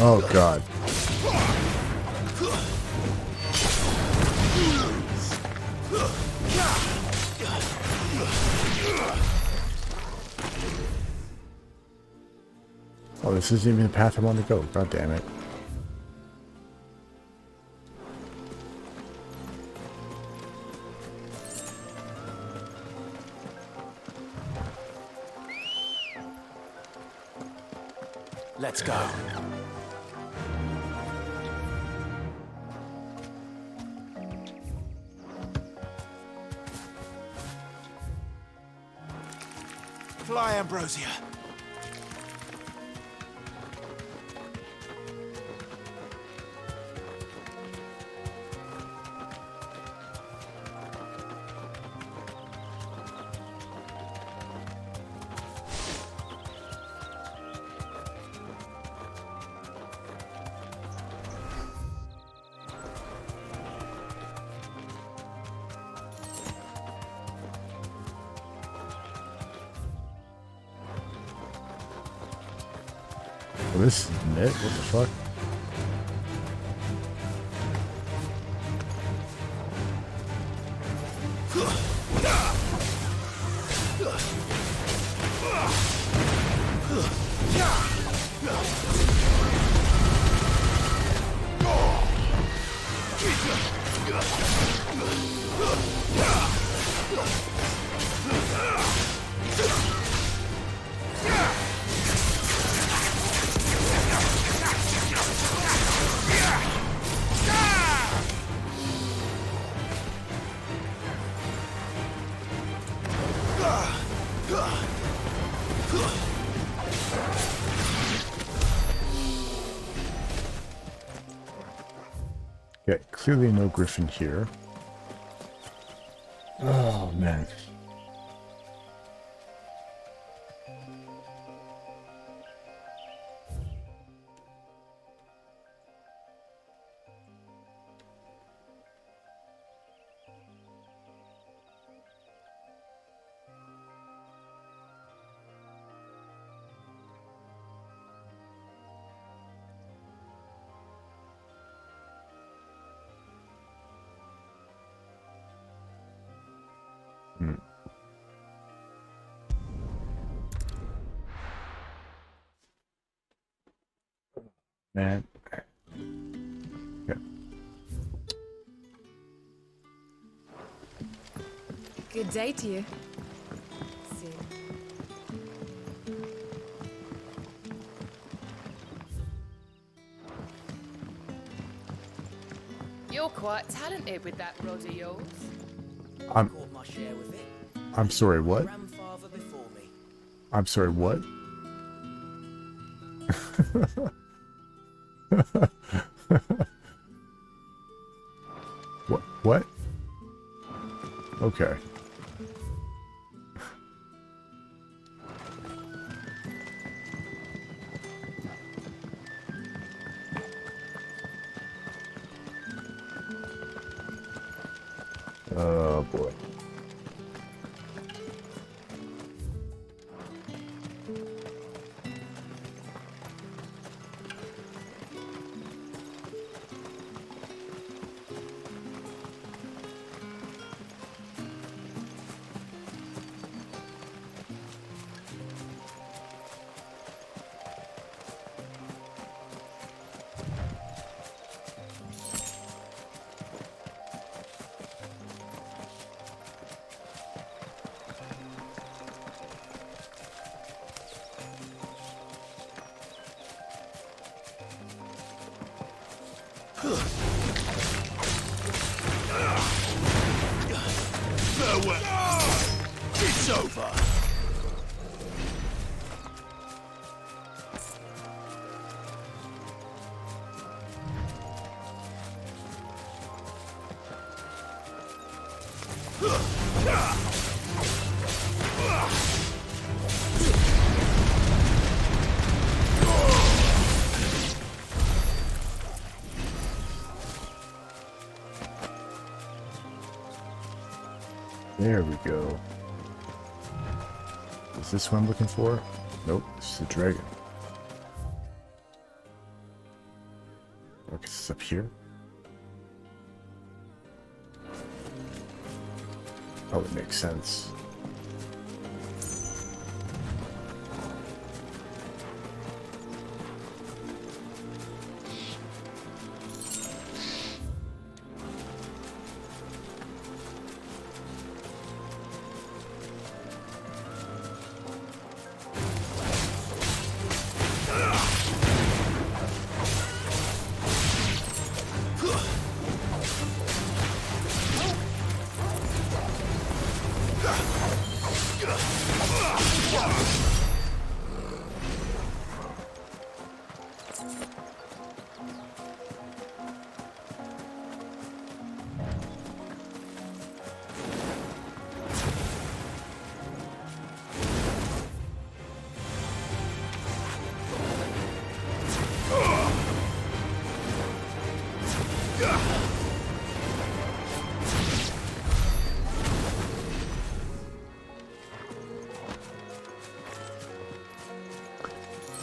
Oh god. Oh, this isn't even the path I want to go. God damn it. Let's go. Fly, Ambrosia. Well, this isn't it. What the fuck? Okay, clearly no griffin here. Oh, man. Man. Okay. Good day to you. See. You're quite talented with that rod of yours. I'm sorry, what? I'm sorry, what? What? Okay. Oh boy. Farewell. It's over. There we go. Is this what I'm looking for? Nope, this is a dragon. Okay, this is up here. Oh, it makes sense.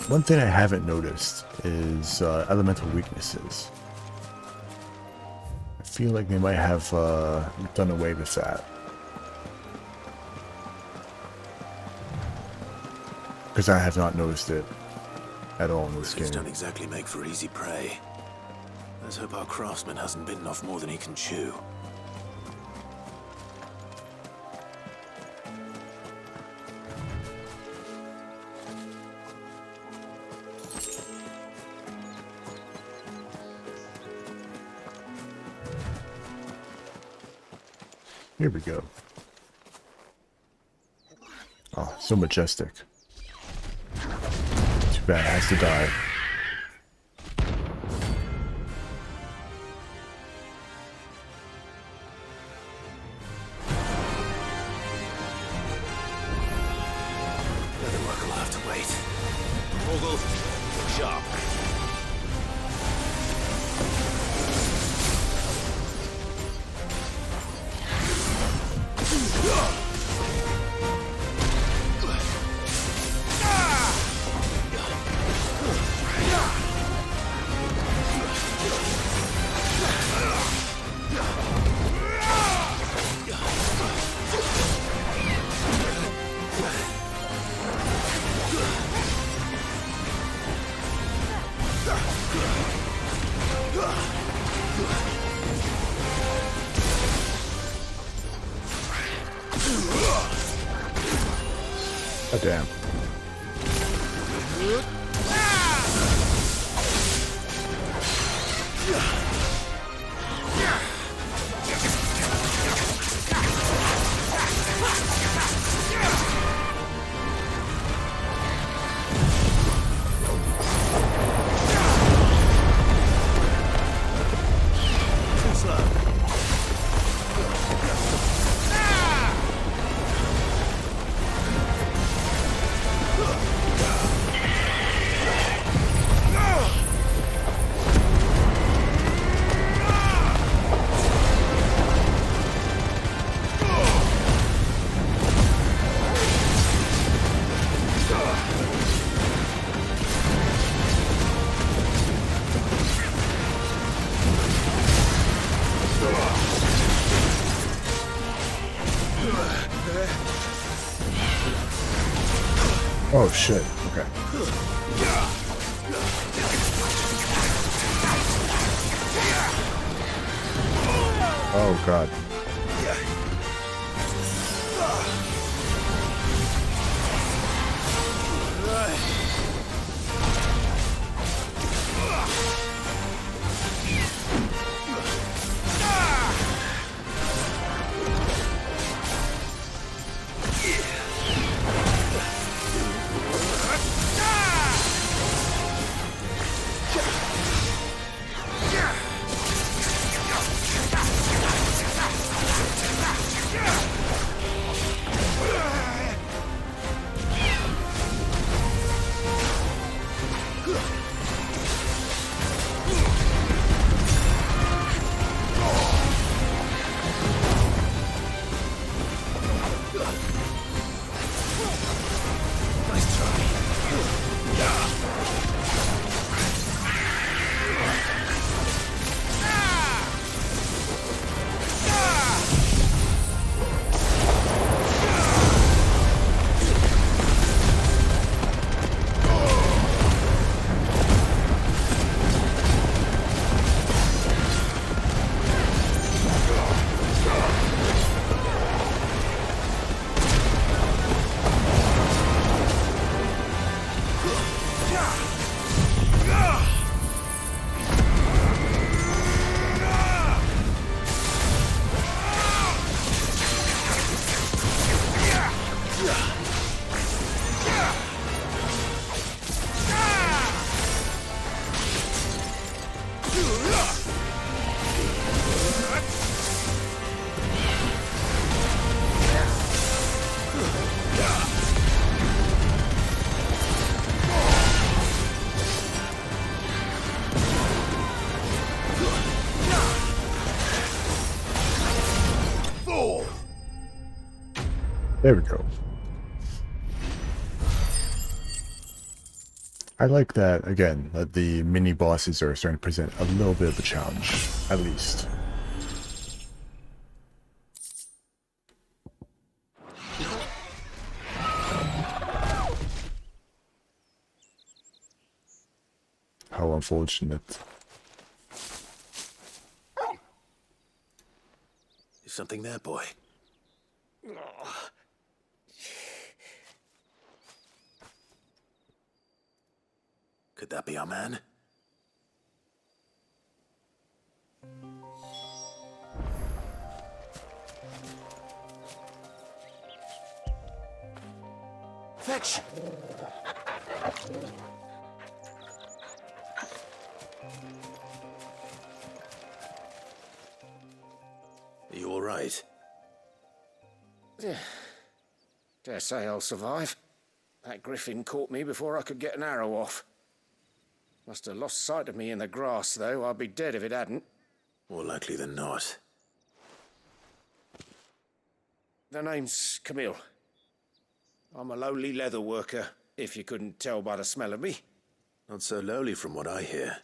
One thing I haven't noticed is elemental weaknesses. I feel like they might have done away with that. Because I have not noticed it at all in this game. Don't exactly make for easy prey. Let's hope our craftsman hasn't bitten off more than he can chew. Here we go. Oh, so majestic. Too bad it has to die. Other work will have to wait. Morgul, sharp. Oh, damn. Oh shit, okay. Oh god. There we go. I like that, again, that the mini bosses are starting to present a little bit of a challenge, at least. How unfortunate. Is something there, boy? Could that be our man? Fetch! Are you all right? Dare say I'll survive. That griffin caught me before I could get an arrow off. Must have lost sight of me in the grass, though. I'd be dead if it hadn't. More likely than not. The name's Camille. I'm a lowly leather worker, if you couldn't tell by the smell of me. Not so lowly from what I hear.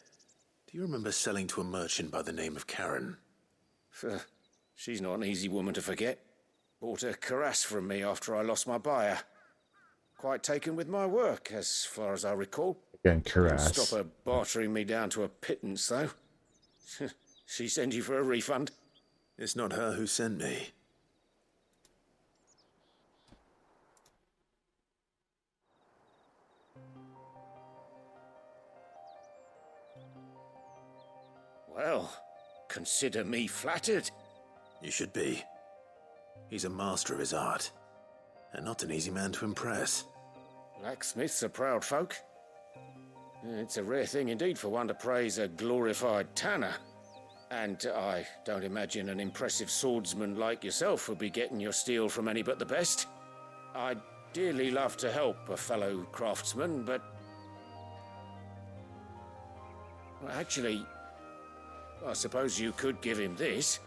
Do you remember selling to a merchant by the name of Karen? She's not an easy woman to forget. Bought a cuirass from me after I lost my buyer. Quite taken with my work, as far as I recall. Again, cuirass. Didn't stop her bartering me down to a pittance, though. She sent you for a refund? It's not her who sent me. Well, consider me flattered. You should be. He's a master of his art, and not an easy man to impress. Blacksmiths are proud folk. It's a rare thing indeed for one to praise a glorified tanner. And I don't imagine an impressive swordsman like yourself would be getting your steel from any but the best. I'd dearly love to help a fellow craftsman, but... Well, actually, I suppose you could give him this.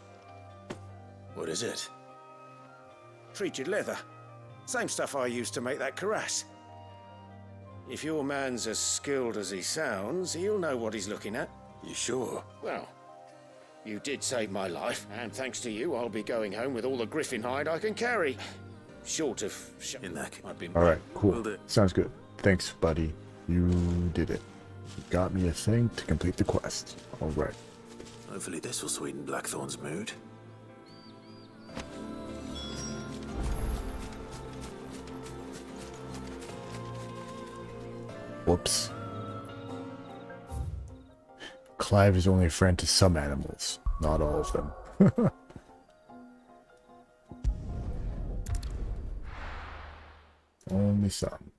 What is it? Treated leather. Same stuff I used to make that cuirass. If your man's as skilled as he sounds, he'll know what he's looking at. You sure? Well, you did save my life, and thanks to you, I'll be going home with all the griffin hide I can carry. Short of... In that case, I've been... Alright, cool. Sounds good. Thanks, buddy. You did it. You got me a thing to complete the quest. Alright. Hopefully this will sweeten Blackthorn's mood. Whoops. Clive is only a friend to some animals, not all of them. Only some.